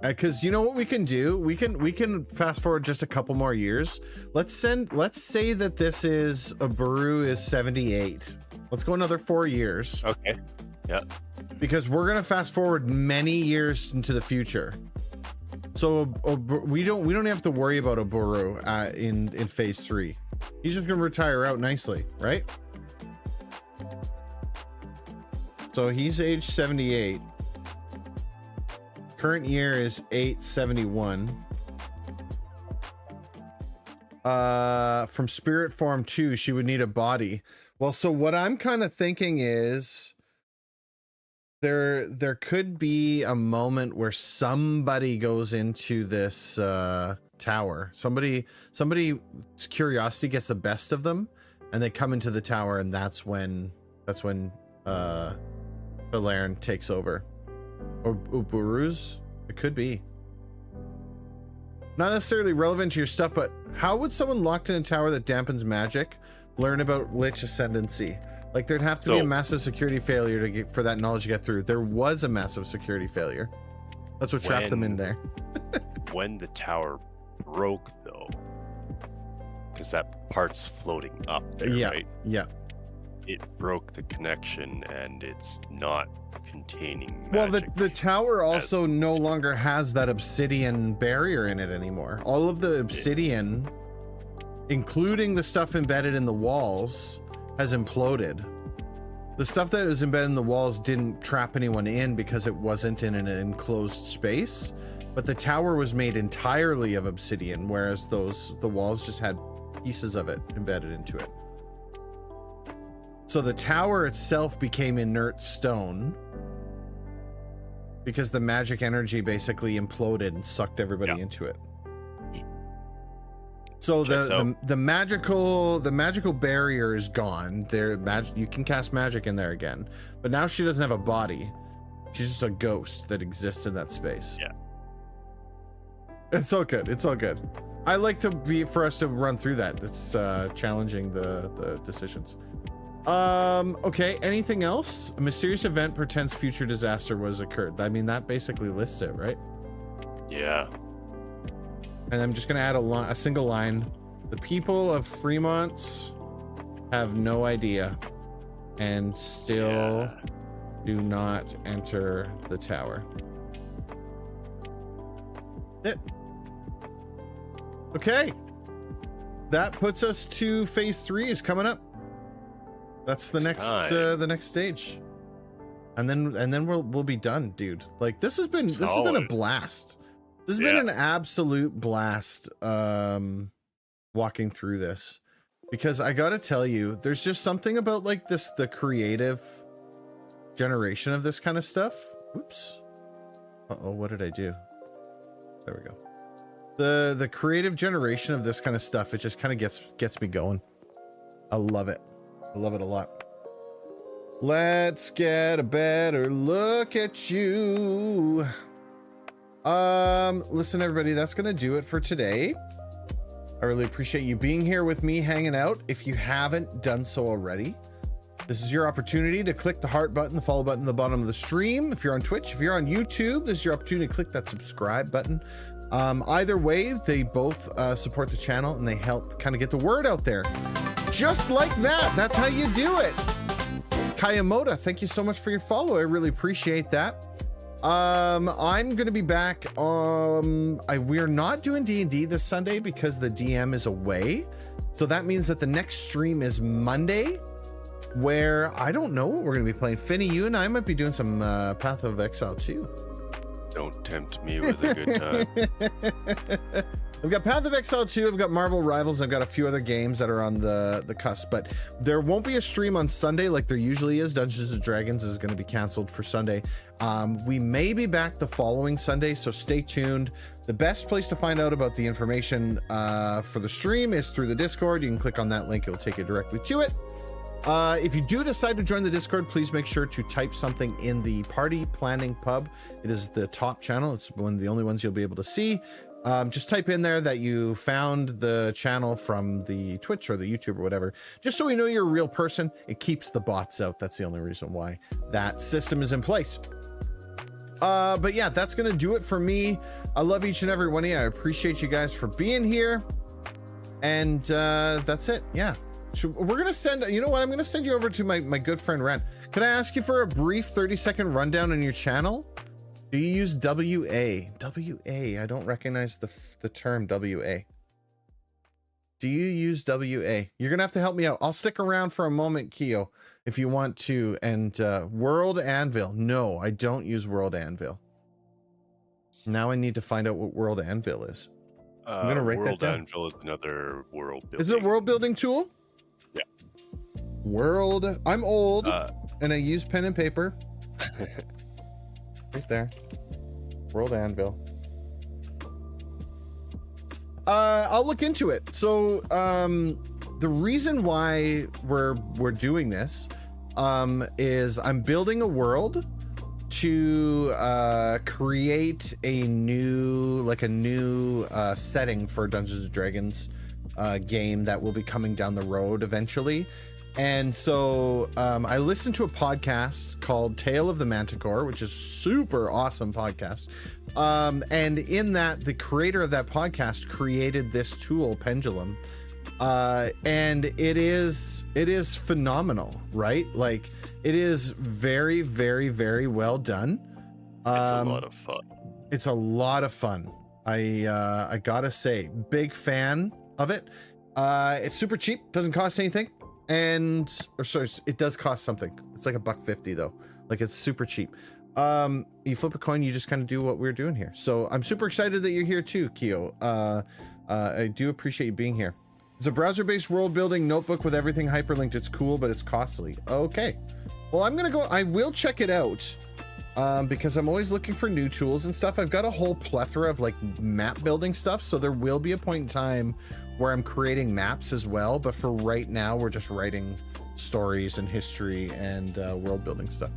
Because you know what we can do? We can fast forward just a couple more years. Let's say that this is Baru is 78. Let's go another 4 years. Okay. Yeah. Because we're gonna fast forward many years into the future. So we don't have to worry about Baru in phase 3. He's just gonna retire out nicely, right? So he's age 78. Current year is 871. From spirit form 2, she would need a body. Well, so what I'm kind of thinking is there could be a moment where somebody goes into this tower. Somebody's curiosity gets the best of them, and they come into the tower, and that's when Valerian takes over. Or Uburus? It could be. Not necessarily relevant to your stuff, but how would someone locked in a tower that dampens magic learn about Lich Ascendancy? Like, there'd have to be a massive security failure to get for that knowledge to get through. There was a massive security failure. That's what trapped them in there. When the tower broke, though, because that part's floating up there, Yeah, right? yeah. It broke the connection, and it's not containing Well, magic. the tower also no longer has that obsidian barrier in it anymore. All of the obsidian, including the stuff embedded in the walls, has imploded. The stuff that was embedded in the walls didn't trap anyone in because it wasn't in an enclosed space, but the tower was made entirely of obsidian, whereas the walls just had pieces of it embedded into it. So the tower itself became inert stone because the magic energy basically imploded and sucked everybody into it. So the magical barrier is gone. You can cast magic in there again, but now she doesn't have a body. She's just a ghost that exists in that space. Yeah. It's all good. It's all good. I like for us to run through that. It's challenging the decisions. Okay, anything else? A mysterious event pretends future disaster was occurred. I mean, that basically lists it, right? Yeah. And I'm just gonna add a single line. The people of Fremont have no idea. and still do not enter the tower. It. Okay. That puts us to phase 3 is coming up. That's the next stage. And then we'll be done, dude. Like this has been a blast. This has been an absolute blast walking through this. Because I gotta tell you, there's just something about like the creative generation of this kind of stuff. Oops. Uh-oh, what did I do? There we go. The creative generation of this kind of stuff, it just kind of gets me going. I love it. I love it a lot. Let's get a better look at you. Listen, everybody, that's gonna do it for today. I really appreciate you being here with me, hanging out. If you haven't done so already, this is your opportunity to click the heart button, the follow button at the bottom of the stream. If you're on Twitch, if you're on YouTube, this is your opportunity to click that subscribe button. Either way, they both support the channel and they help kind of get the word out there. Just like that. That's how you do it. Kayamoda, thank you so much for your follow. I really appreciate that. I'm gonna be back. We're not doing D&D this Sunday because the DM is away, so that means that the next stream is Monday, where I don't know what we're gonna be playing. Finny, you and I might be doing some Path of Exile too. Don't tempt me with a good time. I've got Path of Exile 2, I've got Marvel Rivals, I've got a few other games that are on the cusp, but there won't be a stream on Sunday like there usually is. Dungeons & Dragons is going to be canceled for Sunday. We may be back the following Sunday, so stay tuned. The best place to find out about the information for the stream is through the Discord. You can click on that link, it'll take you directly to it. If you do decide to join the Discord, please make sure to type something in the Party Planning Pub. It is the top channel. It's one of the only ones you'll be able to see. Just type in there that you found the channel from the Twitch or the YouTube or whatever, just so we know you're a real person. It keeps the bots out. That's the only reason why that system is in place. But yeah, that's going to do it for me. I love each and every one of you. I appreciate you guys for being here. And that's it. Yeah. So we're going to send, you know what? I'm going to send you over to my good friend, Ren. Can I ask you for a brief 30-second rundown on your channel? Do you use WA? WA. I don't recognize the term WA. Do you use WA? You're going to have to help me out. I'll stick around for a moment, Keo, if you want to. And World Anvil. No, I don't use World Anvil. Now I need to find out what World Anvil is. I'm going to write that down. World Anvil is another world building. Is it a world building tool? Yeah. World. I'm old and I use pen and paper. Right there. World Anvil. I'll look into it. So the reason why we're doing this is I'm building a world to create a new setting for Dungeons and Dragons game that will be coming down the road eventually. And so I listened to a podcast called Tale of the Manticore, which is super awesome podcast. And in that, the creator of that podcast created this tool, Pendulum. And it is phenomenal, right? Like it is very, very, very well done. It's a lot of fun. It's a lot of fun. I gotta say, big fan of it. It's super cheap, doesn't cost anything. And it does cost something. It's like $1.50 though. Like it's super cheap. You flip a coin, you just kind of do what we're doing here. So I'm super excited that you're here too, Keo. I do appreciate you being here. It's a browser-based world building notebook with everything hyperlinked. It's cool, but it's costly. Okay. Well, I will check it out. Because I'm always looking for new tools and stuff. I've got a whole plethora of like map building stuff. So there will be a point in time where I'm creating maps as well. But for right now, we're just writing stories and history and world building stuff.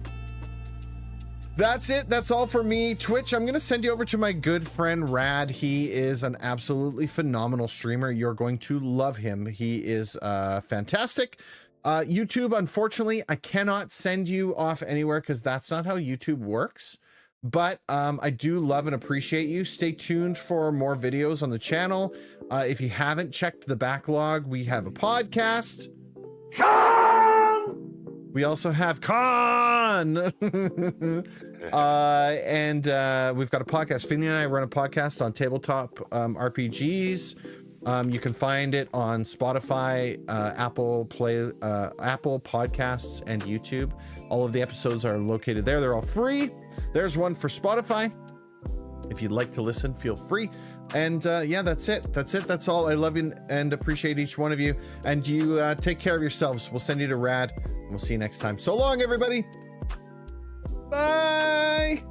That's it. That's all for me. Twitch, I'm going to send you over to my good friend Rad. He is an absolutely phenomenal streamer. You're going to love him. He is fantastic. YouTube, unfortunately, I cannot send you off anywhere because that's not how YouTube works. But I do love and appreciate you. Stay tuned for more videos on the channel. If you haven't checked the backlog, we have a podcast. We also have Khan. And we've got a podcast. Finny and I run a podcast on tabletop RPGs. You can find it on Spotify, Apple Podcasts, and YouTube. All of the episodes are located there. They're all free. There's one for Spotify. If you'd like to listen, feel free. And yeah, that's it. That's all. I love you and appreciate each one of you. And you take care of yourselves. We'll send you to Rad. And we'll see you next time. So long, everybody. Bye.